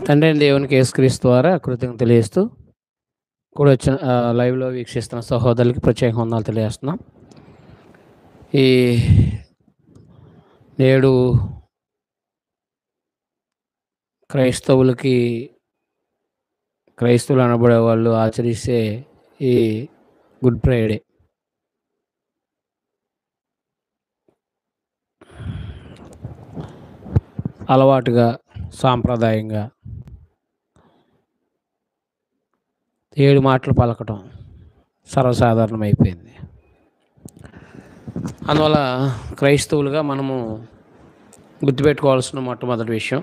తండ్రి దేవునికి యేసుక్రీస్తు ద్వారా కృతజ్ఞతలు తెలియజేస్తూ కూడా వచ్చిన లైవ్లో వీక్షిస్తున్న సహోదరులకి ప్రత్యేక వందనాలు తెలియజేస్తున్నాం. ఈ నేడు క్రైస్తవులు అనబడే వాళ్ళు ఆచరిస్తే ఈ గుడ్ ఫ్రైడే. అలవాటుగా సాంప్రదాయంగా 7 మాటలు పలకటం సర్వసాధారణమైపోయింది. అందువల్ల క్రైస్తవులుగా మనము గుర్తుపెట్టుకోవాల్సిన మొట్టమొదటి విషయం,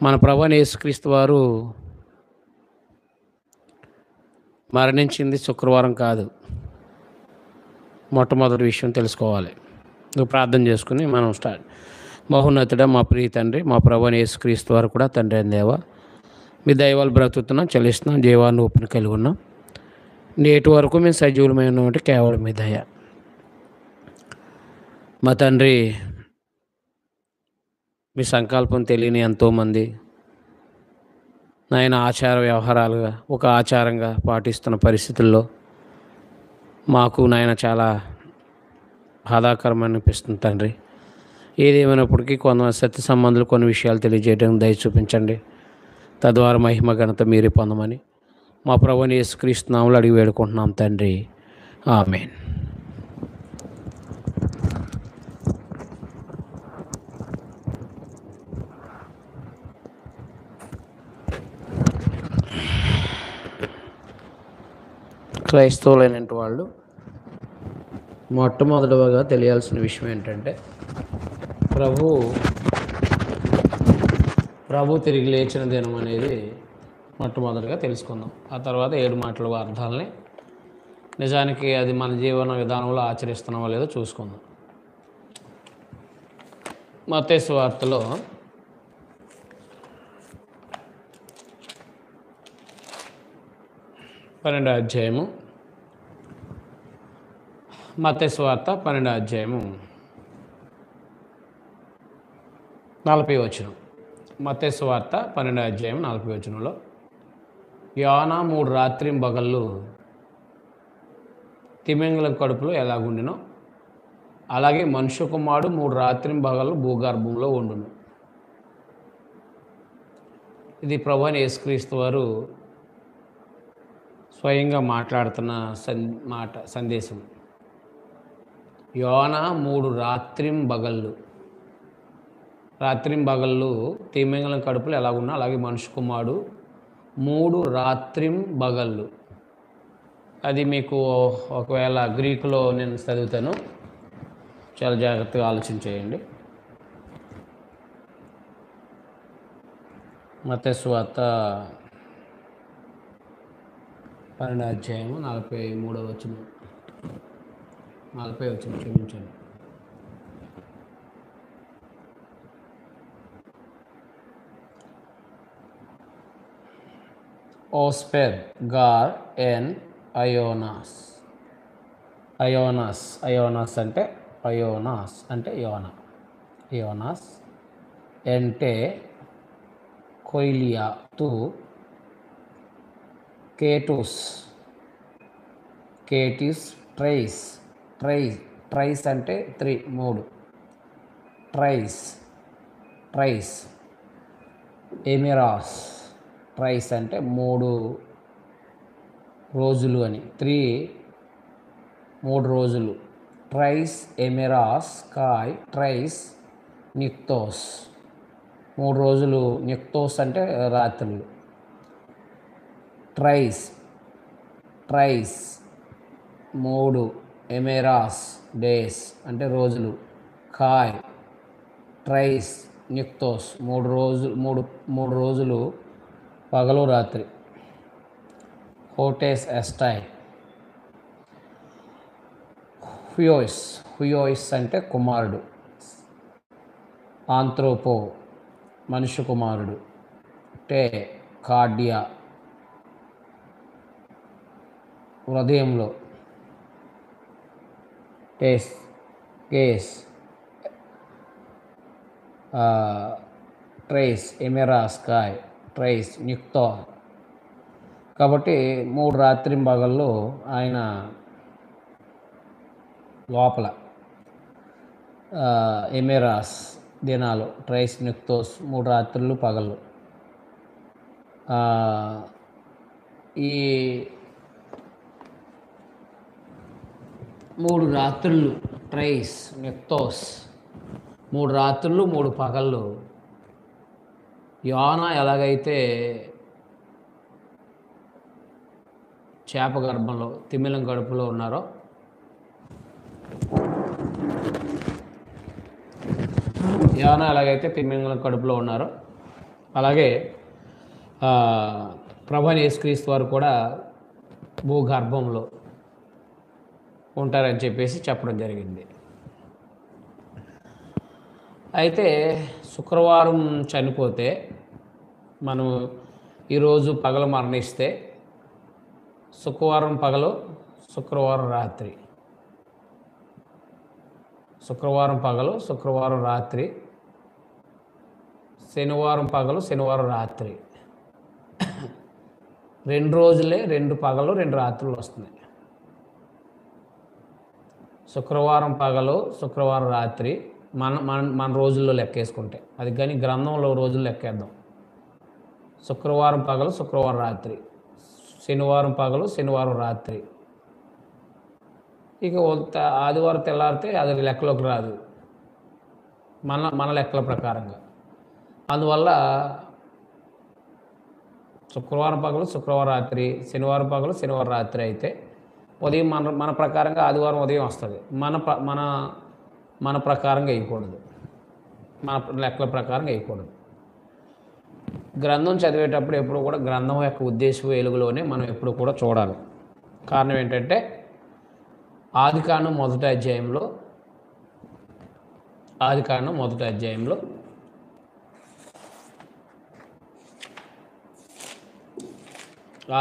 మన ప్రభువైన యేసుక్రీస్తు వారు మరణించింది శుక్రవారం కాదు. మొట్టమొదటి విషయం తెలుసుకోవాలి. నువ్వు ప్రార్థన చేసుకుని మనం మహోన్నతుడా, మా ప్రియ తండ్రి, మా ప్రభువైన యేసుక్రీస్తు వారు కూడా తండ్రి అయిన దేవా, మీ దైవాలు బ్రతుకుతున్నాం, చెల్లిస్తున్నాం, జీవాన్ని ఊపిని కలిగి ఉన్నాం. నేటి వరకు మేము సజీవులమైన ఉంటే కేవలం మీ దయ. మా తండ్రి, మీ సంకల్పం తెలియని ఎంతోమంది నాయన ఆచార వ్యవహారాలుగా ఒక ఆచారంగా పాటిస్తున్న పరిస్థితుల్లో మాకు నాయన చాలా బాధాకరం అనిపిస్తుంది తండ్రి. ఏదేమైనప్పటికీ కొంతమంది సత్య సంబంధులు కొన్ని విషయాలు తెలియజేయడానికి దయ చూపించండి. తద్వారా మహిమ ఘనత మీరే పొందమని మా ప్రభువైన యేసుక్రీస్తు నామములో అడిగి వేడుకుంటున్నాం తండ్రి, ఆమేన్. క్రైస్తవులైన వాళ్ళు మొట్టమొదటిగా తెలియాల్సిన విషయం ఏంటంటే, ప్రభు తిరిగి లేచిన దినం అనేది మొట్టమొదటిగా తెలుసుకుందాం. ఆ తర్వాత 7 మాటల అర్థాలని నిజానికి అది మన జీవన విధానంలో ఆచరిస్తున్నామో లేదో చూసుకుందాం. మత్తయి సువార్తలో 12వ అధ్యాయము, మత్తయి సువార్త 12వ అధ్యాయము 40వ వచనం. మత్తయి సువార్త 12వ అధ్యాయం 40వ వచనంలో, యోనా 3 రాత్రింబగళ్ళు తిమింగలం కడుపులో ఎలాగుండినో అలాగే మనుష్య కుమారుడు 3 రాత్రింబగళ్ళు భూగర్భంలో ఉండును. ఇది ప్రభువైన యేసుక్రీస్తు వారు స్వయంగా మాట్లాడుతున్న సందేశం. యోనా 3 రాత్రింబగళ్ళు తిమింగలం కడుపులో ఎలాగున్నా అలాగే మనుష్య కుమారుడు 3 రాత్రింబగళ్ళు. అది మీకు ఒకవేళ గ్రీకులో నేను చదువుతాను, చాలా జాగ్రత్తగా ఆలోచించేయండి. మత్తయి సువార్త 12వ అధ్యాయము 43వ వచనం, 40వ వచనం, క్షమించండి. ఓస్పెర్ గార్ ఎన్ అయోనాస్. అయోనాస్ అంటే యోనాస్ అంటే కొయిలియా తు కేటిస్ ట్రైస్ అంటే 3 ట్రైస్ ఎమిరాస్. ట్రైస్ అంటే 3 రోజులు అని, 3 రోజులు. ట్రైస్ ఎమిరాస్ కాయ్ ట్రైస్ నిక్తోస్. 3 రోజులు. నిక్తోస్ అంటే రాత్రులు. ట్రైస్ 3, ఎమిరాస్ డేస్ అంటే రోజులు, కాయ్ ట్రైస్ నిక్తోస్ 3 రోజులు పగలు రాత్రి. హోటేస్ ఎస్టై. హుయోయిస్ అంటే కుమారుడు. ఆంత్రోపో మనుష్య కుమారుడు. కార్డియా హృదయంలో. కేస్ ట్రైస్ ఎమెరాస్కాయ్ ట్రైస్ నిక్తో. కాబట్టి 3 రాత్రింబగళ్ళు ఆయన లోపల ఎమెరాస్ దినాలు ట్రైస్ నిక్తోస్ 3 రాత్రులు పగళ్ళు. ఈ 3 రాత్రులు ట్రైస్ నిక్తోస్ 3 రాత్రులు 3 పగళ్ళు యోనా ఎలాగైతే చేప గర్భంలో తిమిలం గడుపులో ఉన్నారో యోనా ఎలాగైతే తిమింగలం కడుపులో ఉన్నారో అలాగే ప్రభువైన యేసుక్రీస్తు వారు కూడా భూగర్భంలో ఉంటారని చెప్పేసి చెప్పడం జరిగింది. అయితే శుక్రవారం చనిపోతే మనం ఈరోజు పగలు మరణిస్తే శుక్రవారం పగలు శుక్రవారం రాత్రి, శుక్రవారం పగలు శుక్రవారం రాత్రి, శనివారం పగలు శనివారం రాత్రి, 2 రోజులే 2 పగలు 2 రాత్రులు వస్తున్నాయి. శుక్రవారం పగలు శుక్రవారం రాత్రి మన రోజుల్లో లెక్కేసుకుంటే అది, కానీ గ్రంథంలో రోజులు లెక్కేద్దాం. శుక్రవారం పగలు శుక్రవారం రాత్రి, శనివారం పగలు శనివారం రాత్రి, ఇక ఆదివారం తెల్లారితే అది లెక్కలోకి రాదు మన లెక్కల ప్రకారంగా. అందువల్ల శుక్రవారం పగలు శుక్రవారం రాత్రి, శనివారం పగలు శనివారం రాత్రి అయితే ఉదయం మన ప్రకారంగా ఆదివారం ఉదయం వస్తుంది. మన ప్రకారంగా వేయకూడదు, మన లెక్కల ప్రకారంగా వేయకూడదు. గ్రంథం చదివేటప్పుడు ఎప్పుడు కూడా గ్రంథం యొక్క ఉద్దేశం వెలుగులోనే మనం ఎప్పుడు కూడా చూడాలి. కారణం ఏంటంటే ఆదికాండం మొదటి అధ్యాయంలో ఆదికాండం మొదటి అధ్యాయంలో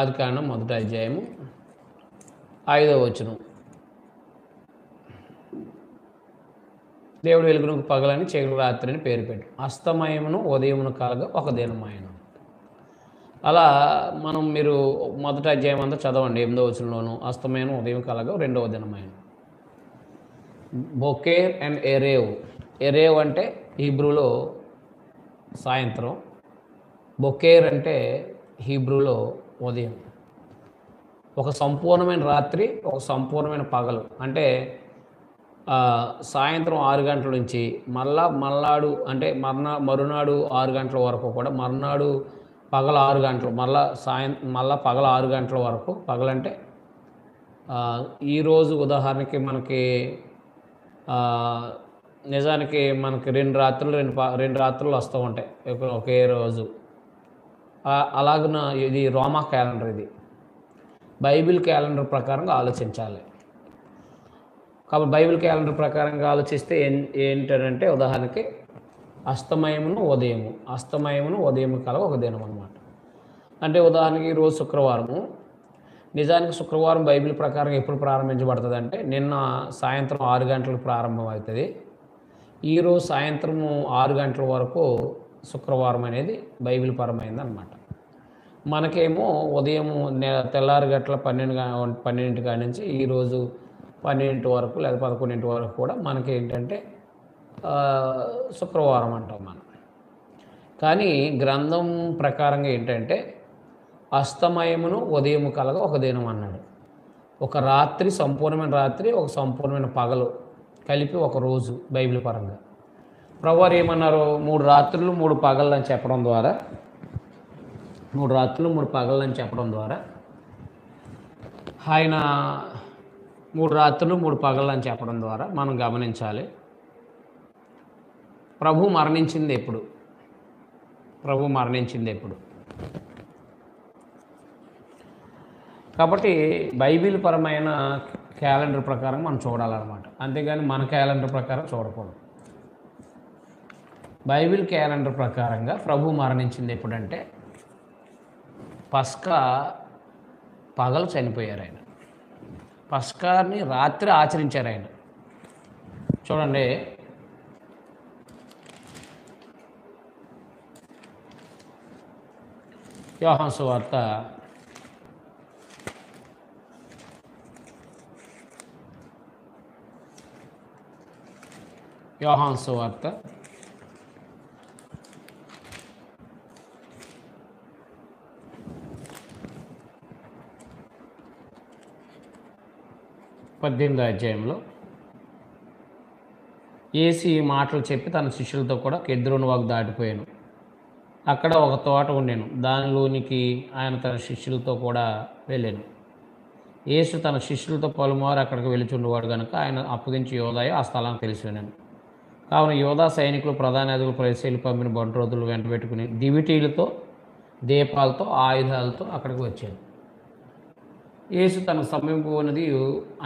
ఆదికాండం మొదటి అధ్యాయము 5వ వచనం, దేవుడు వెలుగునకు పగలని చీకటి రాత్రిని పేరు పెట్టి అస్తమయమును ఉదయమును కలగ ఒక దినమాయను. అలా మీరు మొదటి అధ్యాయం అంతా చదవండి. 8వ వచనంలోను అస్తమయము ఉదయం కలగ 2వ దినమాయను. బొకేర్ అండ్ ఎరేవ్. ఎరేవ్ అంటే హీబ్రూలో సాయంత్రం, బొకేర్ అంటే హీబ్రూలో ఉదయం. ఒక సంపూర్ణమైన రాత్రి, ఒక సంపూర్ణమైన పగలు. అంటే సాయంత్రం 6 గంటల నుంచి మర్నాడు అంటే మరునాడు 6 గంటల వరకు కూడా, మర్నాడు పగలు 6 గంటలు, మళ్ళా పగలు 6 గంటల వరకు. పగలంటే ఈరోజు ఉదాహరణకి మనకి నిజానికి మనకి 2 రాత్రులు వస్తూ ఉంటాయి ఒకే రోజు. అలాగున ఇది రోమా క్యాలెండర్, ఇది బైబిల్ క్యాలెండర్ ప్రకారంగా ఆలోచించాలి. కాబట్టి బైబిల్ క్యాలెండర్ ప్రకారంగా ఆలోచిస్తే ఏంటంటే ఉదాహరణకి అస్తమయమును ఉదయము కల ఒక దినం అన్నమాట. అంటే ఉదాహరణకి ఈరోజు శుక్రవారము. నిజానికి శుక్రవారం బైబిల్ ప్రకారం ఎప్పుడు ప్రారంభించబడుతుంది అంటే నిన్న సాయంత్రం 6 గంటలకు ప్రారంభం అవుతుంది. ఈరోజు సాయంత్రము 6 గంటల వరకు శుక్రవారం అనేది బైబిల్ పరమైంది అన్నమాట. మనకేమో ఉదయం తెల్లారి గంటల 12 కాడి నుంచి ఈరోజు 12 వరకు లేదా 11 వరకు కూడా మనకి ఏంటంటే శుక్రవారం అంటాం మనం. కానీ గ్రంథం ప్రకారంగా ఏంటంటే అస్తమయమును ఉదయము కలగ ఒక దినం అన్నాడు. ఒక రాత్రి, సంపూర్ణమైన రాత్రి, ఒక సంపూర్ణమైన పగలు కలిపి ఒక రోజు బైబిల్ పరంగా. ప్రభువారు ఏమన్నారు? 3 రాత్రులు 3 పగళ్ళు అని చెప్పడం ద్వారా 3 రాత్రులు 3 పగళ్ళు అని చెప్పడం ద్వారా ఆయన 3 రాత్రులు 3 పగళ్ళు అని చెప్పడం ద్వారా మనం గమనించాలి, ప్రభు మరణించింది ఎప్పుడు? కాబట్టి బైబిల్ పరమైన క్యాలెండర్ ప్రకారం మనం చూడాలన్నమాట. అంతేగాని మన క్యాలెండర్ ప్రకారం చూడకూడదు. బైబిల్ క్యాలెండర్ ప్రకారంగా ప్రభు మరణించింది ఎప్పుడంటే పస్కా పగలు చనిపోయారు ఆయన. పస్కాని రాత్రి ఆచరించారు ఆయన. చూడండి, యోహాను సువార్త 18వ అధ్యాయంలో యేసు ఈ మాటలు చెప్పి తన శిష్యులతో కూడా కెద్రోను వాగు దాటిపోయాను. అక్కడ ఒక తోట ఉండెను. దానిలోనికి ఆయన తన శిష్యులతో కూడా వెళ్ళాను. యేసు తన శిష్యులతో పలుమారు అక్కడికి వెళుచుండేవాడు కనుక ఆయన అప్పగించి యోదాయ ఆ స్థలాన్ని తెలిసినాను. కావున యోధా సైనికులు, ప్రధాన యాజకులు, పరిసయ్యులు పంపిన బంట్రోతులు వెంట పెట్టుకుని దివిటీలతో, దీపాలతో, ఆయుధాలతో అక్కడికి వచ్చాను. యేసు తనకు సమీపమైనది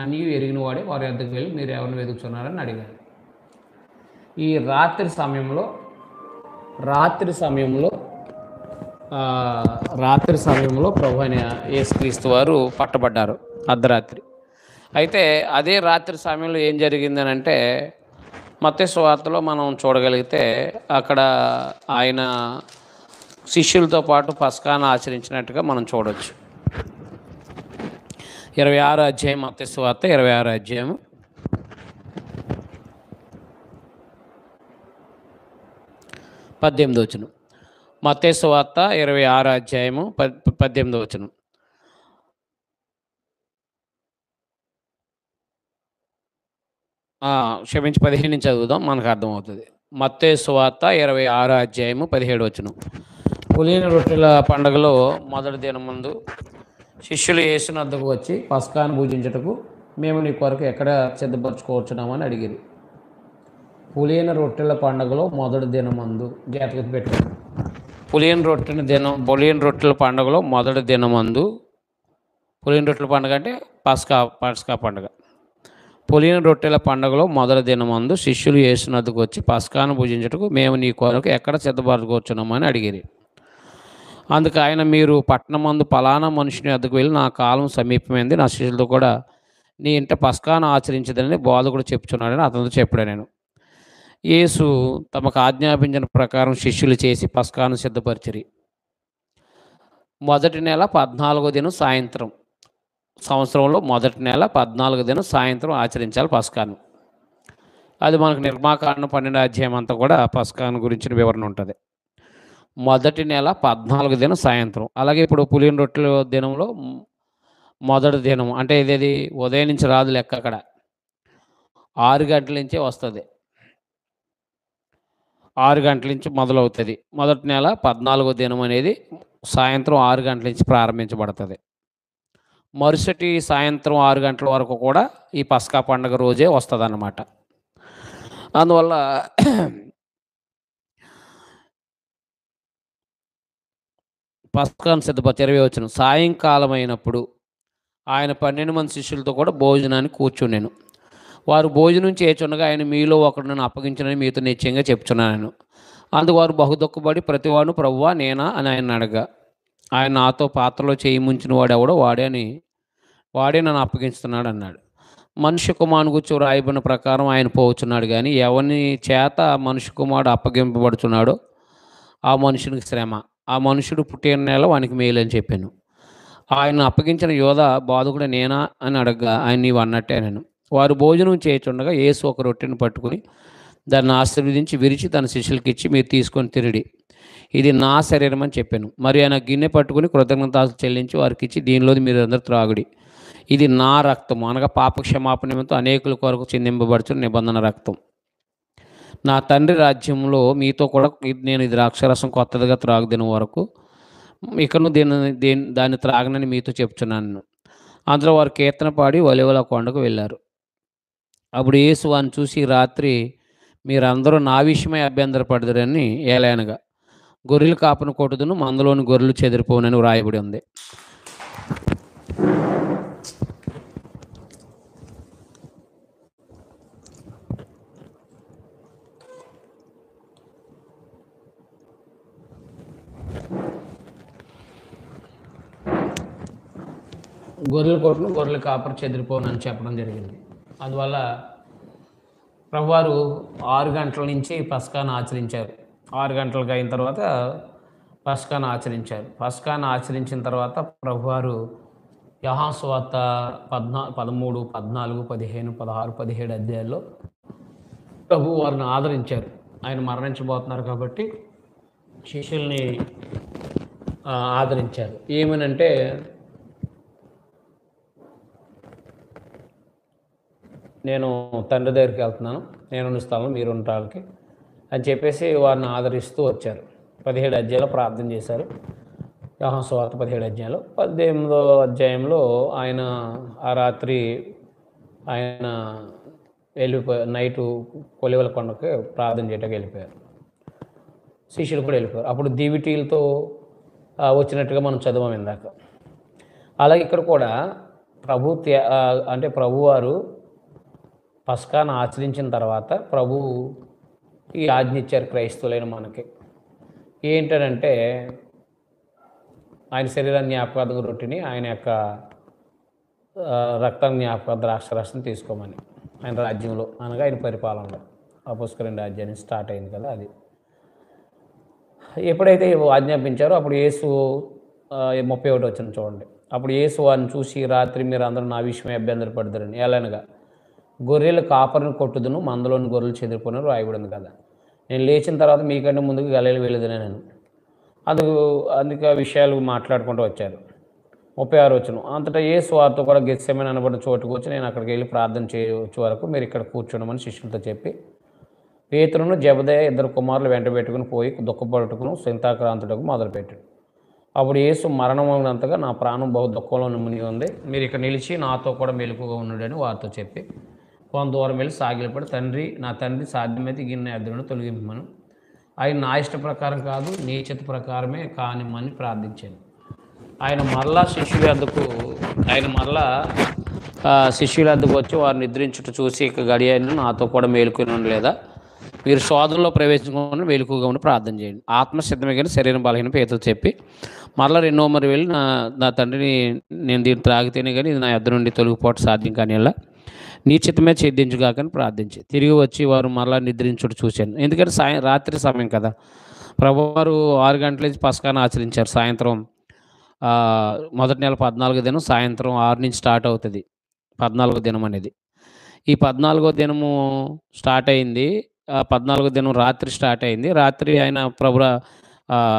అన్నీ ఎరిగిన వాడే వారి వద్దకు వెళ్ళి మీరు ఎవరిని వెతుకుతున్నారని అడిగారు. ఈ రాత్రి సమయంలో ప్రభు అయిన యేసుక్రీస్తు వారు పట్టబడ్డారు అర్ధరాత్రి. అయితే అదే రాత్రి సమయంలో ఏం జరిగిందని అంటే మత్తయి సువార్తలో మనం చూడగలిగితే అక్కడ ఆయన శిష్యులతో పాటు పస్కాను ఆచరించినట్టుగా మనం చూడవచ్చు. 26వ అధ్యాయం, మత్తయి సువార్త 26వ అధ్యాయం 18వ వచనం. మత్తయి సువార్త 26వ అధ్యాయము 18వ వచనం. క్షమించి 15 నుంచి చదువుదాం, మనకు అర్థమవుతుంది. మత్తయి సువార్త 26వ అధ్యాయము 17వ వచనం. పులియని రొట్టెల పండుగలో మొదటి దినం ముందు శిష్యులు యేసుని వద్దకు వచ్చి పస్కాను పూజించుటకు మేము నీ కొరకు ఎక్కడ సిద్ధపరచుకోవచ్చున్నామని అడిగిరి. పులియని రొట్టెల పండుగలో మొదటి దినమందు జాతకం పెట్టారు. పులియని రొట్టెల పండుగలో మొదటి దినమందు, పులియని రొట్టెల పండుగ అంటే పస్కా పండుగ. పులియని రొట్టెల పండుగలో మొదటి దినమందు శిష్యులు యేసుని వద్దకు వచ్చి పస్కాను పూజించుటకు మేము నీ కొరకు ఎక్కడ సిద్ధపరచుకోవచ్చున్నామని అడిగిరి. అందుకు ఆయన, మీరు పట్టణమందు పలానా మనుషుని వద్దకు వెళ్ళి నా కాలం సమీపమైంది, నా శిష్యులతో కూడా నీ ఇంట పస్కాను ఆచరించదని బోధకుడు చెప్పుచున్నాడని అతనితో చెప్పాడు. నేను యేసు తమకు ఆజ్ఞాపించిన ప్రకారం శిష్యులు చేసి పస్కాను సిద్ధపరిచిరి. మొదటి నెల 14వ దినం సాయంత్రం, సంవత్సరంలో మొదటి నెల 14వ దినం సాయంత్రం ఆచరించాలి పస్కాను. అది మనకు నిర్మాకాండం 12వ అధ్యాయం అంతా కూడా పస్కాను గురించిన వివరణ ఉంటుంది. మొదటి నెల 14వ దినం సాయంత్రం. అలాగే ఇప్పుడు పులియని రొట్టెల దినంలో మొదటి దినం అంటే ఇది ఉదయం నుంచి రాదు లెక్క, అక్కడ 6 గంటల నుంచే వస్తుంది. 6 గంటల నుంచి మొదలవుతుంది. మొదటి నెల 14వ దినం అనేది సాయంత్రం 6 గంటల నుంచి ప్రారంభించబడుతుంది. మరుసటి సాయంత్రం 6 గంటల వరకు కూడా ఈ పస్కా పండుగ రోజే వస్తుంది అన్నమాట. అందువల్ల పస్కాను సిద్ధపరిచి 20వ వచనం. సాయంకాలం అయినప్పుడు ఆయన 12 మంది శిష్యులతో కూడా భోజనాన్ని కూర్చుండెను. వారు భోజనం చేయుచుండగా ఆయన, మీలో ఒకడు నన్ను అప్పగించునని మీతో నిశ్చయంగా చెప్తున్నాను. అందుకు వారు బహుదుఃఖపడి ప్రతివాడు, ప్రభువా నేనా అని ఆయన అడగా, ఆయన, నాతో పాత్రలో చేయి ముంచిన వాడు ఎవడో వాడే నన్ను అప్పగించుతున్నాడు అన్నాడు. మనుష్య కుమారుని గురించి వ్రాయబడిన ప్రకారం ఆయన పోవచ్చున్నాడు, కానీ ఎవని చేత మనుష్య కుమారుడు అప్పగింపబడుచున్నాడో ఆ మనుషునికి శ్రమ, ఆ మనుషుడు పుట్టిన నెల వానికి మేలు అని చెప్పాను. ఆయన అప్పగించిన యోధ బాధకుడు నేనా అని అడగగా ఆయన, నీవు అన్నట్టే నేను. వారు భోజనం చేయుచుండగా యేసు ఒక రొట్టెను పట్టుకుని దాన్ని ఆశీర్వదించి విరిచి తన శిష్యులకి ఇచ్చి, మీరు తీసుకొని తిరిడి, ఇది నా శరీరం అని చెప్పాను. మరి ఆయన గిన్నె పట్టుకుని కృతజ్ఞతాస్తుతులు చెల్లించి వారికి ఇచ్చి, దీనిలోది మీరు అందరూ త్రాగుడి, ఇది నా రక్తం, అనగా పాప క్షమాపణ నిమిత్తం అనేకుల కొరకు చిందింపబడుచున్న నిబంధన రక్తం. నా తండ్రి రాజ్యంలో మీతో కూడా నేను ఇది ద్రాక్షరసం కొత్తదిగా త్రాగుదిన వరకు ఇకను దాన్ని త్రాగనని మీతో చెప్తున్నాను. అందులో వారు కీర్తన పాడి ఒలీవల కొండకు వెళ్ళారు. అప్పుడు యేసు వారిని చూసి, రాత్రి మీరందరూ నా విషయమై అభ్యంతరపడదురని ఏలైనగా గొర్రెలు కాపను కొట్టుదును, మందలోని గొర్రెలు చెదిరిపోనని వ్రాయబడి ఉంది. గొర్రెలు కొట్టును, గొర్రెలు కాపరు చెదిరిపోనని చెప్పడం జరిగింది. అందువల్ల ప్రభువారు 6 గంటల నుంచి పస్కాను ఆచరించారు. 6 గంటలకు అయిన తర్వాత పస్కాను ఆచరించారు. పస్కాను ఆచరించిన తర్వాత ప్రభువారు యోహాను సువార్త 13, 14, 15, 16, 17 అధ్యాయాల్లో ప్రభువు వారిని ఆదరించారు. ఆయన మరణించబోతున్నారు కాబట్టి శిష్యుల్ని ఆదరించారు. ఏమనంటే నేను తండ్రి దగ్గరికి వెళ్తున్నాను, నేనున్న స్థలం మీరు ఉండటానికి అని చెప్పేసి వారిని ఆదరిస్తూ వచ్చారు. 17 అధ్యాయంలో ప్రార్థన చేశారు. యోహాను సువార్త 17 అధ్యాయంలో 18వ అధ్యాయంలో ఆయన ఆ రాత్రి ఆయన నైటు కొలివల కొండకి ప్రార్థన చేయడానికి వెళ్ళిపోయారు. శిష్యులు కూడా వెళ్ళిపోయారు. అప్పుడు దివిటీలతో వచ్చినట్టుగా మనం చదవం ఇందాక. అలాగే ఇక్కడ కూడా అంటే ప్రభువారు పస్కాను ఆచరించిన తర్వాత ప్రభువు ఈ ఆజ్ఞ ఇచ్చారు క్రైస్తవులైన మనకి. ఏంటంటే ఆయన శరీరాన్ని జ్ఞాపకార్థ రొట్టెని, ఆయన యొక్క రక్తాన్ని జ్ఞాపకార్థ ద్రాక్షరసం తీసుకోమని ఆయన రాజ్యంలో అనగా ఆయన పరిపాలనలో అపోస్తలుల రాజ్యాన్ని స్టార్ట్ అయింది కదా అది. ఎప్పుడైతే ఆజ్ఞాపించారో అప్పుడు యేసు 31 వచ్చిన చూడండి. అప్పుడు యేసు వారిని చూసి, రాత్రి మీరు అందరూ నా విషయమై అభ్యంతరపడతారని, ఎలానగా గొర్రెల కాపరిని కొట్టుదును, మందలోని గొర్రెలు చెదిరిపోయిన రాయబడింది కదా. నేను లేచిన తర్వాత మీకంటే ముందుకు గలిలయ వెళ్ళేదని నేను అందుకే విషయాలు మాట్లాడుకుంటూ వచ్చారు. 36 వచనం. అంతటా యేసు వారితో కూడా గెత్సేమని అనబడిన చోటుకు వచ్చి, నేను అక్కడికి వెళ్ళి ప్రార్థన చేయవచ్చు వరకు మీరు ఇక్కడ కూర్చోండమని శిష్యులతో చెప్పి, పేతురును జెబెదయి 2 కుమారులు వెంట పెట్టుకుని పోయి దుఃఖపడుటకును చింతాక్రాంతుటకు మొదలుపెట్టాడు. అప్పుడు యేసు మరణమైనంతగా నా ప్రాణం బహు దుఃఖంలో మునిగి ఉంది, మీరు ఇక్కడ నిలిచి నాతో కూడా మెలకుగా ఉన్నాడని వారితో చెప్పి కొంత దూరం వెళ్ళి సాగిలపడి, నా తండ్రి సాధ్యమైతే గిన్నె ఎద్దరును తొలగింపమను, ఆయన నా ఇష్ట ప్రకారం కాదు నీ చిత్త ప్రకారమే కానిమ్మని ప్రార్థించాను. ఆయన మరలా శిష్యుల వద్దకు వచ్చి వారు నిద్రించుట చూసి, ఇక గడియను నాతో కూడా మేలుకొని ఉండలేదా, మీరు శోధనలో ప్రవేశించుకొని మేలుకుగా ఉండి ప్రార్థన చేయండి. ఆత్మసిద్ధమే కానీ శరీరం బలహీన పేతులు చెప్పి మరలా 2వ మరి వెళ్ళి, నా తండ్రిని నేను దీన్ని త్రాగితేనే కానీ ఇది నా ఎద్దు నుండి తొలగిపోవటం సాధ్యం కానీ అలా నీ చిత్తమే ఛేదించుగాకని ప్రార్థించి తిరిగి వచ్చి వారు మరలా నిద్రించుట చూశాను. ఎందుకంటే రాత్రి సమయం కదా. ప్రభువారు 6 గంటల నుంచి పస్కాను ఆచరించారు. సాయంత్రం మొదటి నెల 14వ దినం సాయంత్రం 6 నుంచి స్టార్ట్ అవుతుంది 14వ దినం అనేది. ఈ 14వ దినము స్టార్ట్ అయింది. 14వ దినం రాత్రి స్టార్ట్ అయింది. రాత్రి ఆయన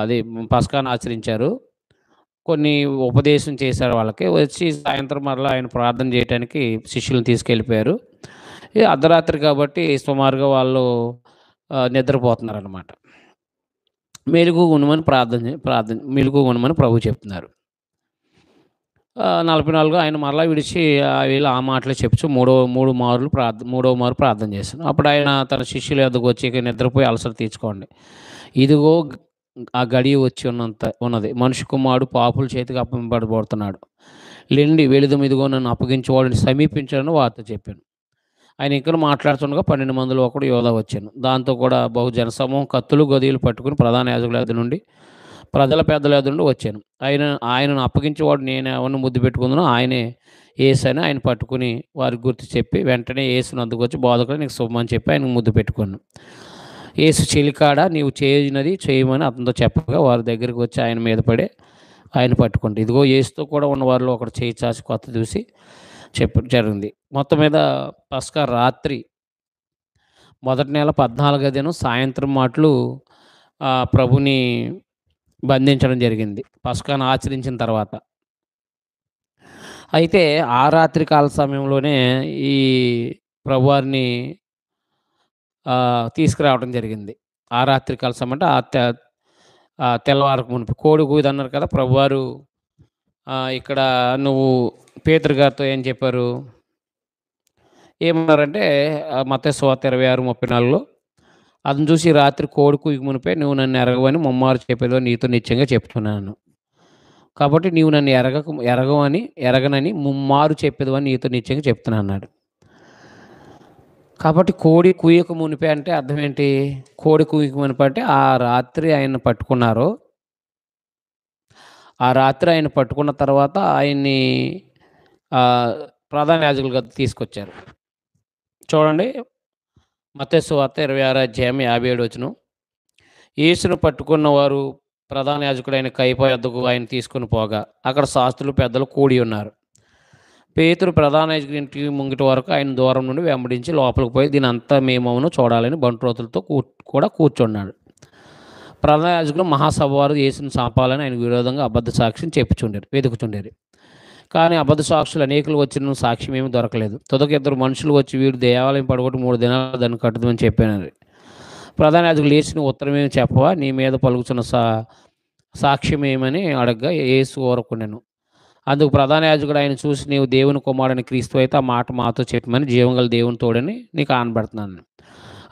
అది పస్కాను ఆచరించారు. కొన్ని ఉపదేశం చేశారు వాళ్ళకి. వచ్చి సాయంత్రం మరలా ఆయన ప్రార్థన చేయడానికి శిష్యులను తీసుకెళ్ళిపోయారు. ఇది అర్ధరాత్రి కాబట్టి సుమారుగా వాళ్ళు నిద్రపోతున్నారన్నమాట. మెలుకుగా ఉండమని మెలుకుగా ఉండమని ప్రభువు చెప్తున్నారు. 44 ఆయన మరలా విడిచి వీళ్ళు ఆ మాటలే చెప్పుచు మూడవ మారు ప్రార్థన చేశాను. అప్పుడు ఆయన తన శిష్యుల వద్దకు వచ్చి, ఇక నిద్రపోయి అలసట తీర్చుకోండి, ఇదిగో ఆ గడియ వచ్చి ఉన్నది, మనిషి కుమారుడు పాపుల చేతికి అప్పగింపబడుతున్నాడు, లెండి వెళుదాం, ఇదిగో నన్ను అప్పగించేవాడిని సమీపించాలని వార్త చెప్పాను. ఆయన ఇంకా మాట్లాడుతుండగా 12 మందిలో ఒకడు యోధ వచ్చాను. దాంతో కూడా బహు జనసమూహం కత్తులు గదియలు పట్టుకుని ప్రధాన యాజకుల యొద్ద నుండి ప్రజల పెద్దల యొద్ద నుండి వచ్చాను. ఆయనను అప్పగించేవాడు నేను ఎవరిని ముద్దు పెట్టుకుందునో ఆయనే యేసు అని ఆయన పట్టుకుని వారికి గుర్తు చెప్పి, వెంటనే యేసును అందుకు వచ్చి, బోధకుడు నీకు శుభమని చెప్పి ఆయనకు ముద్దు పెట్టుకున్నాను. యేసు చెలికాడ నీవు చేయనది చేయమని అతనితో చెప్పగా వారి దగ్గరికి వచ్చి ఆయన మీద పడే ఆయన పట్టుకుంటే, ఇదిగో యేసుతో కూడా ఉన్న వారిలో ఒకడు చేయి చాచి కొత్త చూసి జరిగింది. మొత్తం మీద పస్కా రాత్రి మొదటి నెల 14వ దినం సాయంత్రం మాటలు ప్రభుని బంధించడం జరిగింది పస్కాను ఆచరించిన తర్వాత. అయితే ఆ రాత్రి కాల సమయంలోనే ఈ ప్రభువారిని తీసుకురావడం జరిగింది. ఆ రాత్రి కాల సమయం అంటే తెల్లవారకు మునుపు కోడి కూయదన్నారు కదా ప్రభువారు. ఇక్కడ నువ్వు పేతురు గారితో ఏం చెప్పారు, ఏమన్నారంటే మత్తయి సువార్త 26:34లో అతను చూసి, రాత్రి కోడి కూయక మునిపే నువ్వు నన్ను ఎరగవని ముమ్మారు చెప్పేదో నీతో నిత్యంగా చెప్తున్నాను, కాబట్టి నీవు నన్ను ఎరగనని ముమ్మారు చెప్పేదని నీతో నిత్యంగా చెప్తున్నా అన్నాడు. కాబట్టి కోడి కూయక మునిపే అంటే అర్థం ఏంటి? కోడి కూయక మునిపే అంటే ఆ రాత్రి ఆయన పట్టుకున్నారు. ఆ రాత్రి ఆయన పట్టుకున్న తర్వాత ఆయన్ని ప్రధాన యాజకులుగా తీసుకొచ్చారు. చూడండి, మత్తయి సువార్త 26 అధ్యాయం 57 వచనం. యేసును పట్టుకున్న వారు ప్రధాన యాజకుడైన కయప యొద్దకు ఆయన తీసుకొని పోగా అక్కడ శాస్త్రులు పెద్దలు కూడి ఉన్నారు. పేతురు ప్రధాన యాజకుడి ఇంటి ముంగిటి వరకు ఆయన దూరం నుండి వెంబడించి లోపలికి పోయి దీని అంతా మేమవును చూడాలని బంట్రోతులతో కూడా కూర్చున్నాడు. ప్రధాన యాజకుడు మహాసభ వారు యేసును చంపాలని ఆయన విరోధంగా అబద్ధ సాక్ష్యం వెతుకుచుండేరు. కానీ అబద్ధ సాక్షులు అనేకులు వచ్చిన సాక్ష్యం ఏమీ దొరకలేదు. తుదకు ఇద్దరు మనుషులు వచ్చి వీడు దేవాలయం పడగొట్టి 3 దినాలు దాన్ని కట్టుదని చెప్పాను. ప్రధాన యాజకులు లేచిన ఉత్తరమేమి చెప్పవా, నీ మీద పలుకుతున్న సాక్ష్యం ఏమని అడగగా యేసు ఊరకుండెను. అందుకు ప్రధాన యాజకుడు ఆయన చూసి, నీవు దేవుని కుమారుని క్రీస్తు అయితే ఆ మాట మాతో చెప్పమని జీవంగల దేవుని తోడని నీకు ఆనబడుతున్నాను.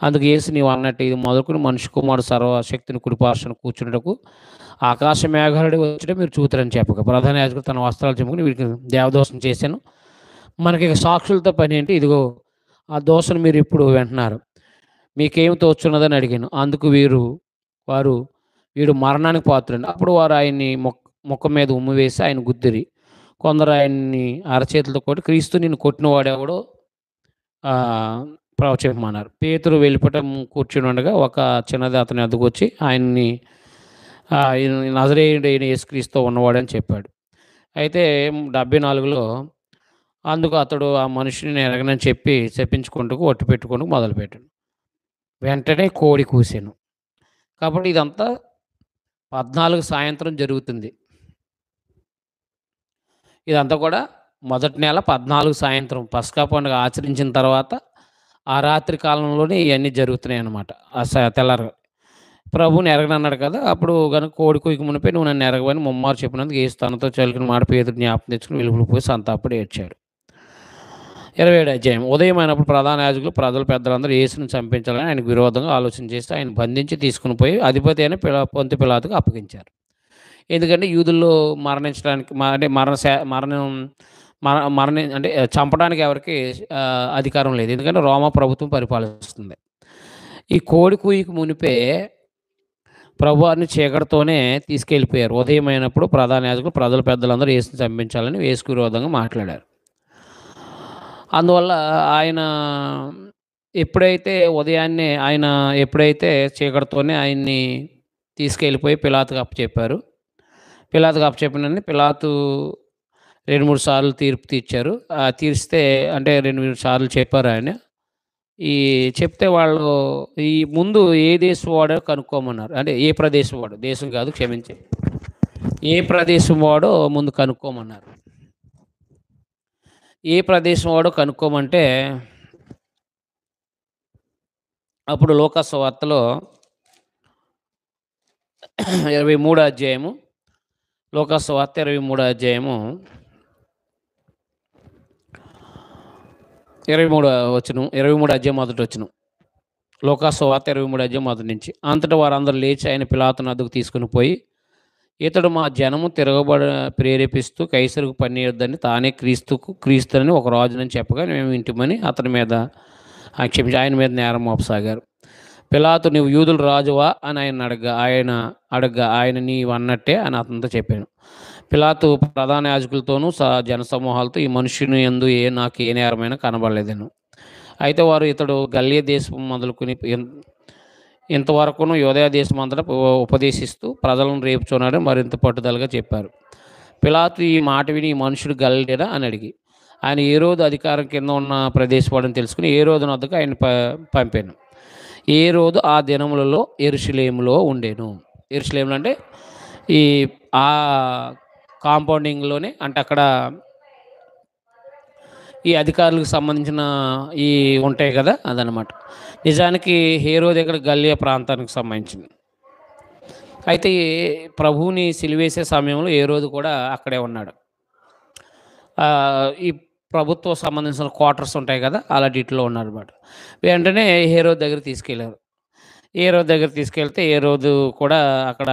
అందుకు యేసు, నీవు అన్నట్టు ఇది మొదలుకొని మనిషి కుమారుడు సర్వశక్తిని కుడిపార్శ్వన కూర్చున్నటకు ఆకాశ మేఘాలుడి వచ్చి మీరు చూతారని చెప్పక ప్రధాన యాజకుడు తన వస్త్రాలు చెప్పుకుని వీడికి దేవదోషం చేశాను, మనకి సాక్షులతో పని ఏంటి, ఇదిగో ఆ దోషను మీరు ఇప్పుడు వింటున్నారు, మీకేమి తోచున్నదని అడిగాను. అందుకు వారు వీడు మరణానికి పాత్రుడు. అప్పుడు వారు ఆయన్ని ముఖం మీద ఉమ్ము వేసి ఆయన గుద్దిరి. కొందరు ఆయన్ని అరచేతులతో కొట్టి, క్రీస్తు నిన్ను కొట్టినవాడెవడో చెప్పమన్నారు. పేతురు వెళ్ళిపోవటం కూర్చుని ఉండగా ఒక చిన్నది అతని వద్దకు వచ్చి ఆయన్ని నజరేయుడైన యేసుక్రీస్తు ఉన్నవాడని చెప్పాడు. అయితే 74లో అందుకు అతడు ఆ మనిషిని ఎరగనని చెప్పి చెప్పించుకుంటూ ఒట్టు పెట్టుకుంటూ మొదలుపెట్టాడు. వెంటనే కోడి కూసాను. కాబట్టి ఇదంతా 14 సాయంత్రం జరుగుతుంది. ఇదంతా కూడా మొదటి నెల 14 సాయంత్రం పస్కా పండుగ ఆచరించిన తర్వాత ఆ రాత్రి కాలంలోనే ఇవన్నీ జరుగుతున్నాయి అన్నమాట. తెల్లారు ప్రభువుని ఎరగనన్నాడు కదా, అప్పుడు కనుక కోడి కూయక మునిపే నువ్వు నన్ను ఎరగవని ముమ్మారు చెప్పినందుకు యేసు తనతో చలికిన మాట పేతురు జ్ఞాపకం తెచ్చుకుని వెలుగులు పోయి సంతాపడి ఏడ్చాడు. 27 అధ్యాయం. ఉదయం అయినప్పుడు ప్రధాన యాజకులు ప్రజలు పెద్దలందరూ యేసును చంపించాలని ఆయనకు విరోధంగా ఆలోచన చేస్తే ఆయన బంధించి తీసుకుని పోయి అధిపతి అయిన పొంతి పిలాతుకు అప్పగించారు. ఎందుకంటే యూదుల్లో మరణించడానికి అంటే అంటే చంపడానికి ఎవరికి అధికారం లేదు, ఎందుకంటే రోమా ప్రభుత్వం పరిపాలిస్తుంది. ఈ కోడి కూయికి మునిపే ప్రభువారిని చీకటితోనే తీసుకెళ్ళిపోయారు. ఉదయం అయినప్పుడు ప్రధాన యాజకులు ప్రజల పెద్దలందరూ యేసుని చంపించాలని యేసుకు విరోధంగా మాట్లాడారు. అందువల్ల ఆయన ఎప్పుడైతే చీకటితోనే ఆయన్ని తీసుకెళ్ళిపోయి పిలాతుకు అప్పచెప్పారు. పిలాతుకు అప్పచెప్పినని పిలాతు 2-3 సార్లు తీర్పు తీర్చారు. తీర్స్తే అంటే 2-3 సార్లు చెప్పారు ఆయన. చెప్తే వాళ్ళు ఈ ముందు ఏ దేశం వాడో కనుక్కోమన్నారు. అంటే ఏ ప్రదేశం వాడు, దేశం కాదు క్షమించి, ఏ ప్రదేశం వాడో ముందు కనుక్కోమన్నారు. ఏ ప్రదేశం వాడో కనుక్కోమంటే అప్పుడు లూకా సువార్తలో 23 అధ్యాయము, లూకా సువార్త 23 అధ్యాయము 23 అధ్యాయం మొదటి వచనం. లూకా సువార్త 23 అధ్యాయం మొదటి నుంచి. అంతటా వారందరూ లేచి ఆయన పిలాతు వద్దకు తీసుకుని పోయి, ఇతడు మా జనము ప్రేరేపిస్తూ కైసరుకు పనియొద్దని తానే క్రీస్తుని ఒక రాజునని చెప్పగా మేము ఇంటిమని అతని మీద ఆయన మీద నేరం మోపసాగారు. పిలాతు, నీవు యూదుల రాజువా అని అడగ్గా ఆయన నీవన్నట్టే అని అతనితో చెప్పాను. పిలాతు ప్రధాన యాజకులతోనూ జనసమూహాలతో, ఈ మనుషుని యందు నాకు ఏ నేరమైనా కనబడలేదను. అయితే వారు ఇతడు గలిలయ దేశం మొదలుకొని ఇంతవరకును యూదయ దేశం అంతటా ఉపదేశిస్తూ ప్రజలను రేపుచున్నాడని మరింత పట్టుదలగా చెప్పారు. పిలాతు ఈ మాట విని, ఈ మనుషుడు గలిలయుడా అని అడిగి, ఆయన హేరోదు అధికారం కింద ఉన్న ప్రదేశవాడని తెలుసుకుని హేరోదు వద్దకు ఆయన పంపాను. హేరోదు ఆ దినములలో యెరూషలేములో ఉండేను. యెరూషలేములో అంటే ఆ కాంపౌండింగ్లోనే, అంటే అక్కడ ఈ అధికారులకు సంబంధించిన ఉంటాయి కదా, అదనమాట. నిజానికి హేరోదు దగ్గర గలిలయ ప్రాంతానికి సంబంధించింది. అయితే ప్రభువుని సిలువేసే సమయంలో హేరోదు కూడా అక్కడే ఉన్నాడు. ఈ ప్రభుత్వ సంబంధించిన క్వార్టర్స్ ఉంటాయి కదా, అలాంటిలో ఉన్నాడు అనమాట. వెంటనే హేరోదు దగ్గర తీసుకెళ్ళారు. హేరోదు దగ్గర తీసుకెళ్తే హేరోదు కూడా అక్కడ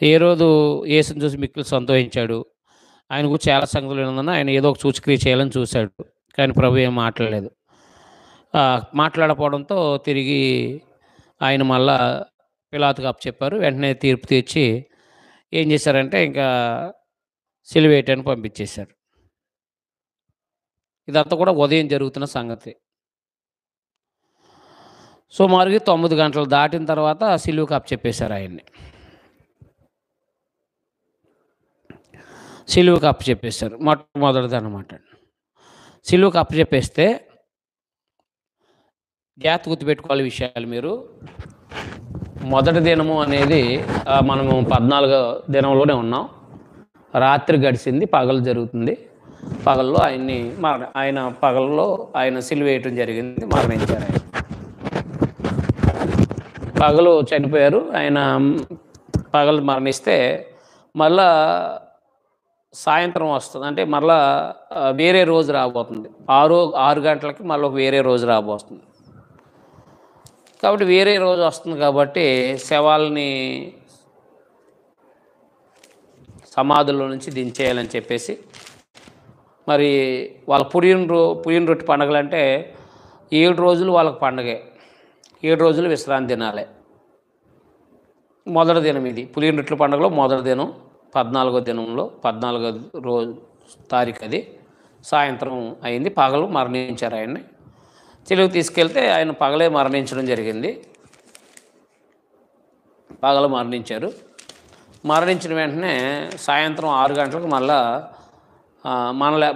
హేరోదు యేసుని చూసి మిక్కిలి సంతోషించాడు. ఆయనకు చాలా సంగతులు ఉన్నందున ఆయన ఏదో ఒక సూచక్రియ చేయాలని చూశాడు. కానీ ప్రభు ఏం మాట్లాడలేదు. మాట్లాడకపోవడంతో తిరిగి ఆయన మళ్ళా పిలాతుకు అప్పచెప్పారు. వెంటనే తీర్పు తీర్చి ఏం చేశారంటే ఇంకా సిలువేయటానికి పంపించేశారు. ఇదంతా కూడా ఉదయం జరుగుతున్న సంగతి. సుమారుగా 9 గంటలు దాటిన తర్వాత సిలువకు అప్పచెప్పేశారు ఆయన్ని. సిలువకు అప్పచెప్పేశారు. మొట్టమొదటిదనమాట. సిలువకు అప్పచెప్పేస్తే జాగ్రత్త గుర్తుపెట్టుకోవాలి విషయాలు మీరు. మొదటి దినము అనేది మనము 14వ దినంలోనే ఉన్నాం. రాత్రి గడిచింది, పగలు జరుగుతుంది. పగల్లో ఆయన పగల్లో ఆయన సిలువ వేయటం జరిగింది, మరణించారు ఆయన. పగలు చనిపోయారు ఆయన. పగలు మరణిస్తే మళ్ళా సాయంత్రం వస్తుంది, అంటే మళ్ళా వేరే రోజు రాబోతుంది. 6 గంటలకి మళ్ళీ వేరే రోజు రాబోతుంది. కాబట్టి వేరే రోజు వస్తుంది కాబట్టి శవాల్ని సమాధుల నుంచి దించేయాలని చెప్పేసి, మరి వాళ్ళ పురిన రొట్టె పండుగలు అంటే 7 రోజులు వాళ్ళకి పండగే, 7 రోజులు విశ్రాంతి దినాలే. మొదటి దినం ఇది పులిన రొట్టెల పండుగలో మొదటి దినం 14వ దినంలో 14వ రోజు తారీఖు అది సాయంత్రం అయింది. పగలు మరణించారు ఆయన్ని. సిలువకు తీసుకెళ్తే ఆయన పగలే మరణించడం జరిగింది. పగలు మరణించారు. మరణించిన వెంటనే సాయంత్రం 6 గంటలకు మళ్ళా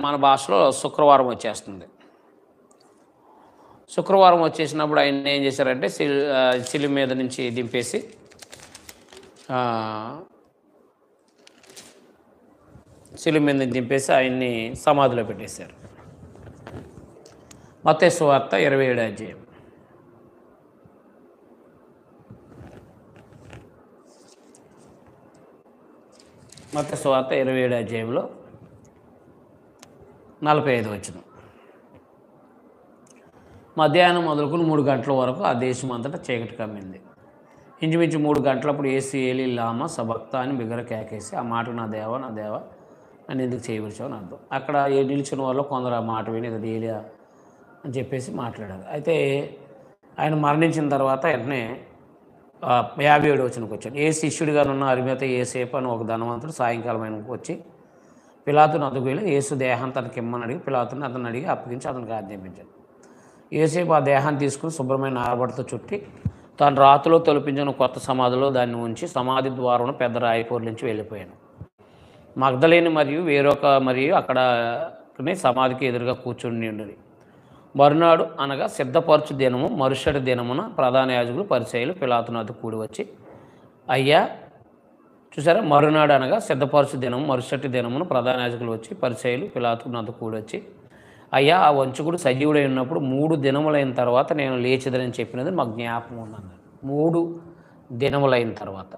మన భాషలో శుక్రవారం వచ్చేస్తుంది. శుక్రవారం వచ్చేసినప్పుడు ఆయన ఏం చేశారంటే సిలువ మీద నుంచి దింపేసి సిలువ మీద దింపేసి ఆయన్ని సమాధిలో పెట్టేశారు. మత్తయి సువార్త 27వ అధ్యాయం. మత్తయి సువార్త 27వ అధ్యాయంలో 45వ వచనం. మధ్యాహ్నం మొదలుకొని 3 గంటల వరకు ఆ దేశం అంతటా చీకటి కమ్మింది. ఇంచుమించు 3 గంటలప్పుడు యేసు ఏలీ లామా సబక్తా అని బిగ్గర కేకేసి, ఆ మాట నా దేవా నా దేవా అని ఎందుకు చేయవచ్చావు అని అర్థం. అక్కడ నిలిచిన వాళ్ళు కొందరు ఆ మాట విని ఇది ఏలియా అని చెప్పేసి మాట్లాడారు. అయితే ఆయన మరణించిన తర్వాత వెంటనే 57వ వచనంకి వచ్చాడు. ఏ శిష్యుడిగా ఉన్న అరిమేత యేసేపు అని ఒక ధనవంతుడు సాయంకాలం ఆయనకు వచ్చి పిలాతును అదుకు వెళ్ళి యేసు దేహాన్ని తనకి ఇమ్మని అడిగి పిలాతుని అతను అడిగి అప్పగించి అతనికి ఆజ్ఞాపించాడు. యేసేపు ఆ దేహాన్ని తీసుకుని శుభ్రమైన నారబడితో చుట్టి తాను రాతిలో తొలిపించిన కొత్త సమాధిలో దాన్ని ఉంచి సమాధి ద్వారం పెద్ద రాయి పొర్లించి వెళ్ళిపోయాను. మగ్దలేని మరియు అక్కడ సమాధికి ఎదురుగా కూర్చుని ఉండేది. మరునాడు అనగా సిద్ధపరచు దినము మరుసటి దినమున ప్రధాన యాజకులు పరిసయ్యులు పిలాతును అద్దకు కూడి వచ్చి, అయ్యా చూసారా, మరునాడు అనగా సిద్ధపరచు దినము మరుసటి దినమున ప్రధాన యాజకులు వచ్చి పరిసయ్యులు పిలాతును అద్దకు కూడి వచ్చి, అయ్యా ఆ వంచకుడు సజీవుడై ఉన్నప్పుడు 3 దినములైన తర్వాత నేను లేచిదని చెప్పినది మాకు జ్ఞాపకం ఉందన్నారు. 3 దినములైన తర్వాత.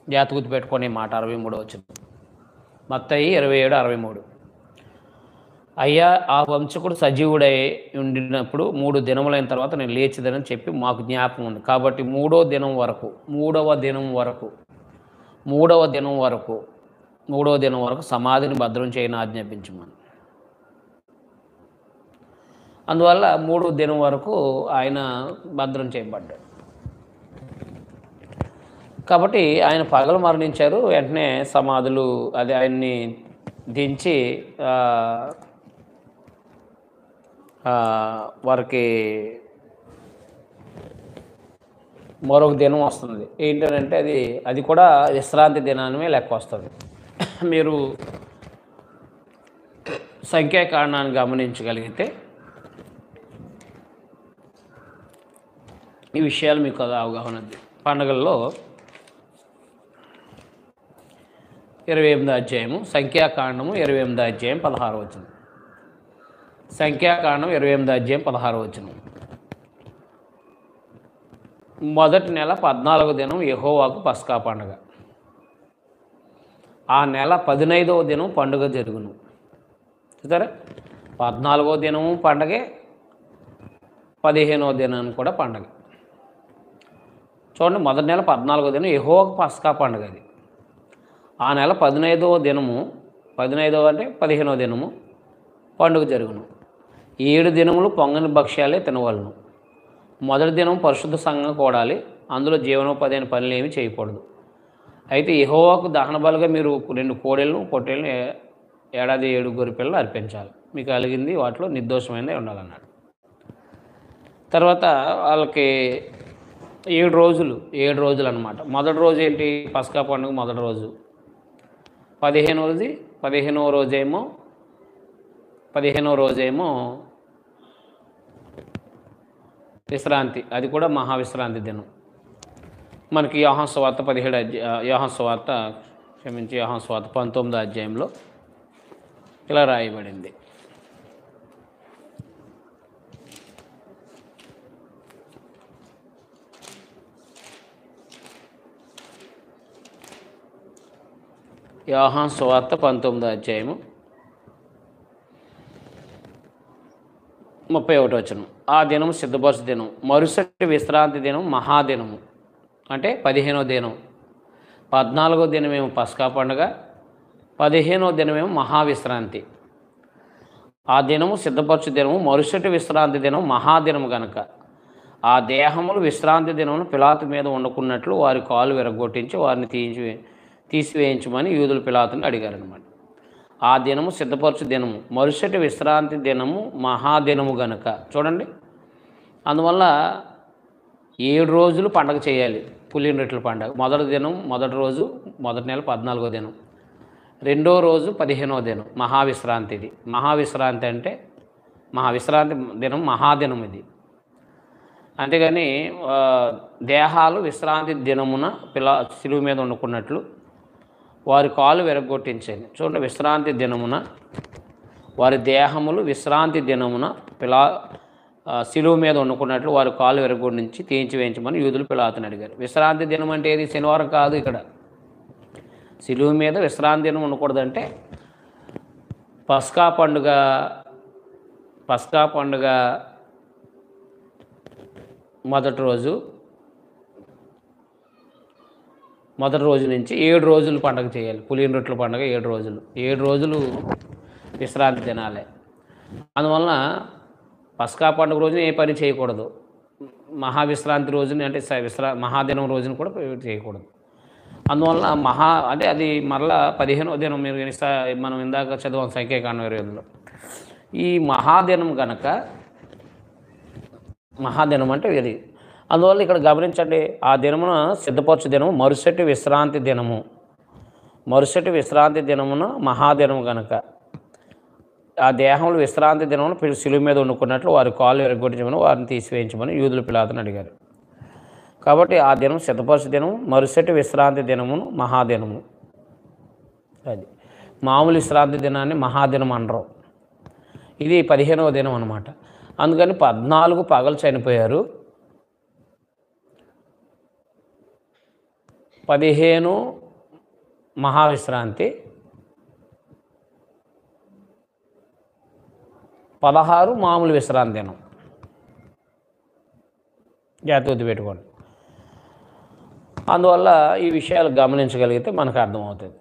జాగ్రత్త గుర్తుపెట్టుకునే మాట 63వ వచనం. మత్తయి 27:63. అయ్యా ఆ వంశకుడు సజీవుడై ఉండినప్పుడు 3 దినములైన తర్వాత నేను లేచిదని చెప్పి మాకు జ్ఞాపకం ఉంది. కాబట్టి 3వ దినం వరకు సమాధిని భద్రం చేయని ఆజ్ఞాపించమని. అందువల్ల 3వ దినం వరకు ఆయన భద్రం చేయబడ్డాడు. కాబట్టి ఆయన పగలు మరణించారు. వెంటనే సమాధులు ఆయన్ని దించి వారికి మరొక దినం వస్తుంది. ఏంటంటే అది కూడా విశ్రాంతి దినాన్ని లెక్క వస్తుంది. మీరు సంఖ్యాకాండాన్ని గమనించగలిగితే ఈ విషయాలు మీకు అవగాహన ఉంది. పండుగల్లో 28వ అధ్యాయము, సంఖ్యాకాండము 28వ అధ్యాయం 16వ వచనం. సంఖ్యాకాండం 28వ అధ్యాయం 16వ వచనం. మొదటి నెల 14వ దినం యెహోవాకు పస్కా పండుగ. ఆ నెల 15వ దినం పండుగ జరుగును. చూసారా, 14వ దినము పండగే, 15వ దినాన్ని కూడా పండగ. చూడండి, మొదటి నెల 14వ దినం యెహోవాకు పస్కా పండుగ. అది ఆ నెల 15వ దినము, 15వ దినము పండుగ జరుగును. 7 దినములు పొంగని భక్ష్యాలే తినవలను. మొదటి దినం పరిశుద్ధ సంఘం కూడాలి, అందులో జీవనోపాధి అయిన పనులు ఏమి చేయకూడదు. అయితే యెహోవాకు దహన బలుగా మీరు 2 కోడెలను పొట్టేళ్ళను ఏడాది 7 గొర్రె పిల్లలు అర్పించాలి. మీకు కలిగింది వాటిలో నిర్దోషమైనది ఉండాలన్నాడు. తర్వాత వాళ్ళకి 7 రోజులు అన్నమాట. మొదటి రోజు ఏంటి? పస్కా పండుగ మొదటి రోజు. 15వది 15వ రోజేమో విశ్రాంతి, అది కూడా మహావిశ్రాంతి దినం. మనకి యోహాను సువార్త 19వ అధ్యాయంలో ఇలా రాయబడింది. యోహాను సువార్త 19వ అధ్యాయము 31వ వచనం. ఆ దినం సిద్ధపరచు దినం, మరుసటి విశ్రాంతి దినం మహాదినము, అంటే 15వ దినం. 14వ దినమేమో పస్కా పండుగ, 15వ దినమేమో మహావిశ్రాంతి. ఆ దినము సిద్ధపరచు దినము, మరుసటి విశ్రాంతి దినం మహాదినము గనక ఆ దేహములు విశ్రాంతి దినమును పిలాతు మీద వండుకున్నట్లు వారి కాలు విరగొట్టించి వారిని తీసివేయించమని యూదులు పిలాతుని అడిగారనమాట. ఆ దినము సిద్ధపరచు దినము, మరుసటి విశ్రాంతి దినము మహాదినము గనక. చూడండి, అందువల్ల 7 రోజులు పండగ చేయాలి. పులిన రొట్టెల పండగ మొదటి రోజు మొదటి నెల 14వ దినం, రెండో రోజు 15వ దినం మహావిశ్రాంతి. ఇది మహావిశ్రాంతి అంటే మహావిశ్రాంతి దినం, మహాదినం ఇది. అంతేగాని దేహాలు విశ్రాంతి దినమున శిలువ మీద వండుకున్నట్లు వారి కాలు విరగొట్టించేది. చూడండి, విశ్రాంతి దినమున వారి దేహములు విశ్రాంతి దినమున శిలువ మీద వండుకున్నట్లు వారి కాలు విరగొట్టించి తీయించి యూదులు పిలాతుని అడిగారు. విశ్రాంతి దినం అంటే ఏది? శనివారం కాదు. ఇక్కడ శిలువ మీద విశ్రాంతి దినం ఉండకూడదంటే పస్కా పండుగ మొదటి రోజు నుంచి 7 రోజులు పండుగ చేయాలి. పులిన రొట్టెల పండుగ 7 రోజులు విశ్రాంతి దినాలే. అందువలన పస్కా పండుగ రోజున ఏ పని చేయకూడదు. మహావిశ్రాంతి రోజుని అంటే మహాదినం రోజున కూడా చేయకూడదు. అందువల్ల అంటే అది మరలా 15వ దినం. మీరు మనం ఇందాక చదివాం సంఖ్యాకాండం 25లో. ఈ మహాదినం గనక, మహాదినం అంటే ఇది. అందువల్ల ఇక్కడ గమనించండి, ఆ దినమున సిద్ధపరచు దినము, మరుసటి విశ్రాంతి దినమున మహాదినం గనక ఆ దేహంలో విశ్రాంతి దినమున శిలువ మీద వండుకున్నట్లు వారి కాళ్ళు విరగొట్టించమని వారిని తీసివేయించమని యూదులు పిలాతుని అడిగారు. కాబట్టి ఆ దినం సిద్ధపరచు దినము, మరుసటి విశ్రాంతి దినమును మహాదినము. అది మామూలు విశ్రాంతి దినాన్ని మహాదినం అనరు. ఇది 15వ దినం అన్నమాట. అందుకని 14 పగలు చనిపోయారు, 15 మహావిశ్రాంతి, 16 మామూలు విశ్రాంతి దినం. జాగ్రత్త పెట్టుకోండి. అందువల్ల ఈ విషయాలు గమనించగలిగితే మనకు అర్థమవుతుంది.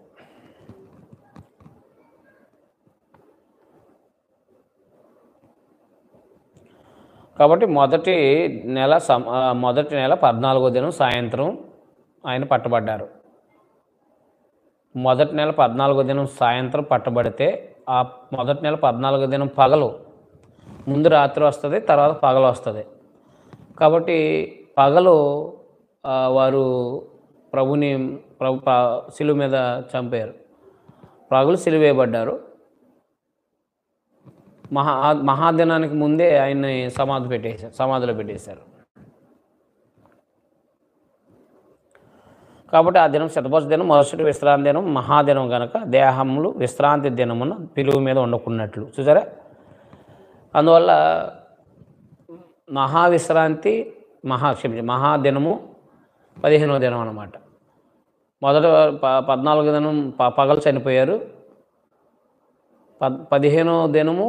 కాబట్టి మొదటి నెల 14వ దినం సాయంత్రం ఆయన పట్టబడ్డారు. మొదటి నెల 14వ దినం సాయంత్రం పట్టబడితే ఆ మొదటి నెల 14వ దినం పగలు, ముందు రాత్రి వస్తుంది, తర్వాత పగలు వస్తుంది. కాబట్టి పగలు వారు ప్రభుని శిలువ మీద చంపారు. పగలు శిలువ వేయబడ్డారు. మహాదినానికి ముందే ఆయన్ని సమాధిలో పెట్టేశారు. కాబట్టి ఆ దినం సిద్ధపరచు దినం, మరుసటి విశ్రాంతి దినం మహాదినం కనుక దేహములు విశ్రాంతి దినమున పిలువ మీద వండుకున్నట్లు. చూసారా? అందువల్ల మహాదినము 15వ దినం అన్నమాట. మొదట 14వ దినం పగలు చనిపోయారు, 15వ దినము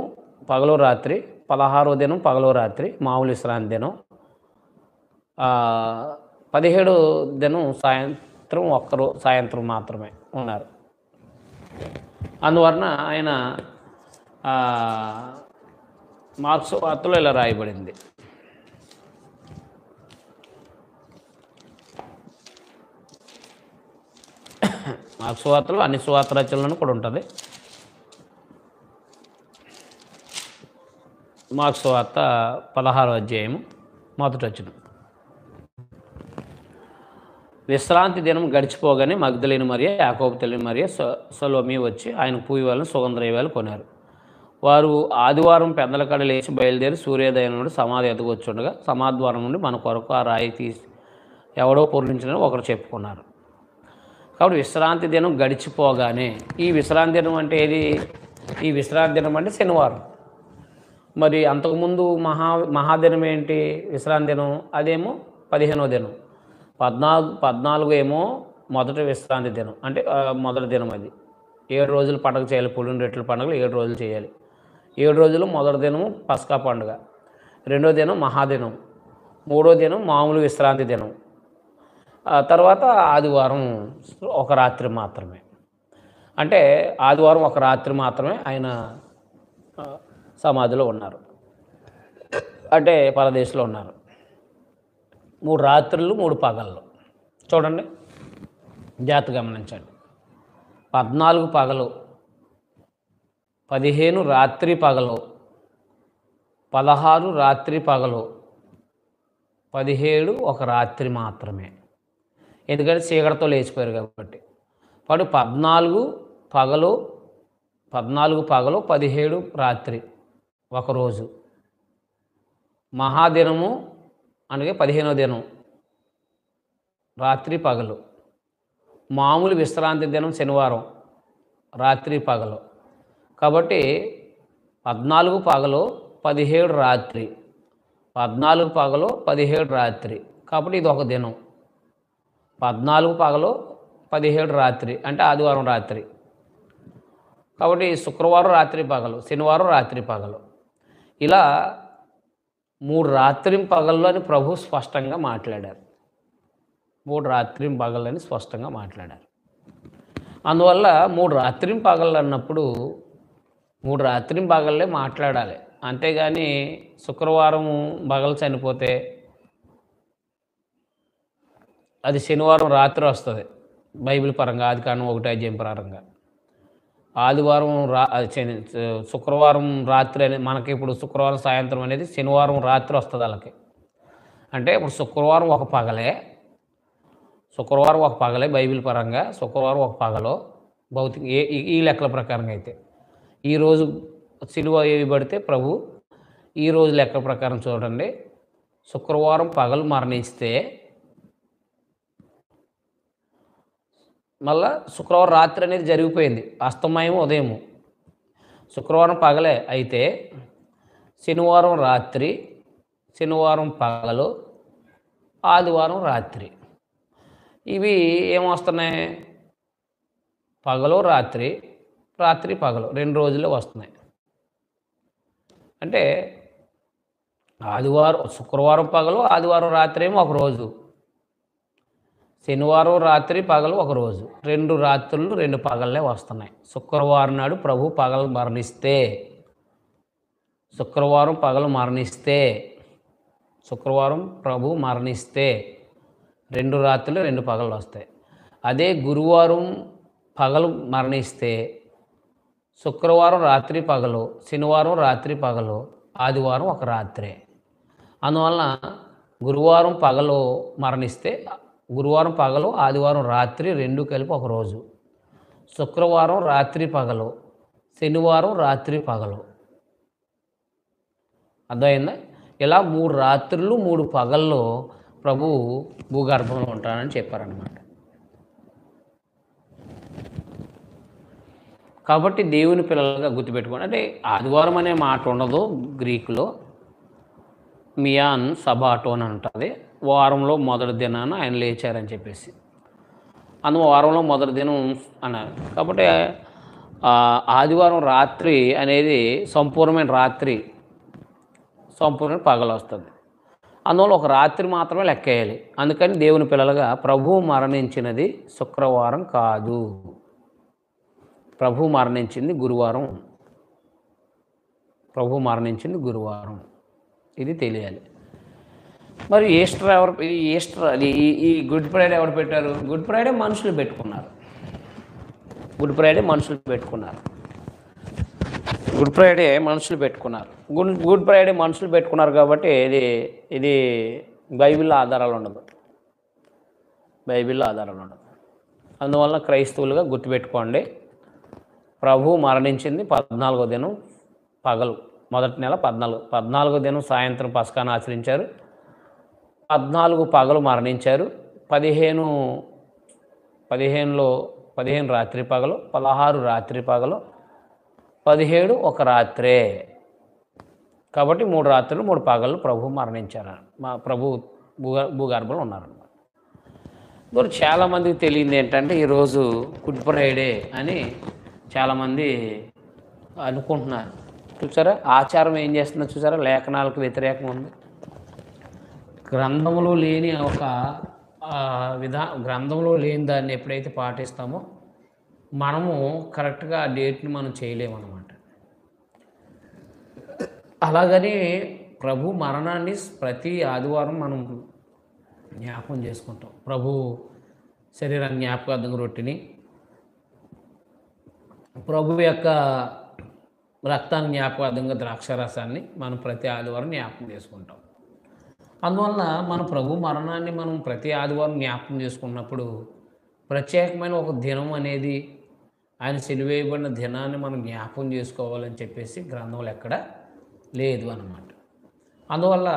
పగలు రాత్రి, 16వ దినం పగలు రాత్రి మామూలు విశ్రాంతి దినం, 17వ దినం సాయంత్రం మాత్రమే ఉన్నారు. అందువలన ఆయన మార్క్స్ వార్తలో ఇలా రాయబడింది. మార్క్స్ వార్తలు అన్ని సువార్త రచనలను కూడా ఉంటుంది. మార్క్స్ వార్త 16వ అధ్యాయము మొదటి వచనం. విశ్రాంతి దినం గడిచిపోగానే మగ్దలేని మరియ, యాకోబు తల్లి మరియ, సలోమి వచ్చి ఆయనకు పూయవాళ్ళని సుగంధద్రవ్యాలు కొనారు. వారు ఆదివారం పెద్దల కడ లేచి బయలుదేరి సూర్యోదయం నుండి సమాధి ఎదుగు వచ్చుండగా సమాద్వారం నుండి మన కొరకు ఆ రాయి తీసి ఎవడో పొర్లించిన ఒకరు చెప్పుకున్నారు. కాబట్టి విశ్రాంతి దినం గడిచిపోగానే, ఈ విశ్రాంతి దినం అంటే ఏది? ఈ విశ్రాంతి దినం అంటే శనివారం. మరి అంతకుముందు మహాదినం ఏంటి? విశ్రాంతి దినం అదేమో 15వ దినం. 14 ఏమో మొదటి విశ్రాంతి దినం, అంటే మొదటి దినం. అది 7 రోజులు పండుగ చేయాలి. పులిని రెట్ల పండుగలు 7 రోజులు చేయాలి. 7 రోజులు మొదటి దినము పస్కా పండుగ, రెండో దినం మహాదినం, మూడో దినం మామూలు విశ్రాంతి దినం, తర్వాత ఆదివారం ఒక రాత్రి మాత్రమే. అంటే ఆదివారం ఒక రాత్రి మాత్రమే ఆయన సమాధిలో ఉన్నారు, అంటే పరదేశంలో ఉన్నారు. 3 రాత్రులు 3 పగళ్ళు. చూడండి, జాగ్రత్త గమనించండి. 14 పగలు, 15 రాత్రి పగలు, 16 రాత్రి పగలు, 17 ఒక రాత్రి మాత్రమే. ఎందుకంటే చీకటితో లేచిపోయారు కాబట్టి. 14 పగలు, 17 రాత్రి ఒకరోజు. మహాదినము అనగా 15వ దినం రాత్రి పగలు. మామూలు విశ్రాంతి దినం శనివారం రాత్రి పగలు. కాబట్టి 14 పగలు, 17 రాత్రి, 14 పగలు, 17 రాత్రి. కాబట్టి ఇది ఒక దినం. 14 పగలు, 17 రాత్రి అంటే ఆదివారం రాత్రి. కాబట్టి శుక్రవారం రాత్రి పగలు, శనివారం రాత్రి పగలు. ఇలా 3 రాత్రి పగళ్ళు అని ప్రభు స్పష్టంగా మాట్లాడారు. 3 రాత్రి పగళ్ళు అని స్పష్టంగా మాట్లాడారు. అందువల్ల 3 రాత్రి పగళ్ళు అన్నప్పుడు 3 రాత్రి పగళ్ళే మాట్లాడాలి. అంతేగాని శుక్రవారం పగలు చనిపోతే అది శనివారం రాత్రి వస్తుంది బైబిల్ పరంగా, ఆదికాండం 1 ప్రకారంగా. ఆదివారం శుక్రవారం రాత్రి అనేది మనకి, ఇప్పుడు శుక్రవారం సాయంత్రం అనేది శనివారం రాత్రి వస్తుంది వాళ్ళకి. అంటే ఇప్పుడు శుక్రవారం ఒక పగలే, బైబిల్ పరంగా శుక్రవారం ఒక పగలో భౌతిక ఈ లెక్కల ప్రకారంగా. అయితే ఈరోజు సిలువ వేయబడితే ప్రభు ఈరోజు లెక్క ప్రకారం చూడండి, శుక్రవారం పగలు మరణిస్తే మళ్ళా శుక్రవారం రాత్రి అనేది జరిగిపోయింది, అస్తమయం ఉదయము. శుక్రవారం పగలే అయితే శనివారం రాత్రి, శనివారం పగలు, ఆదివారం రాత్రి. ఇవి ఏమొస్తున్నాయి? పగలు రాత్రి, రాత్రి పగలు 2 రోజులే వస్తున్నాయి. అంటే శుక్రవారం పగలు, ఆదివారం రాత్రి ఏమో ఒక రోజు, శనివారం రాత్రి పగలు ఒక రోజు. 2 రాత్రులు 2 పగళ్ళే వస్తున్నాయి. శుక్రవారం నాడు ప్రభు పగలు మరణిస్తే, శుక్రవారం పగలు మరణిస్తే, శుక్రవారం ప్రభు మరణిస్తే 2 రాత్రులు 2 పగళ్ళు వస్తాయి. అదే గురువారం పగలు మరణిస్తే శుక్రవారం రాత్రి పగలు, శనివారం రాత్రి పగలు, ఆదివారం ఒక రాత్రే. అందువలన గురువారం పగలు మరణిస్తే గురువారం పగలు, ఆదివారం రాత్రి 2 కలిపి ఒక రోజు. శుక్రవారం రాత్రి పగలు, శనివారం రాత్రి పగలు. అర్థమైందా? ఇలా 3 రాత్రులు 3 పగల్లో ప్రభు భూగర్భంలో ఉంటానని చెప్పారన్నమాట. కాబట్టి దేవుని పిల్లలుగా గుర్తుపెట్టుకోండి. అంటే ఆదివారం అనే మాట ఉండదు గ్రీకులో, మియాన్ సబాటో అని ఉంటుంది. వారంలో మొదటి దినాన ఆయన లేచారని చెప్పేసి, వారంలో మొదటి దినం అన్నారు. కాబట్టి ఆదివారం రాత్రి అనేది సంపూర్ణమైన రాత్రి, సంపూర్ణ పగలు వస్తుంది. అందువల్ల ఒక రాత్రి మాత్రమే లెక్కేయాలి. అందుకని దేవుని పిల్లలుగా ప్రభువు మరణించినది శుక్రవారం కాదు, ప్రభు మరణించింది గురువారం. ప్రభు మరణించింది గురువారం, ఇది తెలియాలి. మరి ఈస్టర్ అది ఈ గుడ్ ఫ్రైడే ఎవరు పెట్టారు? గుడ్ ఫ్రైడే మనుషులు పెట్టుకున్నారు. గుడ్ ఫ్రైడే మనుషులు పెట్టుకున్నారు. గుడ్ ఫ్రైడే మనుషులు పెట్టుకున్నారు. గుడ్ ఫ్రైడే మనుషులు పెట్టుకున్నారు కాబట్టి ఇది బైబిల్లో ఆధారాలు ఉండదు. బైబిల్లో ఆధారాలు ఉండవు. అందువల్ల క్రైస్తవులుగా గుర్తుపెట్టుకోండి, ప్రభు మరణించింది 14వ దినం పగలు, మొదటి నెల 14వ దినం సాయంత్రం పస్కాను ఆచరించారు. 14 పగలు మరణించారు. 15 రాత్రి పగలు, 16 రాత్రి పగలు, 17 ఒక రాత్రే. కాబట్టి 3 రాత్రులు 3 పగళ్ళు ప్రభు మరణించారు. మా ప్రభు భూగర్భంలో ఉన్నారన్నమాట. మరి చాలామందికి తెలియంది ఏంటంటే ఈరోజు గుడ్ ఫ్రైడే అని చాలామంది అనుకుంటున్నారు. చూసారా, ఆచారం ఏం చేస్తుందో చూసారా, లేఖనాలకు వ్యతిరేకంగా ఉంది. గ్రంథంలో లేని ఒక గ్రంథంలో లేని దాన్ని ఎప్పుడైతే పాటిస్తామో మనము కరెక్ట్గా ఆ డేట్ని మనం చేయలేమన్నమాట. అలాగని ప్రభు మరణాన్ని ప్రతి ఆదివారం మనం జ్ఞాపకం చేసుకుంటాం. ప్రభు శరీరాన్ని జ్ఞాపకార్థం రొట్టిని, ప్రభు యొక్క రక్తాన్ని జ్ఞాపకార్థంగా ద్రాక్షారసాన్ని మనం ప్రతి ఆదివారం జ్ఞాపకం చేసుకుంటాం. అందువల్ల మన ప్రభు మరణాన్ని మనం ప్రతి ఆదివారం జ్ఞాపకం చేసుకున్నప్పుడు ప్రత్యేకమైన ఒక దినం అనేది, ఆయన సిలువేయబడిన దినాన్ని మనం జ్ఞాపకం చేసుకోవాలని చెప్పేసి గ్రంథంలో ఎక్కడ లేదు అన్నమాట. అందువల్ల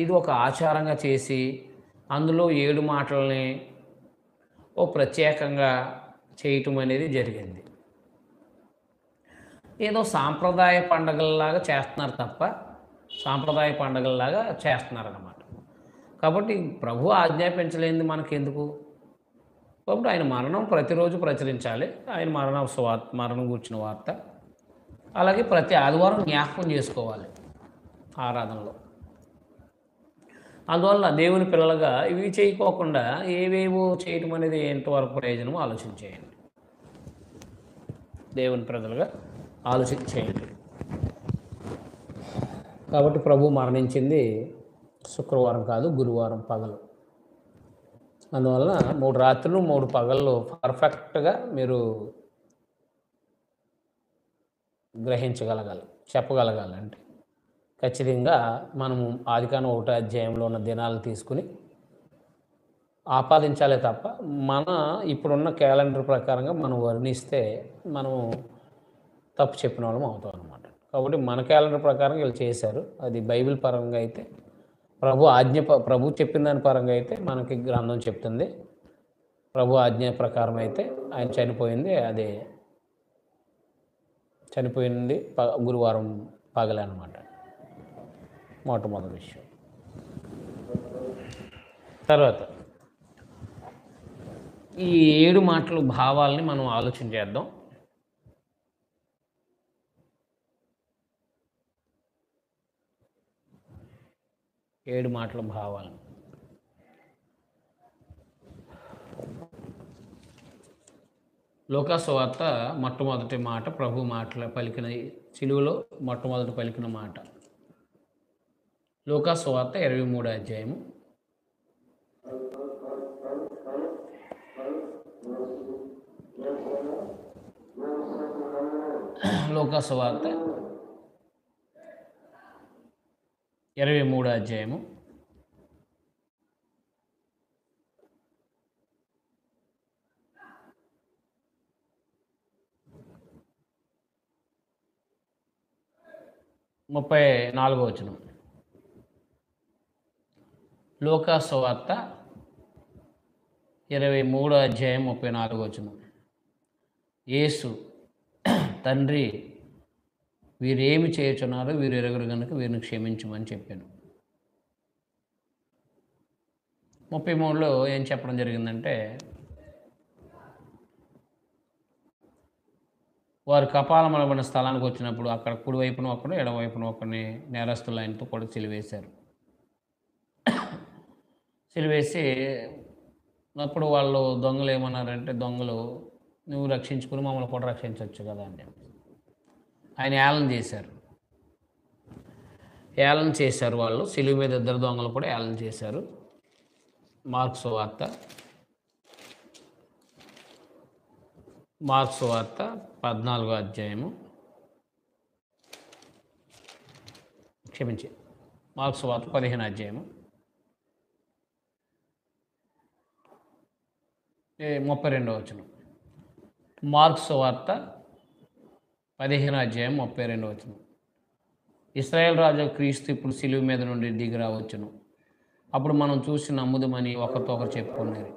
ఇది ఒక ఆచారంగా చేసి అందులో 7 మాటలని ఓ ప్రత్యేకంగా చేయటం అనేది జరిగింది. ఏదో సాంప్రదాయ పండగల్లాగా చేస్తున్నారు తప్ప సాంప్రదాయ పండగల్లాగా చేస్తున్నారన్నమాట. కాబట్టి ప్రభు ఆజ్ఞాపించలేనిది మనకెందుకు? కాబట్టి ఆయన మరణం ప్రతిరోజు ప్రచురించాలి. ఆయన మరణం గూర్చిన వార్త అలాగే ప్రతి ఆదివారం జ్ఞాపకం చేసుకోవాలి ఆరాధనలో. అందువల్ల దేవుని పిల్లలుగా ఇవి చేయకోకుండా ఏవేవో చేయటం అనేది ఎంతవరకు ప్రయోజనమో ఆలోచించేయండి. దేవుని ప్రజలుగా ఆలోచించేయండి. కాబట్టి ప్రభు మరణించింది శుక్రవారం కాదు, గురువారం పగలు. అందువల్ల 3 రాత్రులు 3 పగళ్ళు పర్ఫెక్ట్గా మీరు గ్రహించగలగాలి, చెప్పగలగాలి. అంటే ఖచ్చితంగా మనము ఆదికాండం 1వ అధ్యాయంలో ఉన్న దినాలు తీసుకుని ఆపాదించాలే తప్ప మన ఇప్పుడున్న క్యాలెండర్ ప్రకారంగా మనం వర్ణిస్తే మనము తప్పు చెప్పిన వాళ్ళం అవుతాం అన్నమాట. కాబట్టి మన క్యాలెండర్ ప్రకారం వీళ్ళు చేశారు. అది బైబిల్ పరంగా అయితే, ప్రభు చెప్పిన దాని పరంగా అయితే మనకి గ్రంథం చెప్తుంది. ప్రభు ఆజ్ఞ ప్రకారం అయితే ఆయన చనిపోయింది గురువారం పగలే అన్నమాట. మొట్టమొదటి విషయం. తర్వాత ఈ 7 మాటలు భావాలని మనం ఆలోచన చేద్దాం. ఏడు మాటల భావాలు. లూకా సువార్త మొట్టమొదటి మాట ప్రభు పలికిన సిలువలో మొట్టమొదటి పలికిన మాట. లూకా సువార్త 23వ అధ్యాయము. లూకా సువార్త 23వ అధ్యాయము. ముప్పై 34వ వచనం. లూకా సువార్త 23వ అధ్యాయం 34వ వచనం. యేసు, తండ్రి, వీరేమి చేయుచున్నారో వీరు ఎరుగరు కనుక వీరిని క్షమించమని చెప్పాను. 33లో ఏం చెప్పడం జరిగిందంటే, వారు కపాలమలబడిన స్థలానికి వచ్చినప్పుడు అక్కడ కుడివైపున ఒకడు ఎడమవైపున ఒకడిని నేరస్తులు ఆయనతో కూడా సిలువేశారు. సిలువేసి అప్పుడు వాళ్ళు దొంగలు ఏమన్నారంటే, దొంగలు నువ్వు రక్షించుకుని మమ్మల్ని కూడా రక్షించవచ్చు కదా అని చెప్పి ఆయన ఏలన చేశారు. వాళ్ళు సిలువ మీద 2 దొంగలు కూడా ఏలన చేశారు. మార్కు సువార్త 14వ అధ్యాయము. మార్కు సువార్త 15వ అధ్యాయము. 32వ వచనం. మార్కు సువార్త 15 అధ్యాయం 32వ వచనం. ఇశ్రాయేలు రాజు క్రీస్తు ఇప్పుడు సిలువ మీద నుండి దిగి రావచ్చును. అప్పుడు మనం చూసి నమ్ముదమని ఒకరితో ఒకరు చెప్పుకున్నారు.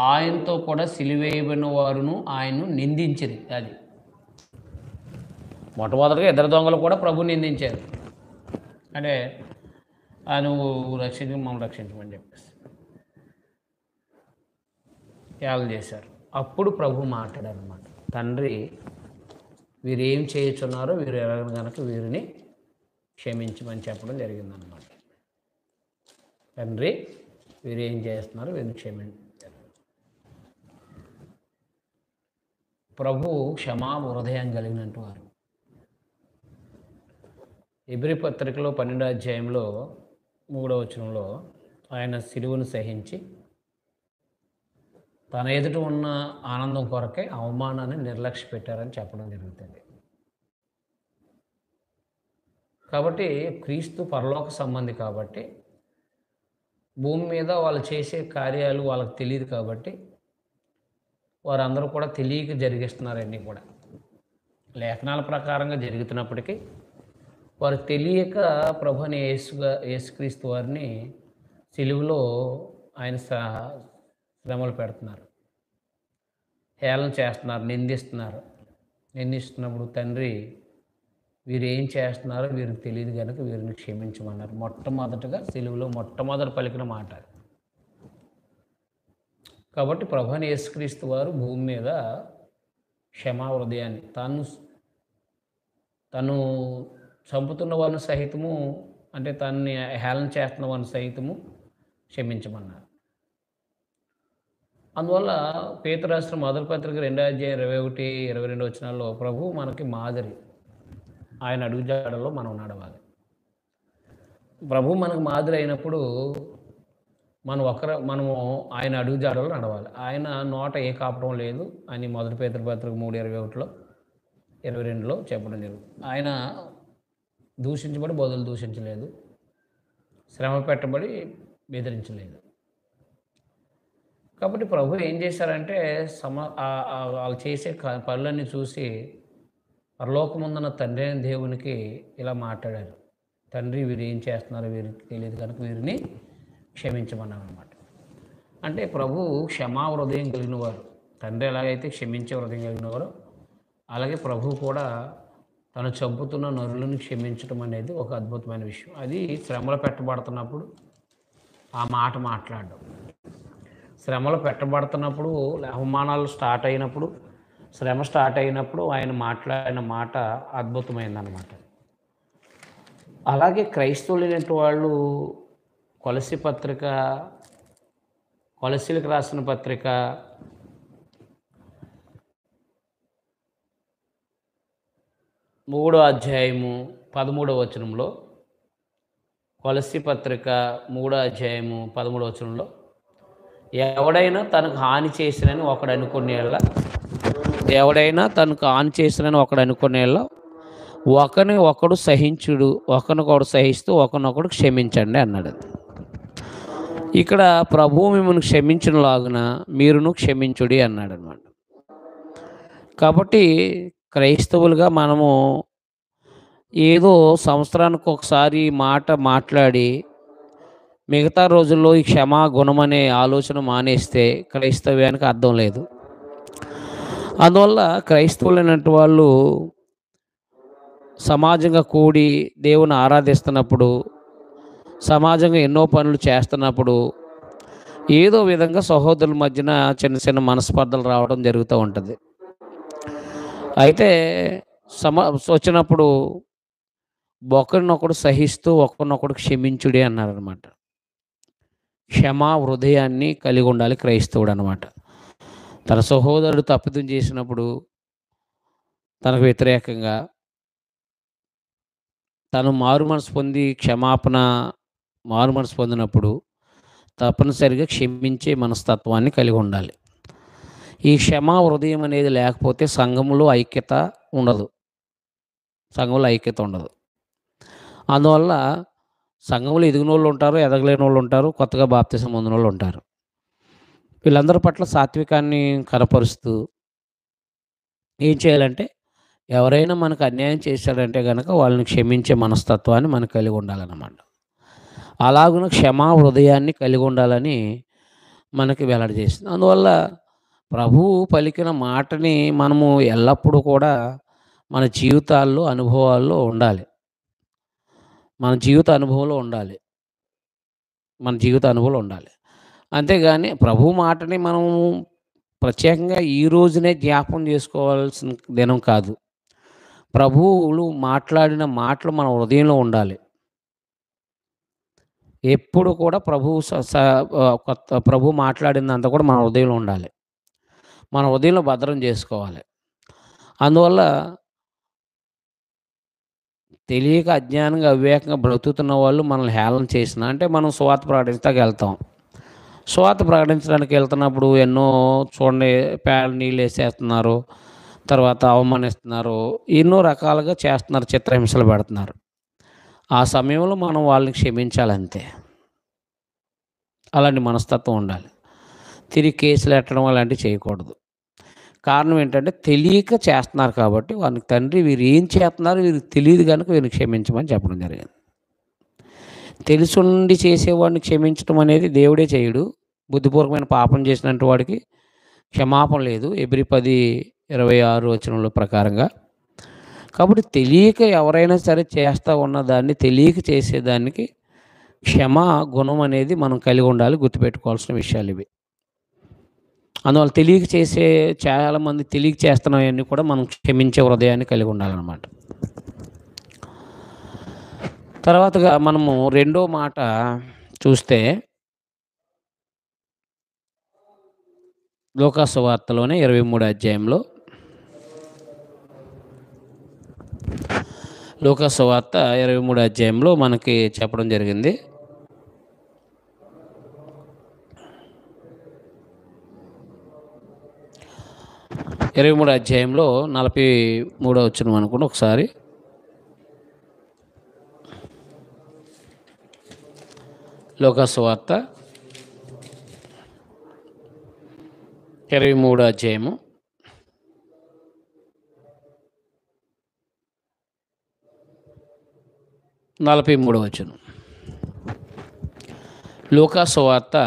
ఆయనతో కూడా సిలువేయబడిన వారును ఆయన్ను నిందించిరి. అది మొట్టమొదటిగా ఇద్దరు దొంగలు కూడా ప్రభు నిందించారు. అంటే నువ్వు రక్షించి మమ్మల్ని రక్షించమని చెప్పేసి యాగలు చేశారు. అప్పుడు ప్రభు మాట్లాడారు అన్నమాట. తండ్రి, వీరు ఏం చేయుచున్నారో వీరు ఎరగని కనుక వీరిని క్షమించమని చెప్పడం జరిగిందన్నమాట. తండ్రి, వీరు ఏం చేస్తున్నారో వీరిని క్షమించారు. ప్రభు క్షమా హృదయం కలిగినట్టు వారు. హెబ్రీ పత్రికలో 12వ అధ్యాయంలో 3వ వచనంలో ఆయన సిలువను సహించి తన ఎదుట ఉన్న ఆనందం కొరకే అవమానాన్ని నిర్లక్ష్య పెట్టారని చెప్పడం జరుగుతుంది. కాబట్టి క్రీస్తు పరలోక సంబంధి కాబట్టి భూమి మీద వాళ్ళు చేసే కార్యాలు వాళ్ళకి తెలియదు కాబట్టి వారందరూ కూడా తెలియక జరిగిస్తున్నారు. అన్నీ కూడా లేఖనాల ప్రకారంగా జరుగుతున్నప్పటికీ వారు తెలియక ప్రభుని యేసుక్రీస్తు వారిని సిలువలో ఆయన శ్రమలు పెడుతున్నారు, హేళన చేస్తున్నారు, నిందిస్తున్నప్పుడు తండ్రి, వీరు ఏం చేస్తున్నారో వీరికి తెలియదు కనుక వీరిని క్షమించమన్నారు. మొట్టమొదటిగా సిలువలో మొట్టమొదటి పలికిన మాట. కాబట్టి ప్రభుని యేసుక్రీస్తు వారు భూమి మీద క్షమా హృదయాన్ని తను చంపుతున్న వారిని సహితము, అంటే తనని హేళన చేస్తున్న వారిని సహితము క్షమించమన్నారు. అందువల్ల పేతురు రాసిన మొదటి పత్రిక 2వ అధ్యాయం 21, 22 వచనాల్లో ప్రభు మనకి మాదిరి. ఆయన అడుగుజాడల్లో మనం నడవాలి. ప్రభు మనకు మాదిరి అయినప్పుడు మనము ఆయన అడుగుజాడల్లో నడవాలి. ఆయన నోట ఏ కాపడం లేదు అని మొదటి పేతురు పత్రిక 3:21లో 22లో చెప్పడం జరుగుతుంది. ఆయన దూషించబడి బదులు దూషించలేదు, శ్రమ పెట్టబడి బెదిరించలేదు. కాబట్టి ప్రభు ఏం చేశారంటే వాళ్ళు చేసే పనులన్నీ చూసి పరలోకముందున్న తండ్రి అయిన దేవునికి ఇలా మాట్లాడారు. తండ్రి, వీరు ఏం చేస్తున్నారో వీరికి తెలియదు కనుక వీరిని క్షమించమన్నారు అన్నమాట. అంటే ప్రభు క్షమా హృదయం కలిగిన వారు. తండ్రి ఎలాగైతే క్షమించే హృదయం కలిగిన వారో అలాగే ప్రభు కూడా తను చంపుతున్న నరులను క్షమించడం అనేది ఒక అద్భుతమైన విషయం. అది శ్రమలు పెట్టబడుతున్నప్పుడు ఆ మాట మాట్లాడడం, శ్రమలు పెట్టబడుతున్నప్పుడు, అవమానాలు స్టార్ట్ అయినప్పుడు, శ్రమ స్టార్ట్ అయినప్పుడు ఆయన మాట్లాడిన మాట అద్భుతమైందన్నమాట. అలాగే క్రైస్తవులైనటువంటి వాళ్ళు కొలసీలకు రాసిన పత్రిక 3వ అధ్యాయము 13వ వచనంలో, కొలసీ పత్రిక 3వ అధ్యాయము 13వ వచనంలో, ఎవడైనా తనకు హాని చేసినని ఒకడు అనుకునేలా ఒకరినొకడు సహించుడు, ఒకరినొకడు సహిస్తూ ఒకరినొకడు క్షమించండి అన్నాడు. ఇక్కడ ప్రభువు మిమ్మల్ని క్షమించినలాగున మీరును క్షమించుడి అన్నాడు అన్నమాట. కాబట్టి క్రైస్తవులుగా మనము ఏదో సంవత్సరానికి ఒకసారి మాట్లాడి మిగతా రోజుల్లో ఈ క్షమా గుణం అనే ఆలోచన మానేస్తే క్రైస్తవ్యానికి అర్థం లేదు. అందువల్ల క్రైస్తవులైనటువంటి వాళ్ళు సమాజంగా కూడి దేవుని ఆరాధిస్తున్నప్పుడు, సమాజంగా ఎన్నో పనులు చేస్తున్నప్పుడు ఏదో విధంగా సహోదరుల మధ్యన చిన్న చిన్న మనస్పర్ధలు రావడం జరుగుతూ ఉంటుంది. అయితే వచ్చినప్పుడు ఒకరినొకడు సహిస్తూ ఒకరినొకడు క్షమించుడి అన్నారనమాట. క్షమా హృదయాన్ని కలిగి ఉండాలి క్రైస్తవుడు అనమాట. తన సహోదరుడు తప్పిదం చేసినప్పుడు తనకు వ్యతిరేకంగా తను మారు మనసు పొందినప్పుడు తప్పనిసరిగా క్షమించే మనస్తత్వాన్ని కలిగి ఉండాలి. ఈ క్షమా హృదయం అనేది లేకపోతే సంఘంలో ఐక్యత ఉండదు. అందువల్ల సంఘంలో ఎదిగిన వాళ్ళు ఉంటారు, ఎదగలేని వాళ్ళు ఉంటారు, కొత్తగా బాప్తిసం పొందిన వాళ్ళు ఉంటారు. వీళ్ళందరి పట్ల సాత్వికాన్ని కనపరుస్తూ ఏం చేయాలంటే, ఎవరైనా మనకు అన్యాయం చేశాడంటే గనక వాళ్ళని క్షమించే మనస్తత్వాన్ని మనం కలిగి ఉండాలన్నమాట. అలాగున క్షమా హృదయాన్ని కలిగి ఉండాలని మనకి వెల్లడిచేసింది. అందువల్ల ప్రభువు పలికిన మాటని మనము ఎల్లప్పుడూ కూడా మన జీవితాల్లో, అనుభవాల్లో ఉండాలి. మన జీవిత అనుభవంలో ఉండాలి. మన జీవిత అనుభవంలో ఉండాలి. అంతేగాని ప్రభు మాటని మనము ప్రత్యేకంగా ఈ రోజునే జ్ఞాపకం చేసుకోవాల్సిన దినం కాదు. ప్రభువులు మాట్లాడిన మాటలు మన హృదయంలో ఉండాలి. ఎప్పుడు కూడా ప్రభు మాట్లాడిందంతా కూడా మన హృదయంలో ఉండాలి. మన హృదయంలో భద్రం చేసుకోవాలి. అందువల్ల తెలియక అజ్ఞానంగా, అవివేకంగా బ్రతుకుతున్న వాళ్ళు మనల్ని హేళన చేసినా అంటే మనం సువార్త ప్రకటించడానికి వెళ్తాం. సువార్త ప్రకటించడానికి వెళ్తున్నప్పుడు ఎన్నో చూడండి పేడ నీళ్ళేసేస్తున్నారు. తర్వాత అవమానిస్తున్నారు. ఎన్నో రకాలుగా చేస్తున్నారు. చిత్రహింసలు పెడుతున్నారు. ఆ సమయంలో మనం వాళ్ళని క్షమించాలంతే. అలాంటి మనస్తత్వం ఉండాలి. తిరిగి కేసులు ఎట్టడం అలాంటివి చేయకూడదు. కారణం ఏంటంటే తెలియక చేస్తున్నారు కాబట్టి వానికి తండ్రి వీరు ఏం చేస్తున్నారో వీరికి తెలియదు కనుక వీరిని క్షమించమని చెప్పడం జరిగింది. తెలుసుండి చేసేవాడిని క్షమించడం అనేది దేవుడే చేయడు. బుద్ధిపూర్వకమైన పాపం చేసినటువంటి వాడికి క్షమాపణ లేదు. ఎబ్రీ 10:26 వచనంలో ప్రకారంగా. కాబట్టి తెలియక ఎవరైనా సరే చేస్తూ ఉన్నదాన్ని తెలియక చేసేదానికి క్షమా గుణం అనేది మనం కలిగి ఉండాలి. గుర్తుపెట్టుకోవాల్సిన విషయాలు ఇవి. అందువల్ల తెలియక చేసే చాలామంది తెలియక చేస్తున్నవన్నీ కూడా మనం క్షమించే హృదయాన్ని కలిగి ఉండాలన్నమాట. తర్వాతగా మనము రెండో మాట చూస్తే లూకాసు వార్తలోనే 23 అధ్యాయంలో లూకాసు వార్త 23 అధ్యాయంలో మనకి చెప్పడం జరిగింది. ఇరవై 23 అధ్యాయంలో 43 వచనం అనుకోండి ఒకసారి. లూకాసు వార్త 23 అధ్యాయము 43 వచనం. లూకాసు వార్త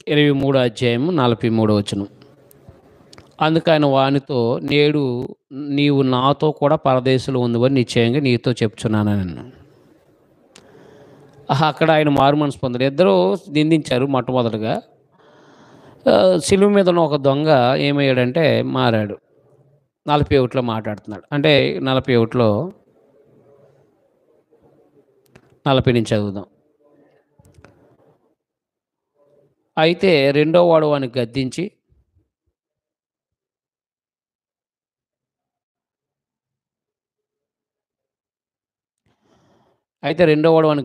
23 అధ్యాయము 43 వచనం. అందుకని వానితో, నేడు నీవు నాతో కూడా పరదేశంలో ఉందని నిశ్చయంగా నీతో చెప్తున్నాను. అక్కడ ఆయన మారు మనసు పొందాడు. ఇద్దరు నిందించారు. మొట్టమొదటిగా శిలువ మీద ఉన్న ఒక దొంగ ఏమయ్యాడంటే మారాడు. 41లో మాట్లాడుతున్నాడు. అంటే 41లో 40 నుంచి చదువుదాం. అయితే రెండో వాడు వానికి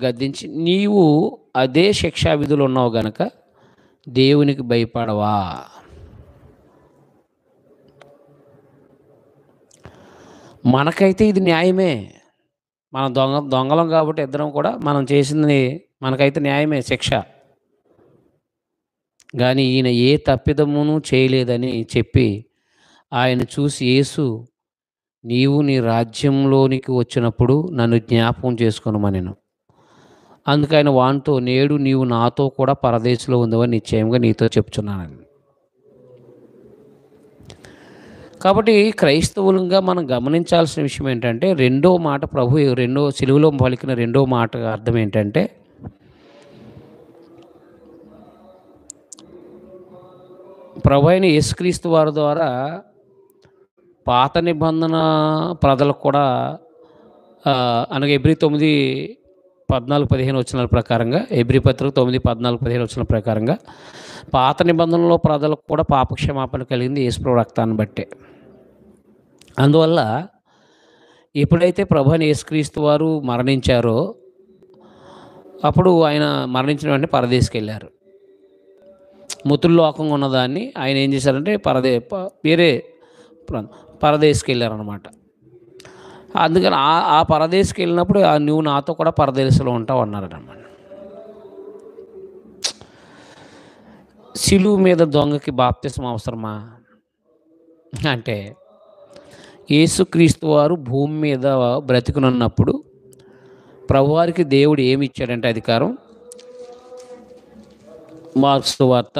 గద్దించి, నీవు అదే శిక్షా విధులు ఉన్నావు గనక దేవునికి భయపడవా? మనకైతే ఇది న్యాయమే. మనం దొంగలం కాబట్టి ఇద్దరం కూడా మనం చేసింది మనకైతే న్యాయమే శిక్ష. కానీ ఈయన ఏ తప్పిదమును చేయలేదని చెప్పి ఆయన చూసి, యేసు, నీవు నీ రాజ్యంలోనికి వచ్చినప్పుడు నన్ను జ్ఞాపకం చేసుకొనమనెను. అందుకని వానితో, నేడు నీవు నాతో కూడా పరదేశంలో ఉందని నిశ్చయంగా నీతో చెప్తున్నానని. కాబట్టి క్రైస్తవులుగా మనం గమనించాల్సిన విషయం ఏంటంటే, రెండో మాట సిలువలో పలికిన రెండో మాట అర్థం ఏంటంటే, ప్రభు అయిన యేసుక్రీస్తు వారి ద్వారా పాత నిబంధన ప్రజలకు కూడా అనగా ఎబ్రీ 9:14-15 వచనాల ప్రకారంగా, ఎబ్రీ పత్రిక 9:14-15 వచనాల ప్రకారంగా పాత నిబంధనలో ప్రజలకు కూడా పాపక్షమాపణ కలిగింది యేసుప్రభు రక్తాన్ని బట్టే. అందువల్ల ఎప్పుడైతే ప్రభు అయిన యేసుక్రీస్తు వారు మరణించారో అప్పుడు ఆయన మరణించిన వెంటనే పరదేశికి వెళ్ళారు. మృతుల్లోకంగా ఉన్నదాన్ని ఆయన ఏం చేశారంటే వేరే పరదేశికి వెళ్ళారనమాట. అందుకని ఆ పరదేశికి వెళ్ళినప్పుడు నువ్వు నాతో కూడా పరదేశంలో ఉంటావు అన్నారన్నమాట. సిలువ మీద దొంగకి బాప్తిస్మం అవసరమా? అంటే యేసుక్రీస్తు వారు భూమి మీద బ్రతికునున్నప్పుడు ప్రభువారికి దేవుడు ఏమి ఇచ్చాడంటే అధికారం, మార్క్స్ సువార్త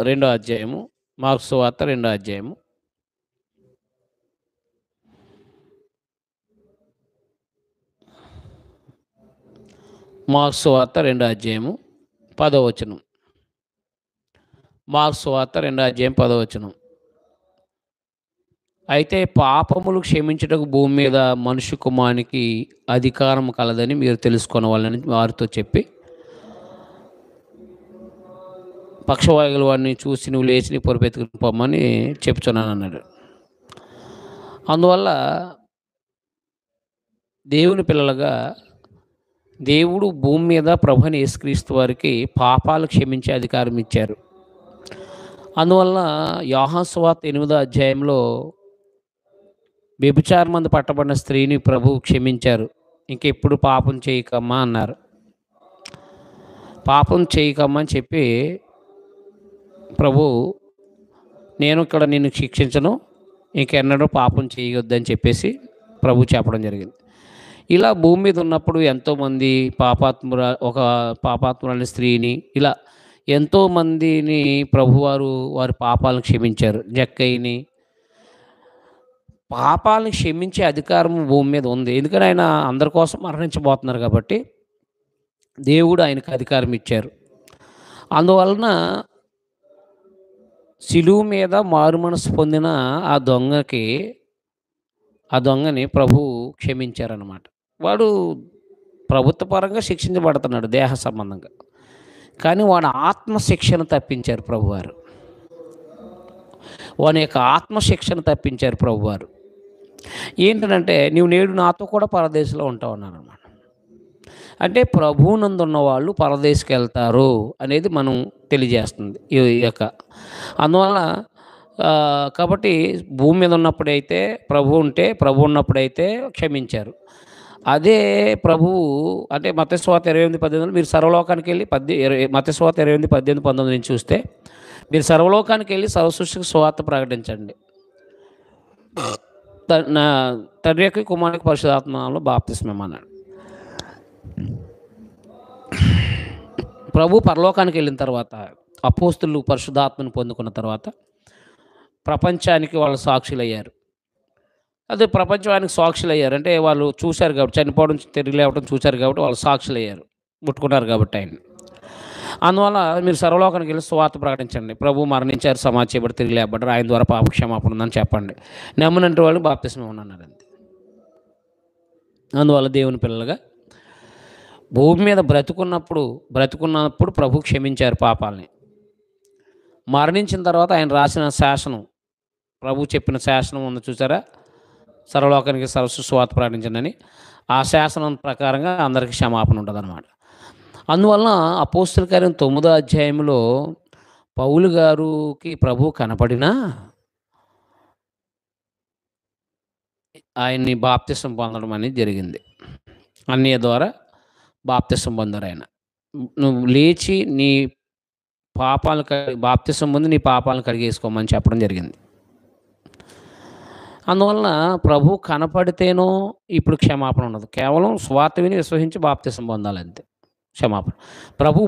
రెండో అధ్యాయము, మార్క్స్ సువార్త రెండో అధ్యాయము, మార్క్స్ సువార్త రెండో అధ్యాయము 10వ వచనం. మార్క్స్ సువార్త రెండో అధ్యాయం 10వ వచనం. అయితే పాపములు క్షమించుటకు భూమి మీద మనుష్య కుమారునికి అధికారం కలదని మీరు తెలుసుకొనవాలని వారితో చెప్పి, పక్షవాయువుల వాడిని చూసి నువ్వు లేచి నీ పొరుపెత్తుకుని పొమ్మని చెప్తున్నాను అన్నాడు. అందువల్ల దేవుని పిల్లలుగా దేవుడు భూమి మీద ప్రభుని యేసుక్రీస్తు వారికి పాపాలు క్షమించే అధికారం ఇచ్చారు. అందువల్ల యోహాను సువార్త 8వ అధ్యాయంలో వ్యభిచారమందు పట్టబడిన స్త్రీని ప్రభువు క్షమించారు. ఇంకెప్పుడు పాపం చేయకమ్మా అన్నారు. పాపం చేయకమ్మా అని చెప్పి ప్రభు, నేను ఇక్కడ నిన్ను శిక్షించను, ఇంకెన్నడూ పాపం చేయొద్దని చెప్పేసి ప్రభు చెప్పడం జరిగింది. ఇలా భూమి మీద ఉన్నప్పుడు ఎంతోమంది ఒక పాపాత్మురాలి స్త్రీని, ఇలా ఎంతోమందిని ప్రభువారు వారి పాపాలను క్షమించారు. జక్కయ్యని, పాపాలను క్షమించే అధికారం భూమి మీద ఉంది. ఎందుకంటే ఆయన అందరి కోసం మరణించబోతున్నారు కాబట్టి దేవుడు ఆయనకు అధికారం ఇచ్చారు. అందువలన సిలువ మీద మారు మనసు పొందిన ఆ దొంగని ప్రభు క్షమించారన్నమాట. వాడు ప్రభుత్వ పరంగా శిక్షించబడుతున్నాడు దేహ సంబంధంగా, కానీ వాడు ఆత్మశిక్షను తప్పించారు ప్రభువారు. వాని యొక్క ఆత్మశిక్షను తప్పించారు ప్రభువారు. ఏంటంటే నీవు నేడు నాతో కూడా పరదేశంలో ఉంటావు అన్నారు అన్నమాట. అంటే ప్రభువునందు ఉన్న వాళ్ళు పరదేశికి వెళ్తారు అనేది మనం తెలియజేస్తుంది ఈ యొక్క. అందువల్ల కాబట్టి భూమి మీద ఉన్నప్పుడైతే ప్రభు ఉన్నప్పుడైతే క్షమించారు. అదే ప్రభువు అంటే మత్తయి సువార్త 28:18 మీరు సర్వలోకానికి వెళ్ళి మత్తయి సువార్త 28:18-19 నుంచి చూస్తే, మీరు సర్వలోకానికి వెళ్ళి సర్వసృష్టికి సువార్త ప్రకటించండి, నా తండ్రి యొక్క కుమారునికి పరిశుద్ధాత్మలో బాప్తిస్మం అన్నాడు. ప్రభు పరలోకానికి వెళ్ళిన తర్వాత అపోస్తులు పరిశుద్ధాత్మను పొందుకున్న తర్వాత ప్రపంచానికి వాళ్ళు సాక్షులయ్యారు. అదే ప్రపంచానికి సాక్షులయ్యారు అంటే వాళ్ళు చూశారు కాబట్టి, చనిపోవడం తిరిగి లేవడం చూశారు కాబట్టి వాళ్ళు సాక్షులయ్యారు, ముట్టుకున్నారు కాబట్టి ఆయన్ని. అందువల్ల మీరు సర్వలోకానికి వెళ్ళి సువార్త ప్రకటించండి, ప్రభు మరణించారు, సమాధి చేయబడి తిరిగి లేబడ్డారు, ఆయన ద్వారా పాపక్షమాపణ ఉందని చెప్పండి, నమ్మునంటే వాళ్ళు బాప్తిస్మం అన్నారు అంతే. అందువల్ల దేవుని పిల్లలుగా భూమి మీద బ్రతుకున్నప్పుడు ప్రభు క్షమించారు పాపాలని. మరణించిన తర్వాత ఆయన రాసిన శాసనం, ప్రభు చెప్పిన శాసనం ఉంది చూసారా, సర్వలోకానికి సువార్త ప్రకటించండి అని. ఆ శాసనం ప్రకారంగా అందరికీ క్షమాపణ ఉంటుంది అన్నమాట. అందువలన అపోస్తల కార్యం 9వ అధ్యాయంలో పౌలు గారికి ప్రభు కనపడినా ఆయన్ని బాప్తిసం పొందడం అనేది జరిగింది. అన్నయ్య ద్వారా బాప్తిసం పొందారు ఆయన. నువ్వు లేచి నీ పాపాలు బాప్తిసం పొంది నీ పాపాలను కడిగేసుకోమని చెప్పడం జరిగింది. అందువలన ప్రభు కనపడితేనో ఇప్పుడు క్షమాపణ ఉండదు, కేవలం స్వార్థ విని విశ్వసించి బాప్తిసం పొందాలంతే క్షమాపణ. ప్రభు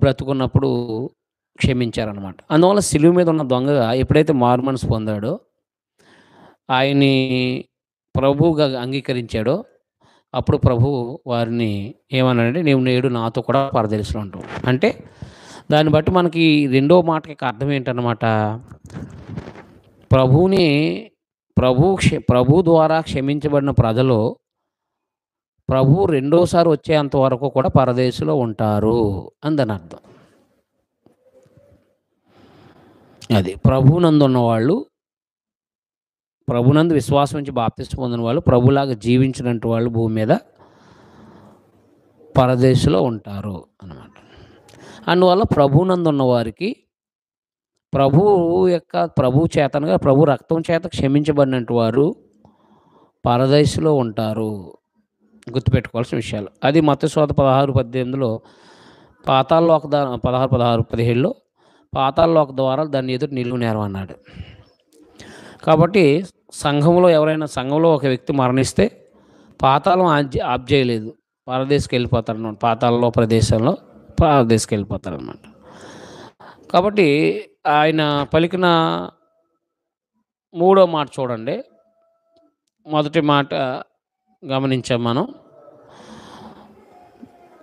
బ్రతుకున్నప్పుడు క్షమించారనమాట. అందువల్ల సిలువ మీద ఉన్న దొంగగా ఎప్పుడైతే మారు మనసు పొందాడో, ఆయన్ని ప్రభువుగా అంగీకరించాడో, అప్పుడు ప్రభు వారిని ఏమన్నాడంటే నీవు నేడు నాతో కూడా పరదేశంలో ఉంటావు అంటే, దాన్ని బట్టి మనకి రెండో మాటకి అర్థం ఏంటన్నమాట, ప్రభు ద్వారా క్షమించబడిన ప్రజలు ప్రభు రెండోసారి వచ్చేంత వరకు కూడా పరదేశంలో ఉంటారు అని దాని అర్థం. అది ప్రభునందు ఉన్నవాళ్ళు, ప్రభునందు విశ్వాసం నుంచి బాప్తిసం పొందిన వాళ్ళు, ప్రభులాగా జీవించినట్టు వాళ్ళు భూమి మీద పరదేశంలో ఉంటారు అన్నమాట. అందువల్ల ప్రభునందు ఉన్నవారికి ప్రభు చేతనగా ప్రభు రక్తం చేత క్షమించబడినట్టు వారు పరదేశంలో ఉంటారు. గుర్తుపెట్టుకోవాల్సిన విషయాలు. అది మత్తయి సువార్త 16:18లో పాతాళలోక 17లో పాతాళలోక ద్వారాలు దాన్ని ఎదుట నిలువునేరం అన్నాడు. కాబట్టి సంఘంలో ఒక వ్యక్తి మరణిస్తే పాతాళం ఆప్ చేయలేదు, పరదేశకి వెళ్ళిపోతాడనమాట. పాతాళంలో ప్రదేశంలో పరదేశకి వెళ్ళిపోతాడనమాట. కాబట్టి ఆయన పలికిన మూడో మాట చూడండి. మొదటి మాట గమనించాం మనం.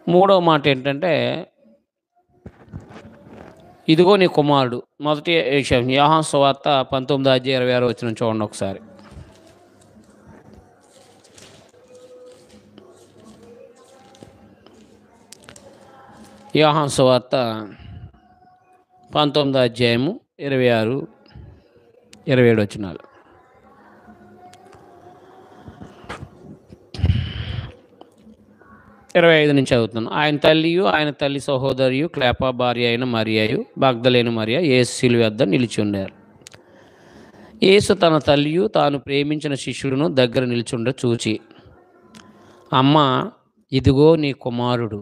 మూడో మాట ఏంటంటే, ఇదిగో నీ కుమారుడు. మొదటి యోహాను సువార్త 19:26 చూడండి ఒకసారి. యోహాను సువార్త 19:26-27. ఇరవై 25 నుంచి చదువుతున్నాను. ఆయన తల్లియు ఆయన తల్లి సహోదరియు క్లేపా భార్య అయిన మరియయు మగ్దలేని మరియ యేసు శిలువ వద్ద నిలిచి ఉన్నారు. యేసు తన తల్లియు తాను ప్రేమించిన శిష్యుడును దగ్గర నిలిచుండ చూచి, అమ్మ, ఇదిగో నీ కుమారుడు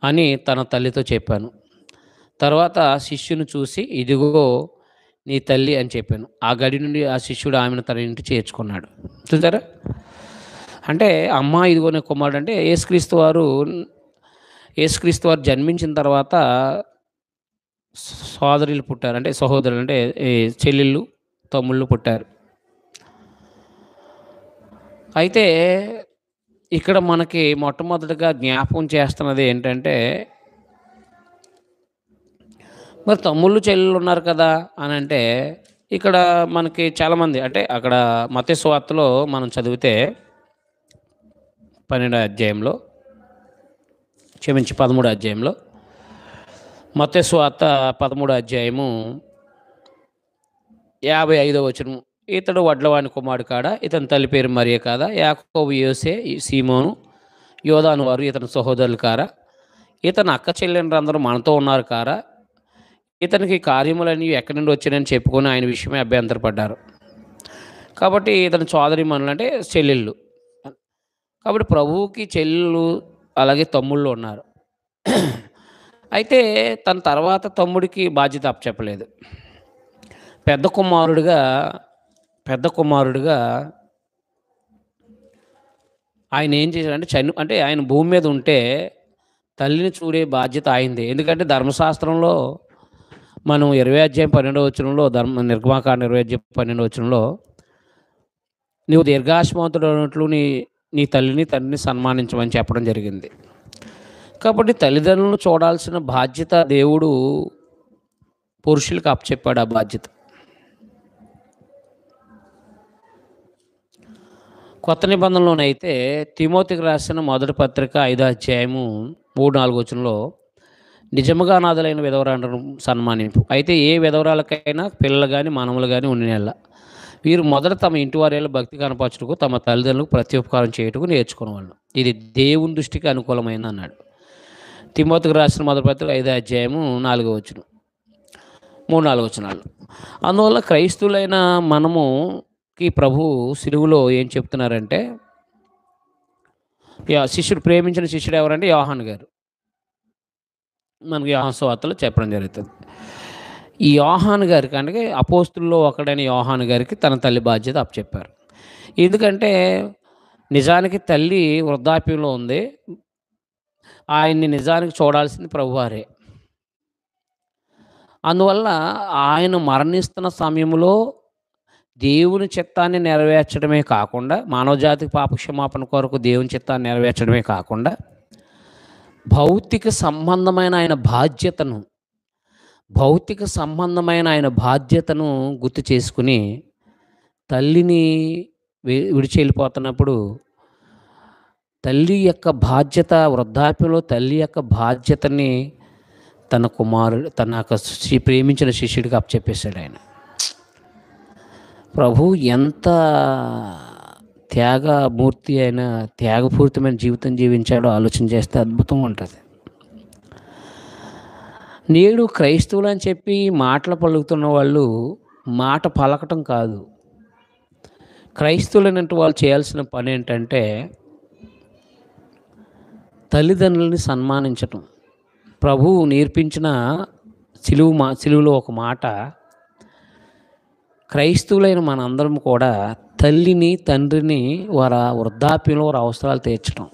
అని తన తల్లితో చెప్పాను. తర్వాత శిష్యుని చూసి, ఇదిగో నీ తల్లి అని చెప్పాను. ఆ గడి నుండి ఆ శిష్యుడు ఆమెను తన ఇంటి చేర్చుకున్నాడు. చూసారా? అంటే అమ్మ, ఇదిగో నీ కుమారుడు అంటే యేసుక్రీస్తు వారు జన్మించిన తర్వాత సోదరులు పుట్టారు, అంటే సహోదరులు, అంటే చెల్లెళ్ళు తమ్ముళ్ళు పుట్టారు. అయితే ఇక్కడ మనకి మొట్టమొదటిగా జ్ఞాపకం చేస్తున్నది ఏంటంటే, మరి తమ్ముళ్ళు చెల్లెళ్ళు ఉన్నారు కదా అని అంటే, ఇక్కడ మనకి చాలామంది, అంటే అక్కడ మత్తయి సువార్తలో మనం చదివితే 13వ అధ్యాయంలో మత్తయి సువార్త 13వ అధ్యాయము 55 ఇతడు వడ్లవాని కుమారుడు కాడా, ఇతని తల్లి పేరు మరియ కాదా, యాకోబు, యోసే, సీమోను, యోదాను వారు ఇతని సహోదరులు కారా, ఇతని అక్క చెల్లెండ్రందరూ మనతో ఉన్నారు కారా, ఇతనికి కార్యములన్నీ ఎక్కడి నుండి వచ్చినాయని చెప్పుకొని ఆయన విషయమే అభ్యంతరపడ్డారు. కాబట్టి ఇతని సోదరీమణులు అంటే చెల్లెళ్ళు. కాబట్టి ప్రభువుకి చెల్లెళ్ళు అలాగే తమ్ముళ్ళు ఉన్నారు. అయితే తన తర్వాత తమ్ముడికి బాధ్యత అప్పచెప్పలేదు. పెద్ద కుమారుడిగా ఆయన ఏం చేశాడంటే, అంటే ఆయన భూమి మీద ఉంటే తల్లిని చూడే బాధ్యత ఆయనదే. ఎందుకంటే ధర్మశాస్త్రంలో మనం 20:12 నిర్గమాకాండ 20:12 నీవు దీర్ఘాయుష్మంతుడు అన్నట్లు నీ తల్లిని తండ్రిని సన్మానించమని చెప్పడం జరిగింది. కాబట్టి తల్లిదండ్రులను చూడాల్సిన బాధ్యత దేవుడు పురుషులకు అప్పచెప్పాడు. ఆ బాధ్యత కొత్త నిబంధనలోనైతే తిమోతికి రాసిన మొదటి పత్రిక 5వ అధ్యాయము 3-4 నిజముగా అనాథలైన విధవరాలను సన్మానింపు. అయితే ఏ విధవరాలకైనా పిల్లలు కానీ మనములు కానీ ఉండినెల్ల వీరు మొదట తమ ఇంటి వారిలో భక్తి కనపరచుటకు తమ తల్లిదండ్రులకు ప్రత్యుపకారం చేయుటకు నేర్చుకునేవాళ్ళు. ఇది దేవుని దృష్టికి అనుకూలమైంది అన్నాడు. తిమోతికి రాసిన మొదటి పత్రిక 5వ అధ్యాయము 3-4. అందువల్ల క్రైస్తువులైన మనముకి ప్రభు సిలువలో ఏం చెప్తున్నారంటే, ప్రేమించిన శిష్యుడు ఎవరంటే యోహాను గారు. మనకి యోహాను సువార్తలో చెప్పడం జరుగుతుంది. ఈ యోహాను గారికి, అంటే అపోస్తుల్లో ఒకడైన యోహాను గారికి తన తల్లి బాధ్యత అప్పచెప్పారు. ఎందుకంటే నిజానికి తల్లి వృద్ధాప్యంలో ఉంది. ఆయన్ని నిజానికి చూడాల్సింది ప్రభువారే. అందువల్ల ఆయన మరణిస్తున్న సమయంలో దేవుని చిత్తాన్ని నెరవేర్చడమే కాకుండా, మానవజాతికి పాపక్షమాపణ కొరకు దేవుని చిత్తాన్ని నెరవేర్చడమే కాకుండా, భౌతిక సంబంధమైన ఆయన బాధ్యతను గుర్తు చేసుకుని తల్లిని విడిచి వెళ్ళిపోతున్నప్పుడు తల్లి యొక్క బాధ్యత, వృద్ధాప్యంలో తల్లి యొక్క బాధ్యతని తన ప్రేమించిన శిష్యుడికి అప్పచెప్పేశాడు ఆయన. ప్రభు ఎంత త్యాగమూర్తి అయిన, త్యాగపూరితమైన జీవితం జీవించాడో ఆలోచన చేస్తే అద్భుతంగా ఉంటుంది. నేడు క్రైస్తవులు అని చెప్పి మాటలు పలుకుతున్న వాళ్ళు మాట పలకటం కాదు, క్రైస్తవులైనటువంటి వాళ్ళు చేయాల్సిన పని ఏంటంటే తల్లిదండ్రులని సన్మానించటం. ప్రభువు నేర్పించిన సిలువలో ఒక మాట, క్రైస్తవులైన మనందరం కూడా తల్లిని తండ్రిని వారి వృద్ధాప్యంలో వారి అవసరాలు తీర్చడం.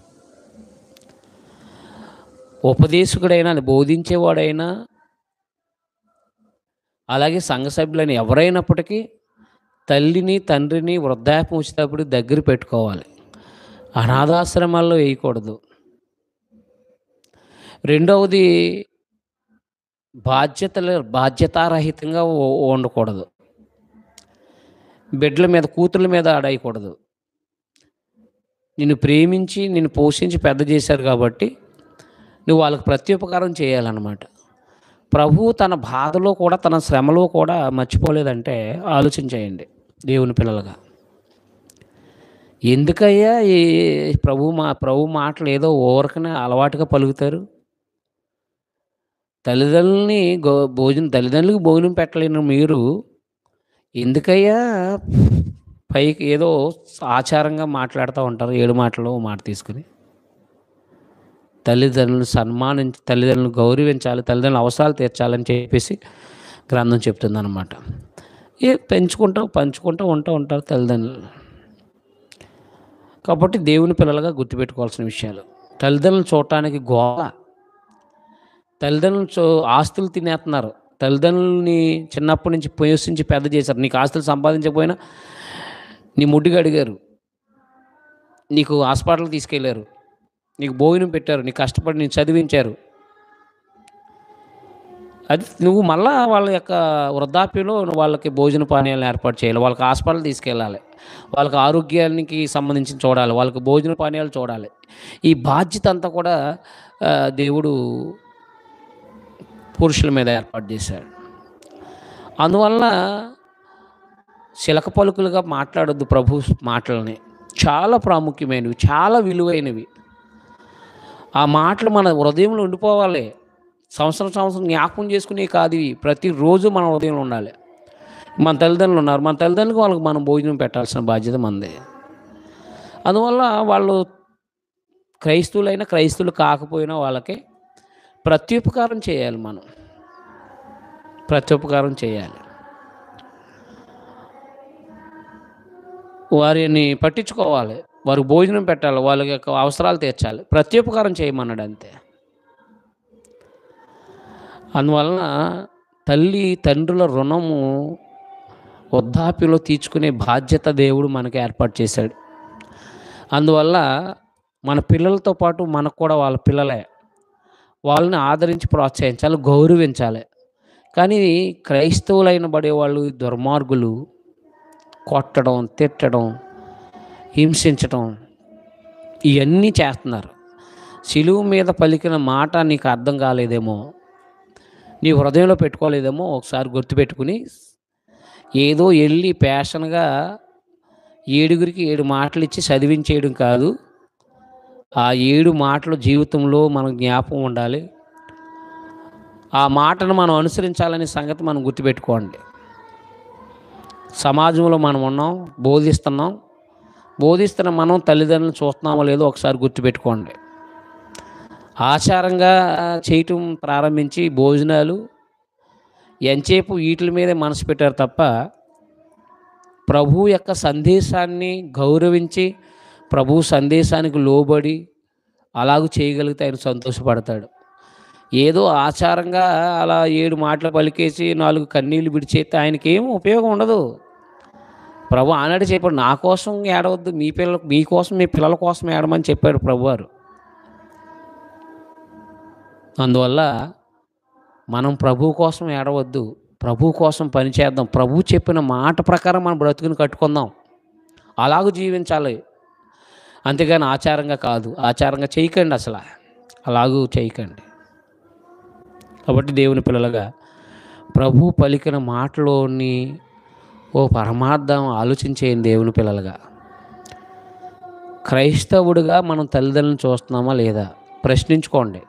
ఉపదేశకుడైనా బోధించేవాడైనా అలాగే సంఘ సభ్యులైన ఎవరైనప్పటికీ తల్లిని తండ్రిని వృద్ధాప్యం వచ్చేటప్పుడు దగ్గర పెట్టుకోవాలి. అనాథాశ్రమాల్లో వేయకూడదు. రెండవది, బాధ్యతారహితంగా ఉండకూడదు. బిడ్డల మీద కూతుర్ల మీద ఆడేయకూడదు. నిన్ను ప్రేమించి నిన్ను పోషించి పెద్ద చేశారు కాబట్టి నువ్వు వాళ్ళకి ప్రత్యుపకారం చేయాలన్నమాట. ప్రభువు తన బాధలో కూడా తన శ్రమలో కూడా మర్చిపోలేదంటే ఆలోచించేయండి దేవుని పిల్లలుగా. ఎందుకయ్యా ఈ ప్రభు మాటలు ఏదో ఓరకనే అలవాటుగా పలుకుతారు? తల్లిదండ్రులకు భోజనం పెట్టలేని మీరు ఎందుకయ్యా పైకి ఏదో ఆచారంగా మాట్లాడుతూ ఉంటారు? 7 మాటలు మాట తీసుకుని. తల్లిదండ్రులను సన్మానించి తల్లిదండ్రులను గౌరవించాలి, తల్లిదండ్రుల అవసరాలు తీర్చాలని చెప్పేసి గ్రంథం చెప్తుందన్నమాట. పంచుకుంటూ ఉంటారు తల్లిదండ్రులు. కాబట్టి దేవుని పిల్లలుగా గుర్తుపెట్టుకోవాల్సిన విషయాలు. తల్లిదండ్రులను చూడటానికి గోల, తల్లిదండ్రులు ఆస్తులు తినేస్తున్నారు. తల్లిదండ్రులని చిన్నప్పటి నుంచి పోషించి పెద్ద చేశారు. నీకు ఆస్తులు సంపాదించకపోయినా నీ ముడ్డుగా అడిగారు, నీకు హాస్పిటల్కి తీసుకెళ్ళారు, నీకు భోజనం పెట్టారు, నీకు కష్టపడి నేను చదివించారు. అది నువ్వు మళ్ళా వాళ్ళ యొక్క వృద్ధాప్యంలో వాళ్ళకి భోజన పానీయాలను ఏర్పాటు చేయాలి, వాళ్ళకి హాస్పిటల్ తీసుకెళ్ళాలి, వాళ్ళకి ఆరోగ్యానికి సంబంధించి చూడాలి, వాళ్ళకి భోజన పానీయాలు చూడాలి. ఈ బాధ్యత అంతా కూడా దేవుడు పురుషుల మీద ఏర్పాటు చేశాడు. అందువల్ల చిలక పలుకులుగా మాట్లాడొద్దు. ప్రభు మాటలని చాలా ప్రాముఖ్యమైనవి, చాలా విలువైనవి. ఆ మాటలు మన హృదయంలో ఉండిపోవాలి. సంవత్సరం జ్ఞాపకం చేసుకునే కాదు ఇవి, ప్రతిరోజు మన హృదయంలో ఉండాలి. మన తల్లిదండ్రులు ఉన్నారు, మన తల్లిదండ్రులకు వాళ్ళకి మనం భోజనం పెట్టాల్సిన బాధ్యత మనదే. అందువల్ల వాళ్ళు క్రైస్తవులైనా క్రైస్తవులు కాకపోయినా వాళ్ళకి ప్రత్యుపకారం చేయాలి. మనం ప్రత్యుపకారం చేయాలి, వారిని పట్టించుకోవాలి, వారికి భోజనం పెట్టాలి, వాళ్ళ యొక్క అవసరాలు తీర్చాలి, ప్రత్యుపకారం చేయమన్నాడు అంతే. అందువలన తల్లి తండ్రుల రుణము వృద్ధాప్యంలో తీర్చుకునే బాధ్యత దేవుడు మనకి ఏర్పాటు చేశాడు. అందువల్ల మన పిల్లలతో పాటు మనకు కూడా వాళ్ళ పిల్లలే, వాళ్ళని ఆదరించి ప్రోత్సహించాలి, గౌరవించాలి. కానీ క్రైస్తవులైన పడేవాళ్ళు దుర్మార్గులు కొట్టడం, తిట్టడం, హింసించడం ఇవన్నీ చేస్తున్నారు. సిలువ మీద పలికిన మాట నీకు అర్థం కాలేదేమో, నీ హృదయంలో పెట్టుకోలేదేమో, ఒకసారి గుర్తుపెట్టుకుని ఏదో వెళ్ళి ప్యాషన్గా 7గురికి 7 మాటలు ఇచ్చి చదివించేయడం కాదు. ఆ 7 మాటలు జీవితంలో మనకు జ్ఞాపకం ఉండాలి. ఆ మాటను మనం అనుసరించాలనే సంగతి మనం గుర్తుపెట్టుకోండి. సమాజంలో మనం ఉన్నాం, బోధిస్తున్న మనం తల్లిదండ్రులను చూస్తున్నామో లేదో ఒకసారి గుర్తుపెట్టుకోండి. ఆచారంగా చేయటం ప్రారంభించి భోజనాలు ఎంతసేపు వీటి మీదే మనసు పెట్టారు తప్ప ప్రభు యొక్క సందేశాన్ని గౌరవించి ప్రభు సందేశానికి లోబడి అలాగూ చేయగలిగితే ఆయన సంతోషపడతాడు. ఏదో ఆచారంగా అలా 7 మాటలు పలికేసి 4 కన్నీళ్ళు విడిచేస్తే ఆయనకి ఏం ఉపయోగం ఉండదు. ప్రభు ఆనాడు చెప్పాడు, నా కోసం ఏడవద్దు, మీకోసం మీ పిల్లల కోసం ఏడమని చెప్పాడు ప్రభువారు. అందువల్ల మనం ప్రభు కోసం ఏడవద్దు, ప్రభు కోసం పనిచేద్దాం, ప్రభు చెప్పిన మాట ప్రకారం మనం బ్రతుకుని కట్టుకుందాం, అలాగూ జీవించాలి. అంతేగాని ఆచారంగా కాదు. ఆచారంగా చేయకండి, అసలు అలాగూ చేయకండి. కాబట్టి దేవుని పిల్లలుగా ప్రభు పలికిన మాటలోని ఓ పరమార్థం ఆలోచించేయండి. దేవుని పిల్లలుగా క్రైస్తవుడిగా మనం తల్లిదండ్రులను చూస్తున్నామా లేదా ప్రశ్నించుకోండి.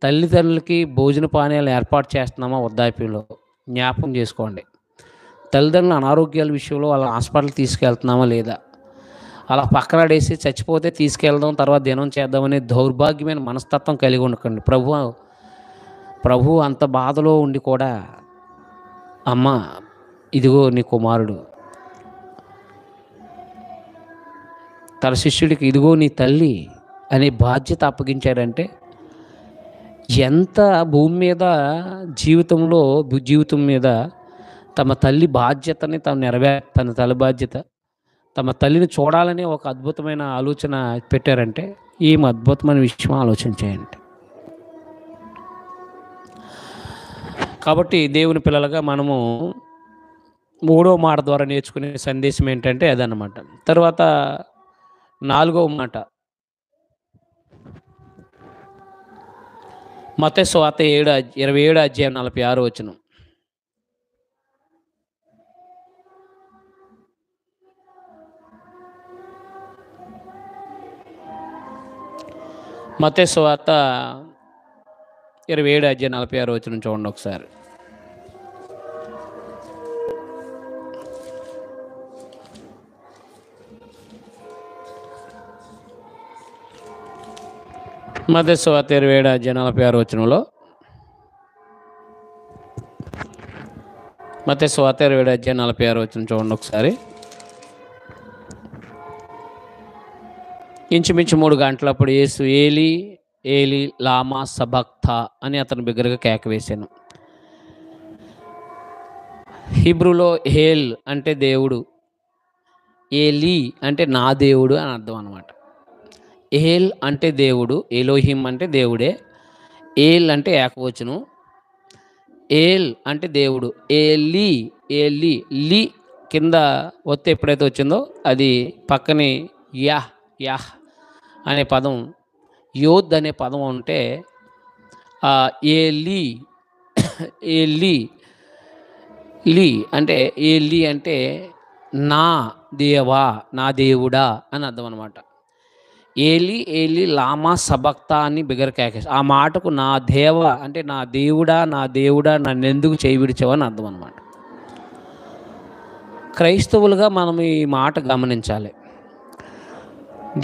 తల్లిదండ్రులకి భోజన పానీయాలు ఏర్పాటు చేస్తున్నామా వృద్ధాప్యంలో జ్ఞాపకం చేసుకోండి. తల్లిదండ్రుల అనారోగ్యాల విషయంలో వాళ్ళ హాస్పిటల్కి తీసుకెళ్తున్నామా లేదా, అలా పక్కనడేసి చచ్చిపోతే తీసుకెళ్దాం తర్వాత దినం చేద్దామనే దౌర్భాగ్యమైన మనస్తత్వం కలిగి ఉండకండి. ప్రభు అంత బాధలో ఉండి కూడా, అమ్మ ఇదిగో నీ కుమారుడు, తన శిష్యుడికి ఇదిగో నీ తల్లి అనే బాధ్యత అప్పగించాడంటే ఎంత భూమి మీద జీవితం మీద తమ తల్లి బాధ్యతని తన తల్లి బాధ్యత తమ తల్లిని చూడాలని ఒక అద్భుతమైన ఆలోచన పెట్టారంటే ఏం అద్భుతమైన విషయం ఆలోచన చేయండి. కాబట్టి దేవుని పిల్లలుగా మనము మూడో మాట ద్వారా నేర్చుకునే సందేశం ఏంటంటే అదన్నమాట. తర్వాత నాలుగవ మాట, మత్తయి సువార్త 27 అధ్యాయం 46 వచనం. మత్తయి సువార్త 27 అధ్యాయం 46 వచనం చూడండి ఒకసారి. మత్తయి సువార్త 27 అధ్యాయం 46 వచనంలో, మత్తయి సువార్త 27 అధ్యాయం 46 వచనం చూడండి ఒకసారి. ఇంచుమించు 3 గంటలప్పుడు యేసు ఏలి ఏలి లామా సబక్తా అని అతను బిగ్గరగా కేక వేశాను. హీబ్రూలో హేల్ అంటే దేవుడు, ఏలి అంటే నా దేవుడు అని అర్థం అన్నమాట. ఏల్ అంటే దేవుడు, ఎలోహిం అంటే దేవుడే, ఏల్ అంటే ఏకవచనం, ఏల్ అంటే దేవుడు, ఏలి ఏలి లీ కింద ఒత్తి ఎప్పుడైతే వచ్చిందో అది పక్కనే యాహ్ యాహ్ అనే పదం, యోద్ అనే పదం ఉంటే ఏలి ఏలి లీ అంటే ఏలి అంటే నా దేవా నా దేవుడా అని అర్థం అనమాట. ఏలి ఏలి లామా సబక్తా అని బిగ్గర కేకేసి ఆ మాటకు నా దేవ అంటే నా దేవుడా నన్ను ఎందుకు చేయి విడిచావని అర్థం అనమాట. క్రైస్తవులుగా మనం ఈ మాట గమనించాలి.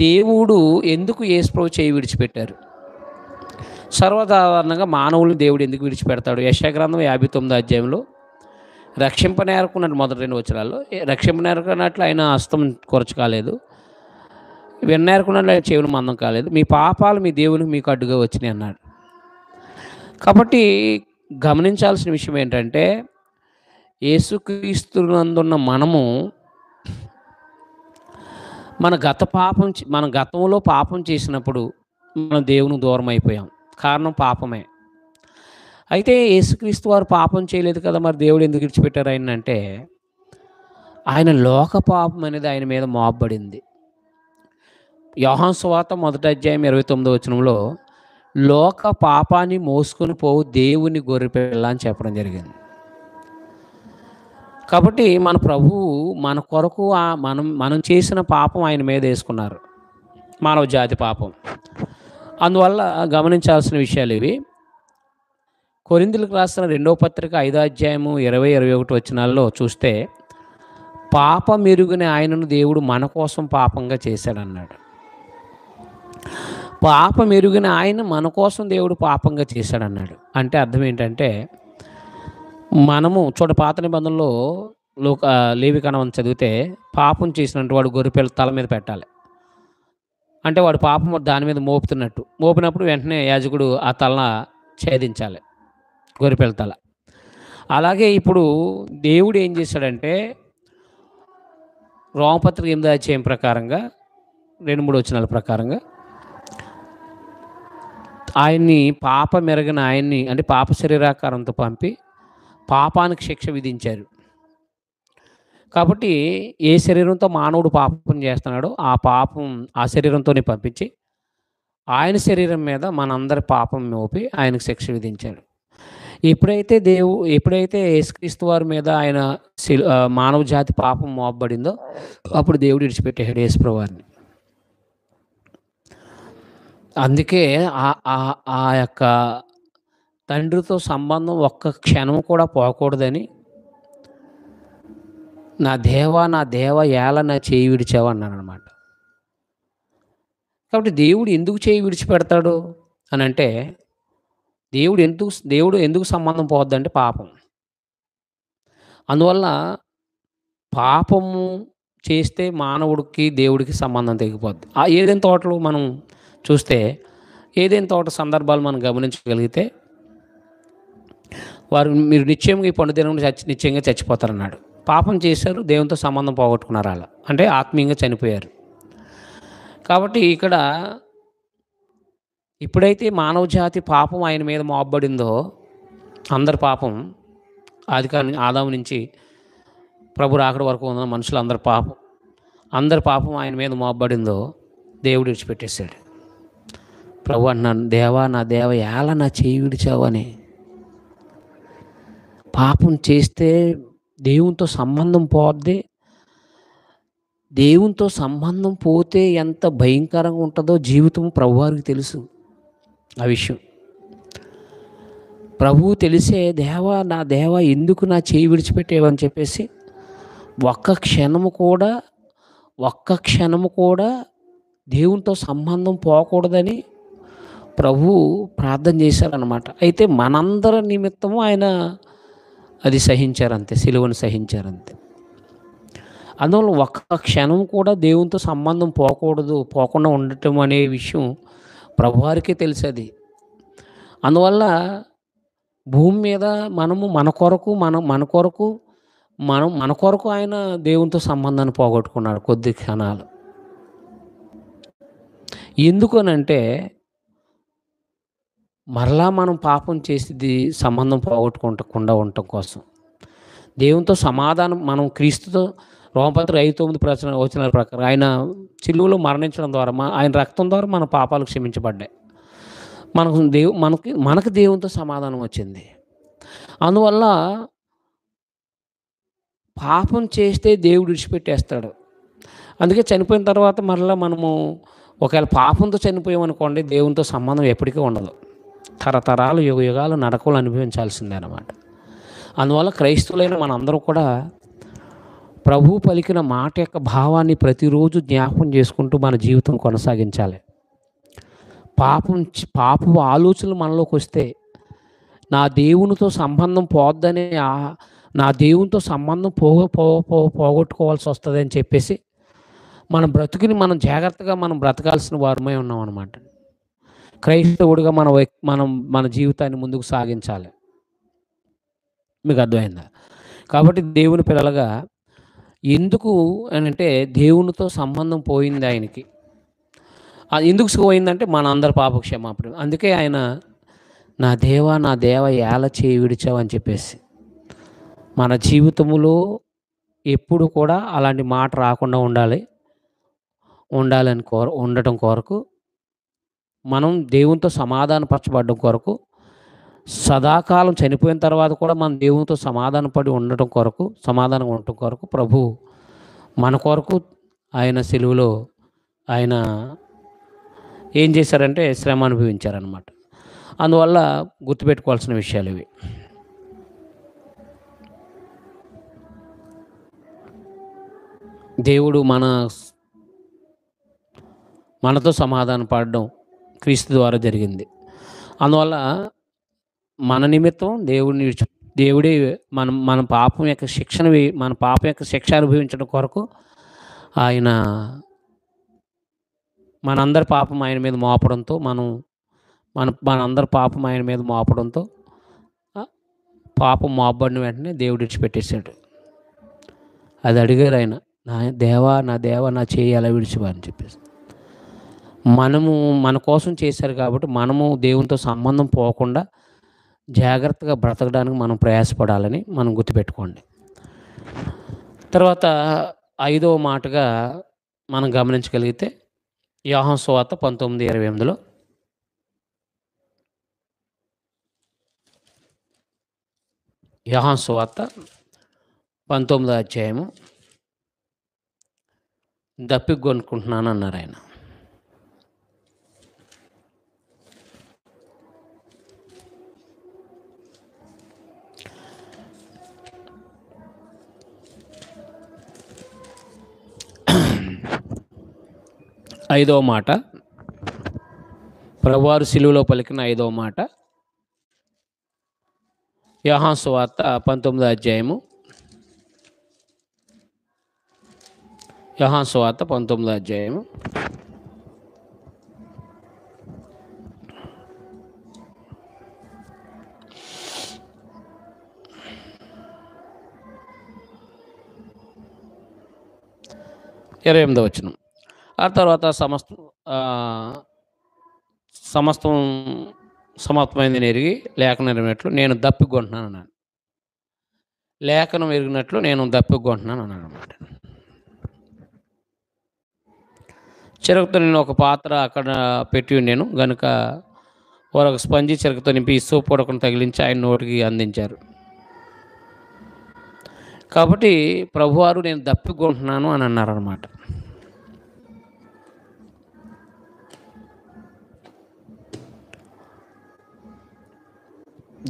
దేవుడు ఎందుకు యేసుప్రభు చేయి విడిచిపెట్టారు? సర్వసాధారణంగా మానవులను దేవుడు ఎందుకు విడిచిపెడతాడు? యెషయా గ్రంథం 59 అధ్యాయంలో రక్షింపనేరకున్నట్టు మొదటి 2 వచనాల్లో రక్షింపనేరకున్నట్లు ఆయన హస్తం కొరచ కాలేదు, విన్నేరకున్నట్లు ఆయన చెవులు మందం కాలేదు, మీ పాపాలు మీ దేవునికి మీకు అడ్డుగా వచ్చినాయి అన్నాడు. కాబట్టి గమనించాల్సిన విషయం ఏంటంటే యేసుక్రీస్తునందున్న మనము మన గతంలో పాపం చేసినప్పుడు మనం దేవునికి దూరం అయిపోయాం. కారణం పాపమే. అయితే యేసుక్రీస్తు వారు పాపం చేయలేదు కదా, మరి దేవుడు ఎందుకు విడిచిపెట్టారు ఆయన అంటే, ఆయన లోక పాపం అనేది ఆయన మీద మోపబడింది. యోహాను సువార్త 1 అధ్యాయం 29 వచనంలో లోక పాపాన్ని మోసుకొని పోవు దేవుని గొర్రెపిల్ల అని చెప్పడం జరిగింది. కాబట్టి మన ప్రభువు మన కొరకు మనం చేసిన పాపం ఆయన మీద వేసుకున్నారు, మానవ జాతి పాపం. అందువల్ల గమనించాల్సిన విషయాలు ఇవి. కొరింథీయులకు రాసిన 2వ పత్రిక 5వ అధ్యాయము 20-21 వచనాల్లో చూస్తే పాపమెరుగని ఆయనను దేవుడు మన కోసం పాపంగా చేశాడన్నాడు. పాపమెరుగని ఆయన మన కోసం దేవుడు పాపంగా చేశాడన్నాడు. అంటే అర్థం ఏంటంటే, మనము పాత నిబంధనలో లేవికాండం చదివితే పాపం చేసినట్టు వాడు గొర్రెపిల్ల తల మీద పెట్టాలి. అంటే వాడు పాపం దాని మీద మోపినప్పుడు వెంటనే యాజకుడు ఆ తలన ఛేదించాలి, గొర్రెపిల్ల తల. అలాగే ఇప్పుడు దేవుడు ఏం చేశాడంటే రోమపత్రిక 8వ అధ్యాయం ప్రకారంగా 2-3 వచనాల ప్రకారంగా ఆయన్ని పాపమెరగని ఆయన్ని అంటే పాప శరీరాకారంతో పంపి పాపానికి శిక్ష విధించారు. కాబట్టి ఏ శరీరంతో మానవుడు పాపం చేస్తున్నాడో ఆ శరీరంతోనే పంపించి ఆయన శరీరం మీద మనందరి పాపం మోపి ఆయనకు శిక్ష విధించాడు. ఎప్పుడైతే యేసుక్రీస్తు వారి మీద ఆయన మానవ జాతి పాపం మోపబడిందో అప్పుడు దేవుడు విడిచిపెట్టాడు యేసుప్రభువు వారిని. అందుకే ఆ యొక్క తండ్రితో సంబంధం ఒక్క క్షణం కూడా పోకూడదని నా దేవ ఏల నా చేయి విడిచావు అన్నాను అనమాట. కాబట్టి దేవుడు ఎందుకు చేయి విడిచిపెడతాడు అని అంటే, దేవుడు ఎందుకు సంబంధం పోద్దంటే పాపం. అందువల్ల పాపము చేస్తే మానవుడికి దేవుడికి సంబంధం తెగిపోద్ది. ఆ ఏదైనా తోటలో మనం చూస్తే, ఏదైనా తోట సందర్భాలు మనం గమనించగలిగితే, మీరు నిశ్చయంగా ఈ పండు తినకుండా నిశ్చయంగా చచ్చిపోతారన్నాడు. పాపం చేశారు, దేవునితో సంబంధం పోగొట్టుకున్నారు ఆళ్ళు. అంటే ఆత్మీయంగా చనిపోయారు. కాబట్టి ఇక్కడ ఎప్పుడైతే మానవ జాతి పాపం ఆయన మీద మోపబడిందో, అందరి పాపం ఆదాము నుంచి ప్రభు రాకడ వరకు ఉన్న అందరి పాపం ఆయన మీద మోపబడిందో దేవుడు విడిచిపెట్టేశాడు. ప్రభు అంటున్నాను, దేవా నా దేవ ఏల నా చేయి విడిచావు అని. పాపం చేస్తే దేవునితో సంబంధం పోద్ది. దేవునితో సంబంధం పోతే ఎంత భయంకరంగా ఉంటుందో జీవితం ప్రభువారికి తెలుసు. ఆ విషయం ప్రభువు తెలిసే, దేవా నా దేవ ఎందుకు నా చేయి విడిచిపెట్టేవని చెప్పేసి ఒక్క క్షణము కూడా దేవునితో సంబంధం పోకూడదని ప్రభువు ప్రార్థన చేశారన్నమాట. అయితే మనందరి నిమిత్తము ఆయన అది సహించారంతే, సిలువను సహించారంతే. అందువల్ల ఒక్క క్షణం కూడా దేవునితో సంబంధం పోకుండా ఉండటం అనే విషయం ప్రభువారికే తెలుసది. అందువల్ల భూమి మీద మన కొరకు ఆయన దేవునితో సంబంధాన్ని పోగొట్టుకున్నాడు కొద్ది క్షణాలు. ఎందుకనంటే మరలా మనం పాపం చేసేది సంబంధం పోగొట్టుకోకుండా ఉండటం కోసం. దేవునితో సమాధానం మనం క్రీస్తుతో రోమపత్రిక 5:9 వచనాల ప్రకారం ఆయన సిలువలో మరణించడం ద్వారా ఆయన రక్తం ద్వారా మన పాపాలు క్షమించబడ్డాయి. మనకు దేవునితో సమాధానం వచ్చింది. అందువల్ల పాపం చేస్తే దేవుడు విడిచిపెట్టేస్తాడు. అందుకే చనిపోయిన తర్వాత మరలా మనము ఒకవేళ పాపంతో చనిపోయామనుకోండి, దేవునితో సంబంధం ఎప్పటికీ ఉండదు. తరతరాలు యుగాలు నరకలు అనుభవించాల్సిందే అన్నమాట. అందువల్ల క్రైస్తవులైన మనందరం కూడా ప్రభువు పలికిన మాట యొక్క భావాన్ని ప్రతిరోజు జ్ఞాపకం చేసుకుంటూ మన జీవితం కొనసాగించాలి. పాపపు ఆలోచనలు మనలోకి వస్తే నా దేవునితో సంబంధం పోద్దని, నా దేవునితో సంబంధం పోగొట్టుకోవాల్సి వస్తుంది అని చెప్పేసి మన బ్రతుకుని మనం జాగ్రత్తగా బ్రతకాల్సిన వారమై ఉన్నాం అన్నమాట. క్రైస్తవుడిగా మన జీవితాన్ని ముందుకు సాగించాలి. మీకు అర్థమైందా? కాబట్టి దేవుని పిల్లలుగా ఎందుకు అని అంటే, దేవునితో సంబంధం పోయింది ఆయనకి. ఎందుకు పోయిందంటే మన అందరి పాప క్షమాపణ. అందుకే ఆయన నా దేవ ఏల చేయి విడిచావు అని చెప్పేసి మన జీవితంలో ఎప్పుడు కూడా అలాంటి మాట రాకుండా ఉండటం కొరకు, మనం దేవునితో సమాధానపరచబడడం కొరకు, సదాకాలం చనిపోయిన తర్వాత కూడా మనం దేవునితో సమాధానంగా ఉండటం కొరకు ప్రభు మన కొరకు ఆయన సిలువలో ఆయన ఏం చేశారంటే శ్రమ అనుభవించారన్నమాట. అందువల్ల గుర్తుపెట్టుకోవాల్సిన విషయాలు ఇవి. దేవుడు మనతో సమాధాన పడడం క్రీస్తు ద్వారా జరిగింది. అందువల్ల మన నిమిత్తం దేవుడే మన పాపం యొక్క శిక్ష అనుభవించడం కొరకు ఆయన మనందరి పాపం ఆయన మీద మోపడంతో మనందరి పాపం ఆయన మీద మోపడంతో పాపం మోపబడిన వెంటనే దేవుడు విడిచిపెట్టేశాడు. అది అడిగారు ఆయన, నా దేవా నా చేయి ఎలా విడిచిపో అని చెప్పేసి. మన కోసం చేశారు కాబట్టి మనము దేవునితో సంబంధం పోకుండా జాగ్రత్తగా బ్రతకడానికి మనం ప్రయాసపడాలని మనం గుర్తుపెట్టుకోండి. తర్వాత 5వ మాటగా మనం గమనించగలిగితే యోహాను సువార్త 19:28 యోహాను సువార్త 19వ అధ్యాయము దప్పికొనుకుంటున్నాను అన్నారు ఆయన. ఐదవ మాట, ప్రభువారు శిలువలో పలికిన ఐదవ మాట, యోహాను సువార్త 19వ అధ్యాయము, యోహాను సువార్త 19వ అధ్యాయము 28వ వచనం. ఆ తర్వాత సమస్తం సమాప్తమైందని ఎరిగి లేఖనం ఎరిగినట్లు నేను దప్పికొంటున్నాను అన్నాను. లేఖనం ఎరిగినట్లు నేను దప్పికొంటున్నాను అన్నాను అనమాట. చెరకుతో నేను ఒక పాత్ర అక్కడ పెట్టి ఉండేను గనుక వారు ఒక స్పంజి చెరకుతో నింపి సోపు పొడకను తగిలించి ఆయన నోటికి అందించారు. కాబట్టి ప్రభువారు నేను దప్పికొంటున్నాను అని అన్నారన్నమాట.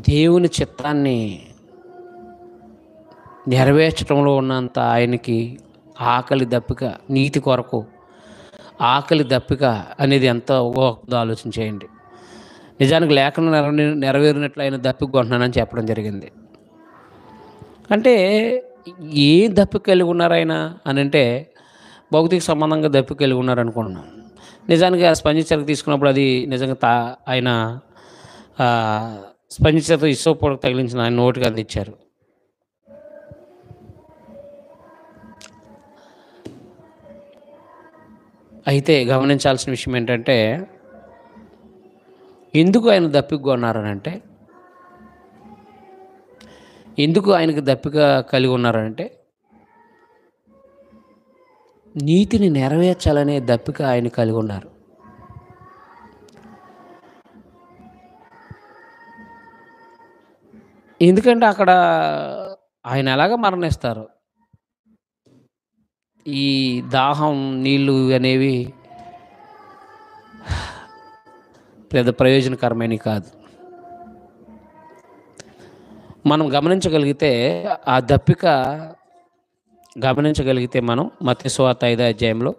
దేవుని చిత్తాన్ని నెరవేర్చడంలో ఉన్నంత ఆయనకి ఆకలి దప్పిక, నీతి కొరకు ఆకలి దప్పిక అనేది ఎంత గొప్పదో ఆలోచన చేయండి. నిజానికి లేఖనం నెరవేరినట్లు ఆయన దప్పికొంటున్నానని చెప్పడం జరిగింది. అంటే ఏ దప్పిక కలిగి ఉన్నారు ఆయన అని అంటే భౌతిక సంబంధంగా దప్పిక కలిగి ఉన్నారనుకుంటున్నాం. నిజానికి ఆ స్పంజి చెరకు తీసుకున్నప్పుడు అది నిజంగా ఆయన స్పంజి చెరతో ఇసుక పొడకు తగిలించిన ఆయన నోటికి అందించారు. అయితే గమనించాల్సిన విషయం ఏంటంటే, ఎందుకు ఆయన దప్పిక ఉన్నారనంటే, ఎందుకు ఆయనకు దప్పిక కలిగి ఉన్నారంటే, నీతిని నెరవేర్చాలనే దప్పిక ఆయన కలిగి ఉన్నారు. ఎందుకంటే అక్కడ ఆయన ఎలాగ మరణిస్తారు. ఈ దాహం నీళ్ళు అనేవి పెద్ద ప్రయోజనకరమైనవి కాదు. మనం గమనించగలిగితే ఆ దప్పిక గమనించగలిగితే మనం మత్తయి సువార్త 5వ అధ్యాయంలో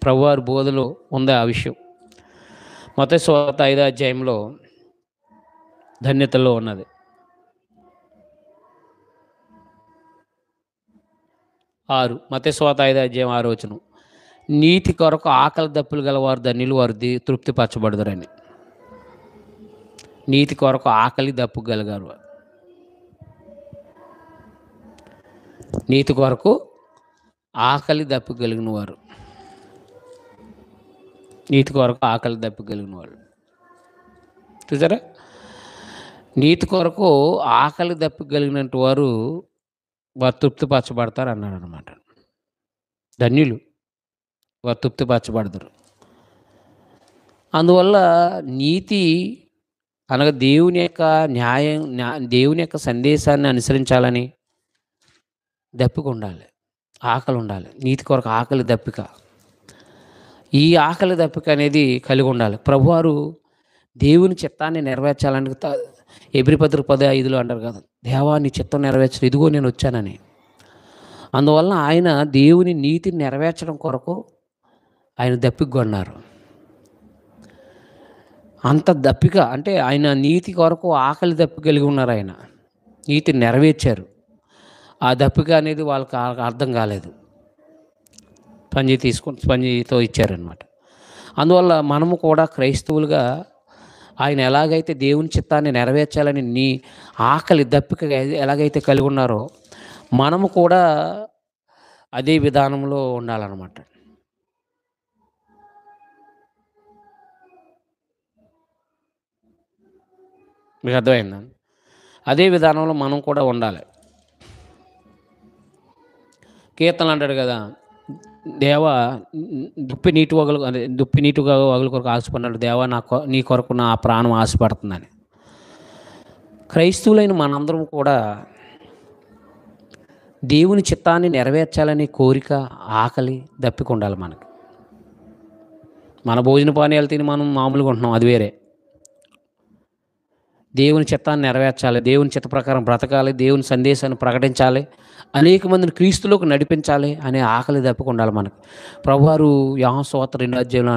ప్రభువారి బోధలో ఉంది ఆ విషయం. మత్తయి సువార్త 5వ అధ్యాయంలో ధన్యతలో ఉన్నది. 6 మత్తయి సువార్త 5వ అధ్యాయం 6వ వచనం, నీతి కొరకు ఆకలి దప్పులు గలవారు ధన్యులు, వారు తృప్తిపరచబడదురని. నీతి కొరకు ఆకలి దప్పు గలగారు, నీతి కొరకు ఆకలి దప్పు కలిగిన వారు, నీతి కొరకు ఆకలి దప్పు కలిగిన వాళ్ళు. చూసారా, నీతి కొరకు ఆకలి దప్పు కలిగినట్టు వారు తృప్తిపరచబడతారు అన్నాడు అనమాట. ధన్యులు, వారు తృప్తిపరచబడతారు. అందువల్ల నీతి అనగా దేవుని యొక్క దేవుని యొక్క సందేశాన్ని అనుసరించాలని దప్పిక ఉండాలి, ఆకలి ఉండాలి. నీతి కొరకు ఆకలి దప్పిక, ఈ ఆకలి దప్పిక అనేది కలిగి ఉండాలి. ప్రభువారు దేవుని చిత్తాన్ని నెరవేర్చాలని ఎబ్రీ పత్రిక 10:5 అంటారు కదా, దేవా నీ చిత్తం నెరవేర్చడం, ఇదిగో నేను వచ్చానని. అందువలన ఆయన దేవుని నీతిని నెరవేర్చడం కొరకు ఆయన దప్పిక కొన్నారు. అంత దప్పిక అంటే ఆయన నీతి కొరకు ఆకలి దప్పిక కలిగి ఉన్నారు. ఆయన నీతిని నెరవేర్చారు. ఆ దప్పిక అనేది వాళ్ళకి అర్థం కాలేదు, స్పంజితో ఇచ్చారనమాట. అందువల్ల మనము కూడా క్రైస్తవులుగా ఆయన ఎలాగైతే దేవుని చిత్తాన్ని నెరవేర్చాలని నీ ఆకలి దప్పిక ఎలాగైతే కలిగి ఉన్నారో మనము కూడా అదే విధానంలో ఉండాలన్నమాట. మీకు అర్థమైందా? అదే విధానంలో మనం కూడా ఉండాలి. కీర్తనలు అంటాడు కదా, దేవా దుప్పి నీటి వగలు కొరకు ఆశపడినాడు, దేవా నీ కొరకు నా ప్రాణం ఆశపడుతుందని. క్రైస్తవులైన మనందరం కూడా దేవుని చిత్తాన్ని నెరవేర్చాలనే కోరిక, ఆకలి దప్పిక ఉండాలి మనకి. మన భోజన పానీయాలు తిని మనం మామూలుగా ఉంటున్నాం, అది వేరే. దేవుని చిత్తాన్ని నెరవేర్చాలి, దేవుని చిత్త ప్రకారం బ్రతకాలి, దేవుని సందేశాన్ని ప్రకటించాలి, అనేక మందిని క్రీస్తులోకి నడిపించాలి అనే ఆకలి దప్పిక ఉండాలి మనకు. ప్రభువారు యోహాను సువార్త 2వ అధ్యాయంలో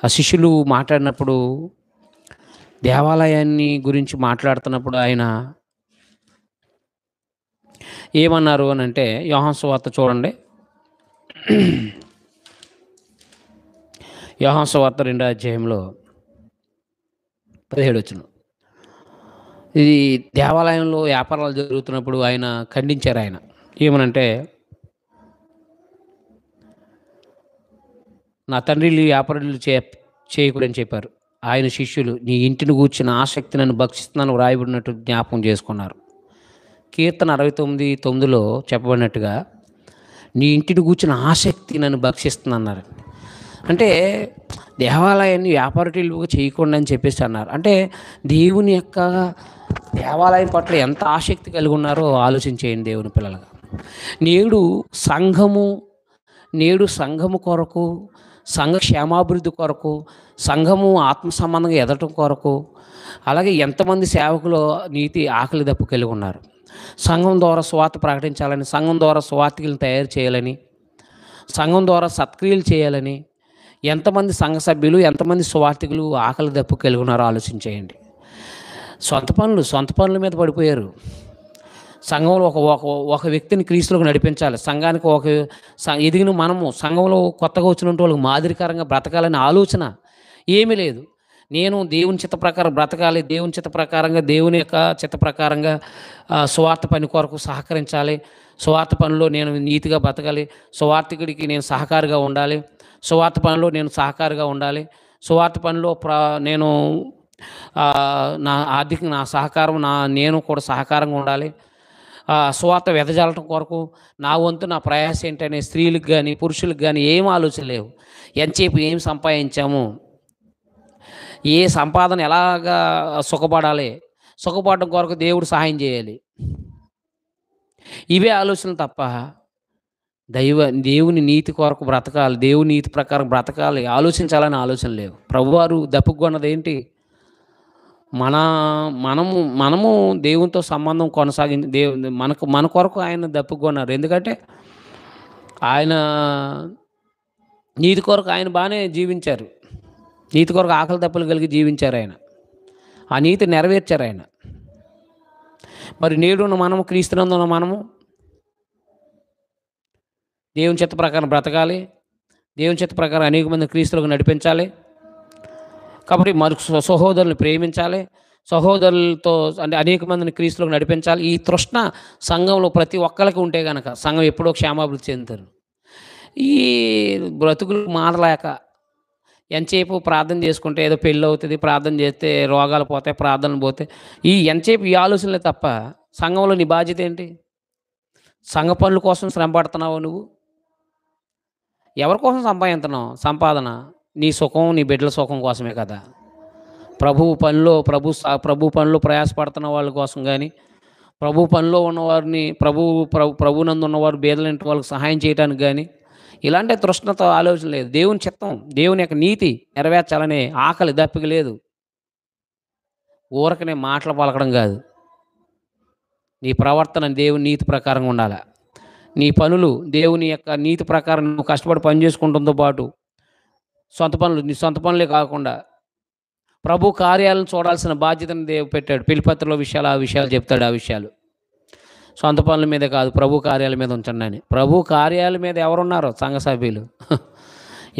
ఆ శిష్యులు మాట్లాడినప్పుడు, దేవాలయాన్ని గురించి మాట్లాడుతున్నప్పుడు ఆయన ఏమన్నారు అని అంటే, యోహాను సువార్త చూడండి, యోహాను సువార్త 2వ అధ్యాయంలో 17 వచనం. ఇది దేవాలయంలో వ్యాపారాలు జరుగుతున్నప్పుడు ఆయన ఖండించారు. ఆయన ఏమనంటే, నా తండ్రి వ్యాపారులు చేయకూడని చెప్పారు. ఆయన శిష్యులు నీ ఇంటిని గూర్చిన ఆసక్తి నన్ను భక్షిస్తున్నాను వ్రాయబడినట్టు జ్ఞాపకం చేసుకున్నారు. కీర్తన 69:9లో చెప్పబడినట్టుగా నీ ఇంటిని గూర్చిన ఆసక్తి నన్ను భక్షిస్తుందన్నారు. అంటే దేవాలయాన్ని వ్యాపారటీలుగా చేయకుండా అని చెప్పేసి అన్నారు. అంటే దేవుని యొక్క దేవాలయం పట్ల ఎంత ఆసక్తి కలిగి ఉన్నారో ఆలోచించేయండి దేవుని పిల్లలుగా. నేడు సంఘము కొరకు, సంఘ క్షేమాభివృద్ధి కొరకు, సంఘము ఆత్మ సంబంధంగా ఎదగటం కొరకు, అలాగే ఎంతమంది సేవకులు నీతి ఆకలి దప్పు కలిగి ఉన్నారు. సంఘం ద్వారా స్వార్థ ప్రకటించాలని, సంఘం ద్వారా స్వార్థికులను తయారు చేయాలని, సంఘం ద్వారా సత్క్రియలు చేయాలని ఎంతమంది సంఘ సభ్యులు, ఎంతమంది స్వార్థికులు ఆకలి దప్పు కలిగి ఉన్నారో ఆలోచించేయండి. సొంత పనుల మీద పడిపోయారు. సంఘంలో ఒక వ్యక్తిని క్రీస్తులోకి నడిపించాలి, సంఘానికి ఎదిగిన మనము సంఘంలో కొత్తగా వచ్చిన వాళ్ళకి మాదిరికరంగా బ్రతకాలనే ఆలోచన ఏమీ లేదు. నేను దేవుని చిత్త ప్రకారం బ్రతకాలి, దేవుని చిత్త ప్రకారంగా, దేవుని యొక్క చిత్త ప్రకారంగా సువార్త పని కొరకు సహకరించాలి, సువార్త పనిలో నేను నీతిగా బ్రతకాలి, సువార్థికుడికి నేను సహకారిగా ఉండాలి, సువార్త పనిలో నేను సహకారిగా ఉండాలి, సువార్త పనిలో నేను నా సహకారం నేను కూడా సహకారంగా ఉండాలి, సువార్త వెదజల్లటం కొరకు నా వంతు నా ప్రయాస ఏంటనే స్త్రీలకు కానీ పురుషులకు కానీ ఏం ఆలోచన లేవు. ఎంతసేపు ఏం సంపాదించాము, ఏ సంపాదన ఎలాగా సుఖపడడం కొరకు దేవుడు సహాయం చేయాలి, ఇవే ఆలోచనలు తప్ప దేవుని నీతి కొరకు బ్రతకాలి, దేవుని నీతి ప్రకారం బ్రతకాలి ఆలోచించాలని ఆలోచన లేవు. ప్రభువారు దప్పుకొన్నది ఏంటి? మనము దేవునితో సంబంధం కొనసాగించి మన కొరకు ఆయన దప్పుకొన్నారు. ఎందుకంటే ఆయన నీతి కొరకు ఆయన బాగానే జీవించారు, నీతి కొరకు ఆకలి దప్పులు కలిగి జీవించారు ఆయన, ఆ నీతి నెరవేర్చారు ఆయన. మరి నేడున్న మనము, క్రీస్తునందున్న మనము దేవుని చిత్త ప్రకారం బ్రతకాలి, దేవుని చిత్త ప్రకారం అనేక మంది క్రీస్తులకు నడిపించాలి. కాబట్టి మరి సహోదరులను ప్రేమించాలి, సహోదరులతో అంటే అనేక మందిని క్రీస్తులకు నడిపించాలి. ఈ తృష్ణ సంఘంలో ప్రతి ఒక్కరికి ఉంటే కనుక సంఘం ఎప్పుడో క్షేమాభివృద్ధి చెందుతారు. ఈ బ్రతుకులు మారలేక ఎంతసేపు ప్రార్థన చేసుకుంటే ఏదో పెళ్ళి అవుతుంది, ప్రార్థన చేస్తే రోగాలు పోతాయి, ప్రార్థనలు పోతే ఎంతసేపు ఈ ఆలోచనలే తప్ప సంఘంలో నీ బాధ్యత ఏంటి? సంఘ పనుల కోసం శ్రమ పడుతున్నావు నువ్వు? ఎవరి కోసం సంపాదిస్తున్నావు? సంపాదన నీ సుఖం, నీ బిడ్డల సుఖం కోసమే కదా. ప్రభు పనిలో ప్రయాసపడుతున్న వాళ్ళ కోసం కానీ, ప్రభు పనిలో ఉన్నవారిని ప్రభునందు ఉన్నవారు బీదలంటి వాళ్ళకి సహాయం చేయడానికి కానీ ఇలాంటి తృష్ణతో ఆలోచన లేదు. దేవుని చిత్తం, దేవుని యొక్క నీతి నెరవేర్చాలనే ఆకలి దప్పిక లేదు. ఊరకనే మాటలు పలకడం కాదు, నీ ప్రవర్తన దేవుని నీతి ప్రకారంగా ఉండాలి. నీ పనులు దేవుని యొక్క నీతి ప్రకారం నువ్వు కష్టపడి పని చేసుకుంటుందో పాటు నీ సొంత పనులే కాకుండా ప్రభు కార్యాలను చూడాల్సిన బాధ్యతను దేవుడు పెట్టాడు. పిలిపత్రలో ఆ విషయాలు చెప్తాడు. ఆ విషయాలు సొంత పనుల మీదే కాదు, ప్రభు కార్యాల మీద ఉంచండి అని. ప్రభు కార్యాల మీద ఎవరున్నారో సంఘ సభ్యులు,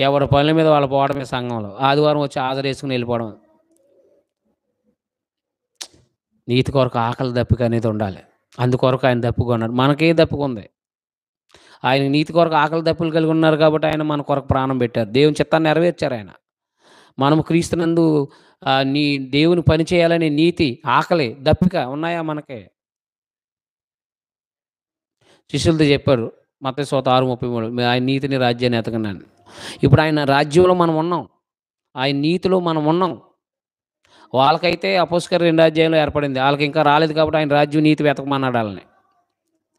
ఎవరి పనుల మీద వాళ్ళు పోవడమే. సంఘంలో ఆదివారం వచ్చి హాజరేసుకుని వెళ్ళిపోవడం. నీతి కొరకు ఆకలి దప్పిక అనేది ఉండాలి. అందుకొరకు ఆయన దప్పుకున్నాడు. మనకే దప్పుకుంది. ఆయన నీతి కొరకు ఆకలి దప్పులు కలిగి ఉన్నారు కాబట్టి ఆయన మన కొరకు ప్రాణం పెట్టారు, దేవుని చిత్తాన్ని నెరవేర్చారు ఆయన. మనము క్రీస్తునందు దేవుని పని చేయాలనే నీతి, ఆకలి దప్పిక ఉన్నాయా మనకే? శిష్యులతో చెప్పారు మత్తయి 6:33, ఆయన నీతిని రాజ్యాన్ని ఎతకన్నాను. ఇప్పుడు ఆయన రాజ్యంలో మనం ఉన్నాం, ఆయన నీతిలో మనం ఉన్నాం. వాళ్ళకైతే అపోస్తలుల 2వ అధ్యాయంలో ఏర్పడింది, వాళ్ళకి ఇంకా రాలేదు కాబట్టి ఆయన రాజ్యం నీతి వెతకమన్నాడు వాళ్ళని.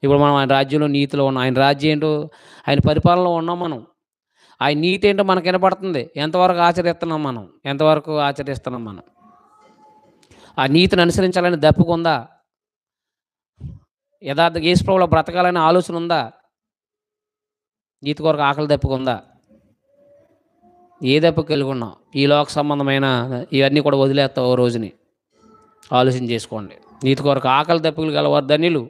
ఇప్పుడు మనం ఆయన రాజ్యంలో నీతిలో ఉన్నాం. ఆయన రాజ్యం ఏంటో, ఆయన పరిపాలనలో ఉన్నాం మనం. ఆయన నీతి ఏంటో మనకు వినపడుతుంది. ఎంతవరకు ఆచరిస్తున్నాం మనం? ఆ నీతిని అనుసరించాలని దప్పిక ఉందా? యథార్థంగా యేసు ప్రభువులో బ్రతకాలనే ఆలోచన ఉందా? నీతి కొరకు ఆకలి దప్పిక ఉందా? ఏ దప్పిక కలిగి ఉన్నాం? ఈ లోక సంబంధమైన ఇవన్నీ కూడా వదిలేస్తావు ఓ రోజుని. ఆలోచన చేసుకోండి. నీతి కొరకు ఆకలి దప్పికలు గలవారు ధన్యులు.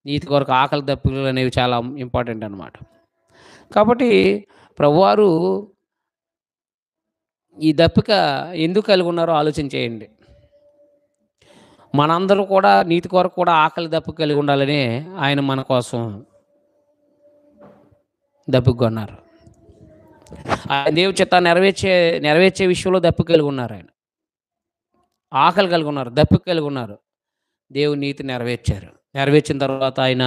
నీతి కొరకు ఆకలి దప్పికలు అనేవి చాలా ఇంపార్టెంట్ అన్నమాట. కాబట్టి ప్రభువారు ఈ దప్పిక ఎందుకు కలిగి ఉన్నారో ఆలోచన చేయండి. మనందరూ కూడా నీతి కొరకు కూడా ఆకలి దప్పిక కలిగి ఉండాలని ఆయన మన కోసం దప్పికగొన్నారు. ఆయన దేవుని చిత్తాన్ని నెరవేర్చే విషయంలో దప్పిక కలిగి ఉన్నారు ఆయన. ఆకలి కలిగి ఉన్నారు, దప్పిక కలిగి ఉన్నారు. దేవుని నీతి నెరవేర్చారు. నెరవేర్చిన తర్వాత ఆయన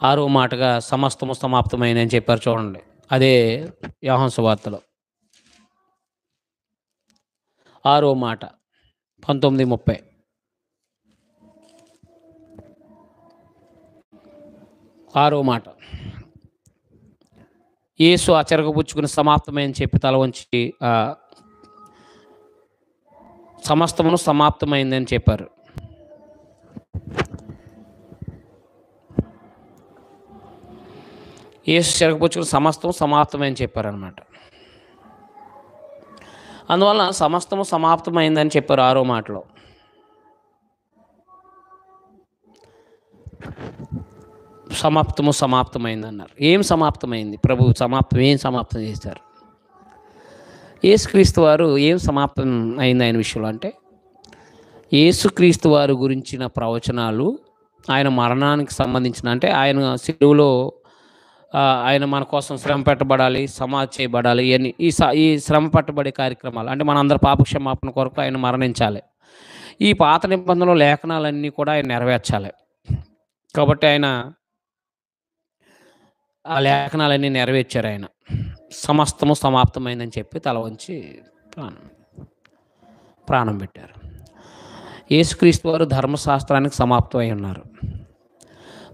6వ మాటగా సమస్తము సమాప్తమైందని చెప్పారు చూడండి. అదే యోహాను సువార్తలో 6వ మాట 19:30. 6వ మాట. యేసు ఆ చెరగపుచ్చుకుని సమాప్తమైందని చెప్పి తల వంచి సమస్తమును సమాప్తమైందని చెప్పారు. యేసు చెరగపుచ్చుకుని సమస్తం సమాప్తమైందని చెప్పారనమాట. అందువలన సమస్తము సమాప్తమైందని చెప్పారు 6వ మాటలో. సమాప్తము సమాప్తమైందన్నారు. ఏం సమాప్తమైంది? ప్రభు ఏం సమాప్తం చేశారు? యేసుక్రీస్తు వారు ఏం సమాప్తం అయింది ఆయన విషయంలో అంటే, యేసుక్రీస్తు వారు గురించిన ప్రవచనాలు ఆయన మరణానికి సంబంధించిన, అంటే ఆయన సిలువలో ఆయన మన కోసం శ్రమ పెట్టబడాలి, సమాధి చేయబడాలి, ఇవన్నీ ఈ శ్రమ పట్టబడే కార్యక్రమాలు, అంటే మనందరి పాపక్షమాపణ కొరకు ఆయన మరణించాలి. ఈ పాత నిబంధనలో లేఖనాలన్నీ కూడా ఆయన నెరవేర్చాలి. కాబట్టి ఆయన ఆ లేఖనాలన్నీ నెరవేర్చారు. ఆయన సమస్తము సమాప్తమైందని చెప్పి తల వంచి ప్రాణం పెట్టారు. యేసుక్రీస్తు వారు ధర్మశాస్త్రానికి సమాప్తమై ఉన్నారు.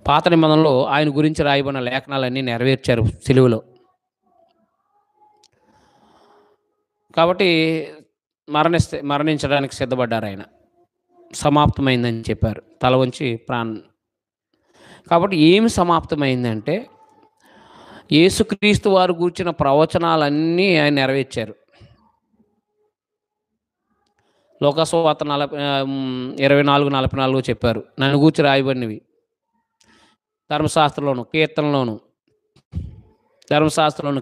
పాత నిబంధనలో ఆయన గురించి రాయబడిన లేఖనాలన్నీ నెరవేర్చారు సిలువలో. కాబట్టి మరణించడానికి సిద్ధపడ్డారు. ఆయన సమాప్తమైందని చెప్పారు తల వంచి ప్రాణం. కాబట్టి ఏమి సమాప్తమైందంటే, యేసుక్రీస్తు వారు గూర్చిన ప్రవచనాలన్నీ ఆయన నెరవేర్చారు. లోకాసువార్త 24:44 చెప్పారు, నన్ను గూర్చి రాయబడినవి ధర్మశాస్త్రంలోను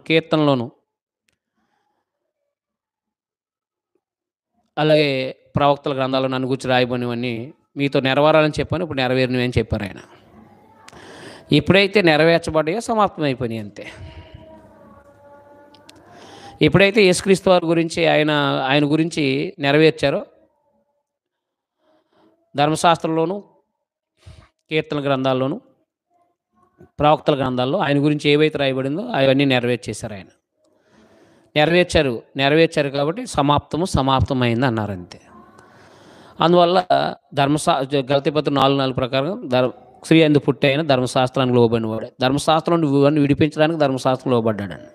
కీర్తనలోను అలాగే ప్రవక్తల గ్రంథాలు నన్ను గూర్చి రాయబడినవన్నీ మీతో నెరవేరాలని చెప్పాను, ఇప్పుడు నెరవేరినవి అని చెప్పారు ఆయన. ఎప్పుడైతే నెరవేర్చబడ్డాయో సమాప్తం అయిపోయినాయి అంతే. ఎప్పుడైతే యేసుక్రీస్తు వారి గురించి ఆయన గురించి నెరవేర్చారో, ధర్మశాస్త్రంలోను కీర్తన గ్రంథాల్లోను ప్రవక్తల గ్రంథాల్లో ఆయన గురించి ఏవైతే రాయబడిందో అవన్నీ నెరవేర్చేశారు. ఆయన నెరవేర్చారు కాబట్టి సమాప్తమైంది అన్నారు అంతే. అందువల్ల గలతీపత్రిక 4:4 ప్రకారం స్త్రీ అందు పుట్టి అయిన ధర్మశాస్త్రానికి లోబడిన వాడు, ధర్మశాస్త్రం విడిపించడానికి ధర్మశాస్త్రం లోబడ్డాడని.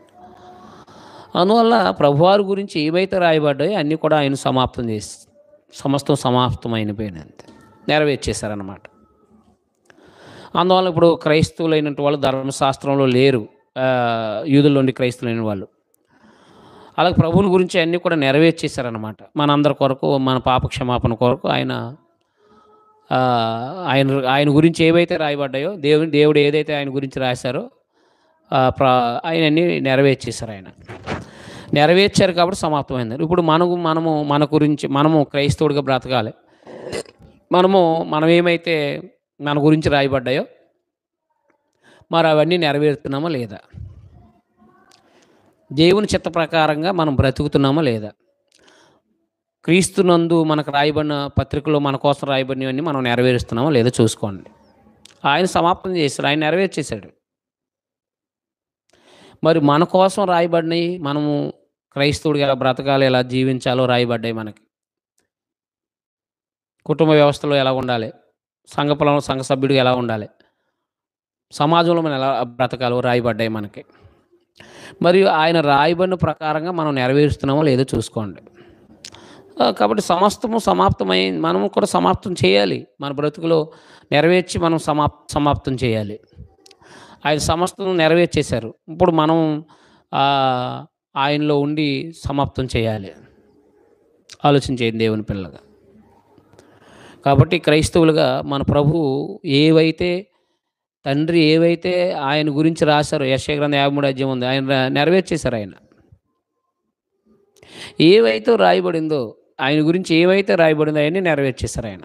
అందువల్ల ప్రభువారి గురించి ఏవైతే రాయబడ్డాయో అన్నీ కూడా ఆయన సమాప్తం చేసి సమస్తం సమాప్తమైపోయినాయి అంతే, నెరవేర్చేశారన్నమాట. అందువల్ల ఇప్పుడు క్రైస్తవులైనటువంటి వాళ్ళు ధర్మశాస్త్రంలో లేరు, యూదుల్లోని క్రైస్తవులైన వాళ్ళు. అలాగే ప్రభువుని గురించి అన్నీ కూడా నెరవేర్చేశారన్నమాట. మనందరి కొరకు, మన పాప క్షమాపణ కొరకు ఆయన గురించి ఏవైతే రాయబడ్డాయో, దేవుడు ఏదైతే ఆయన గురించి రాశారో ఆయన అన్నీ నెరవేర్చేశారు. ఆయన నెరవేర్చారు కాబట్టి సమాప్తమైంది. ఇప్పుడు మన గురించి మనము క్రైస్తవుడిగా బ్రతకాలి. మనం ఏమైతే మన గురించి రాయబడ్డాయో మరి అవన్నీ నెరవేరుతున్నామా లేదా? దేవుని చిత్త ప్రకారంగా మనం బ్రతుకుతున్నామా లేదా? క్రీస్తునందు మనకు రాయబడిన పత్రికలో మన కోసం రాయబడినవన్నీ మనం నెరవేరుస్తున్నామా లేదా చూసుకోండి. ఆయన సమాప్తం చేశాడు, ఆయన నెరవేర్చేశాడు. మరి మన కోసం రాయబడినవి, మనము క్రైస్తవుడిగా ఎలా బ్రతకాలి, ఎలా జీవించాలో రాయబడ్డాయి మనకి. కుటుంబ వ్యవస్థలో ఎలా ఉండాలి, సంఘ సభ్యుడిగా ఎలా ఉండాలి, సమాజంలో మనం ఎలా బ్రతకాలో రాయబడ్డాయి మనకి. మరియు ఆయన రాయబడిన ప్రకారంగా మనం నెరవేరుస్తున్నామో లేదో చూసుకోండి. కాబట్టి సమస్తము సమాప్తమై మనము కూడా సమాప్తం చేయాలి. మన బ్రతుకులో నెరవేర్చి మనం సమాప్తం చేయాలి. ఆయన సమస్తం నెరవేర్చేశారు. ఇప్పుడు మనం ఆహ్, ఆయనలో ఉండి సమాప్తం చేయాలి. ఆలోచన చేయండి దేవుని పిల్లలుగా. కాబట్టి క్రైస్తవులుగా మన ప్రభువు ఏవైతే తండ్రి ఏవైతే ఆయన గురించి రాశారో యెషయా గ్రంథం 53 అధ్యాయం ఉంది. ఆయన నెరవేర్చేశారు ఆయన. ఏవైతే రాయబడిందో ఆయన గురించి ఏవైతే రాయబడిందో అయన్నీ నెరవేర్చేశారు ఆయన.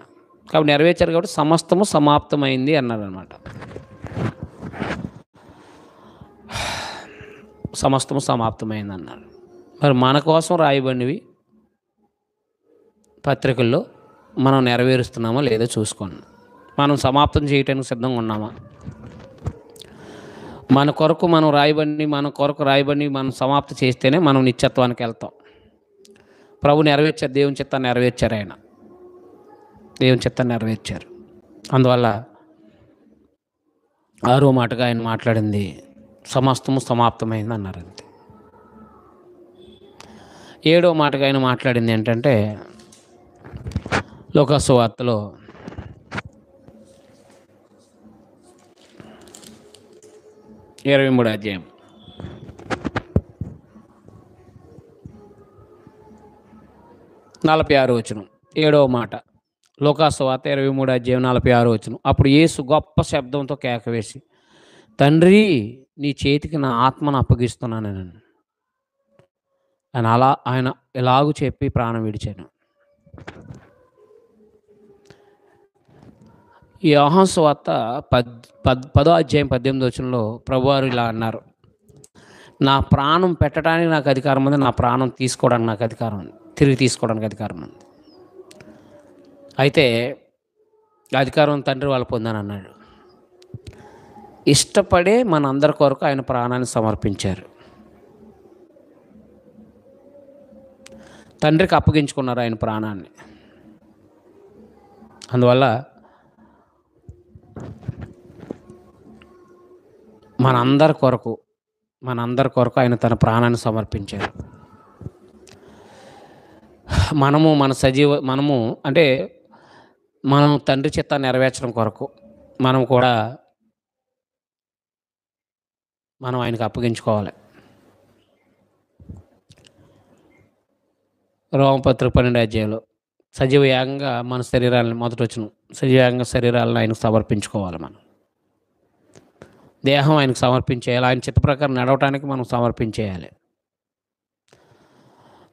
కాబట్టి నెరవేర్చారు కాబట్టి సమస్తము సమాప్తమైంది అన్నారనమాట. సమస్తము సమాప్తమైంది అన్నారు. మరి మన కోసం రాయబడినవి పత్రికల్లో మనం నెరవేరుస్తున్నామా లేదో చూసుకోండి. మనం సమాప్తం చేయటానికి సిద్ధంగా ఉన్నామా? మన కొరకు రాయబడిని మనం సమాప్తి చేస్తేనే మనం నిత్యత్వానికి వెళ్తాం. ప్రభు నెరవేర్చారు, దేవుని చిత్తాన్ని నెరవేర్చారు ఆయన. దేవుని చిత్తాన్ని నెరవేర్చారు. అందువల్ల 6వ మాటగా ఆయన మాట్లాడింది సమస్తము సమాప్తమైంది అన్నారు అంతే. 7వ మాటగా ఆయన మాట్లాడింది ఏంటంటే లూకా సువార్తలో 23వ అధ్యాయం 46వ వచనం. 7వ మాట లూకా సువార్త 23వ అధ్యాయం 46వ వచనం. అప్పుడు యేసు గొప్ప శబ్దంతో కేకవేసి, తండ్రి నీ చేతికి నా ఆత్మను అప్పగిస్తున్నాను అని ఆయన ఎలాగూ చెప్పి ప్రాణం విడిచాను. ఈ యోహాను సువార్త 10వ అధ్యాయం 18వ వచనంలో ప్రభువారు ఇలా అన్నారు, నా ప్రాణం పెట్టడానికి నాకు అధికారం ఉంది, నా ప్రాణం తీసుకోవడానికి నాకు అధికారం ఉంది, తిరిగి తీసుకోవడానికి అధికారం ఉంది. అయితే అధికారం తండ్రి వాళ్ళు పొందాను అన్నాడు. ఇష్టపడే మనందరి కొరకు ఆయన ప్రాణాన్ని సమర్పించారు. తండ్రికి అప్పగించుకున్నారు ఆయన ప్రాణాన్ని. అందువల్ల మనందరి కొరకు ఆయన తన ప్రాణాన్ని సమర్పించారు. మనము అంటే మనం తండ్రి చిత్తాన్ని నెరవేర్చడం కొరకు మనం ఆయనకు అప్పగించుకోవాలి. రోమపత్రిక 12వ అధ్యాయంలో సజీవ యాగంగా మన శరీరాలను సజీవ యాగంగా శరీరాలను ఆయనకు సమర్పించుకోవాలి. మనం దేహం ఆయనకు సమర్పించేయాలి. ఆయన చిత్త ప్రకారం నడవటానికి మనం సమర్పించేయాలి.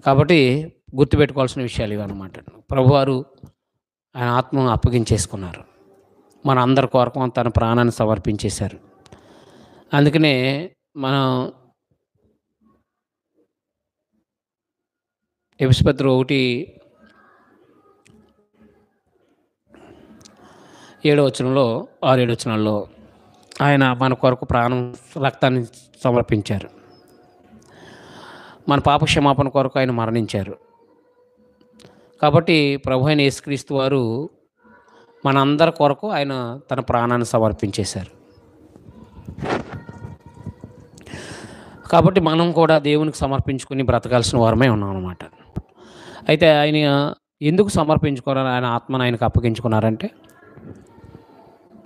కాబట్టి గుర్తుపెట్టుకోవాల్సిన విషయాలు ఇవన్నమాట. ప్రభువారు ఆయన ఆత్మను అప్పగించేసుకున్నారు. మన అందరి కొరకు తన ప్రాణాన్ని సమర్పించేశారు. అందుకనే మనం ఎఫెసీయుల పత్రిక 1:7 వచనంలో 6-7 వచనాల్లో ఆయన మన కొరకు రక్తాన్ని సమర్పించారు. మన పాప క్షమాపణ కొరకు ఆయన మరణించారు. కాబట్టి ప్రభు అయిన యేసుక్రీస్తు వారు మనందరి కొరకు ఆయన తన ప్రాణాన్ని సమర్పించేశారు. కాబట్టి మనం కూడా దేవునికి సమర్పించుకుని బ్రతకాల్సిన వారమే ఉన్నాం అన్నమాట. అయితే ఆయన ఎందుకు సమర్పించుకున్నారు? ఆయన ఆత్మను ఆయనకు అప్పగించుకున్నారంటే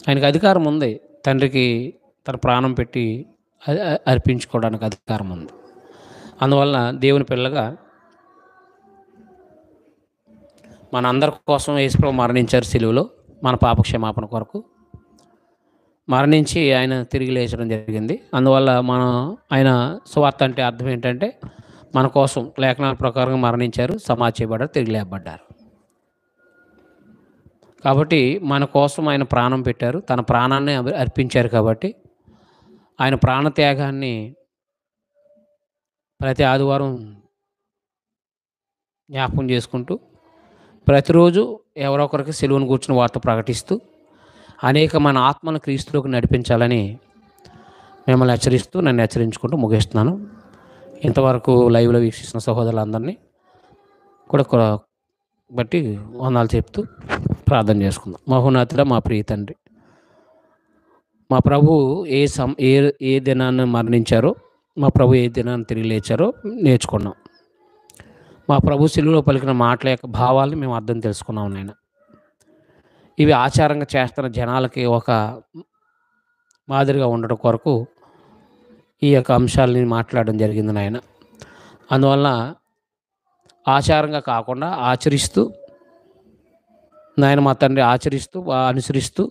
ఆయనకు అధికారం ఉంది. తండ్రికి తన ప్రాణం పెట్టి అర్పించుకోవడానికి అధికారం ఉంది. అందువల్ల దేవుని పిల్లగా మనందరి కోసం యేసుప్రభు మరణించారు సిలువలో, మన పాప క్షమాపణ కొరకు మరణించి ఆయన తిరిగి లేచడం జరిగింది. అందువల్ల ఆయన సువార్త అంటే అర్థం ఏంటంటే మన కోసం లేఖనాల ప్రకారంగా మరణించారు, సమాధి చేయబడ్డారు, తిరిగి లేపబడ్డారు. కాబట్టి మన కోసం ఆయన ప్రాణం పెట్టారు, తన ప్రాణాన్ని అర్పించారు. కాబట్టి ఆయన ప్రాణత్యాగాన్ని ప్రతి ఆదివారం జ్ఞాపకం చేసుకుంటూ ప్రతిరోజు ఎవరో ఒకరికి సిలువను కూర్చుని వార్త ప్రకటిస్తూ అనేక మన ఆత్మను క్రీస్తులోకి నడిపించాలని మిమ్మల్ని నన్ను హెచ్చరించుకుంటూ ముగిస్తున్నాను. ఇంతవరకు లైవ్లో వీక్షిస్తున్న సహోదరులందరినీ కూడా బట్టి వందనాలు చెప్తూ ప్రార్థన చేసుకుందాం. మహోన్నతుడా మా ప్రియ తండ్రి, మా ప్రభు ఏ దినాన్ని మరణించారో, మా ప్రభు ఏ దినాన్ని తిరిగి లేచారో నేర్చుకున్నాం. మా ప్రభు శిలువలో పలికిన మాటల యొక్క భావాల్ని మేము అర్థం తెలుసుకున్నాం నాయన. ఇవి ఆచారంగా చేస్తున్న జనాలకి ఒక మాదిరిగా ఉండడం కొరకు ఈ యొక్క అంశాలని మాట్లాడడం జరిగింది నాయన. అందువలన ఆచారంగా కాకుండా ఆచరిస్తూ నాయన మా తండ్రి ఆచరిస్తూ అనుసరిస్తూ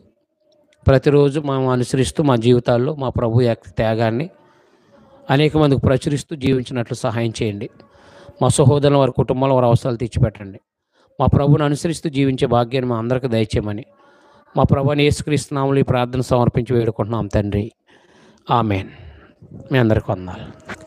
ప్రతిరోజు మేము అనుసరిస్తూ మా జీవితాల్లో మా ప్రభు యొక్క త్యాగాన్ని అనేక మందికి ప్రచురిస్తూ జీవించినట్లు సహాయం చేయండి. మా సహోదరుల వారి కుటుంబంలో వారి అవసరాలు తీర్చిపెట్టండి. మా ప్రభువుని అనుసరిస్తూ జీవించే భాగ్యాన్ని మా అందరికీ దయచేయమని మా ప్రభువుని యేసుక్రీస్తు నామములో ఈ ప్రార్థన సమర్పించి వేడుకుంటున్నాం తండ్రి. ఆమేన్. మీ అందరికీ వందనాలు.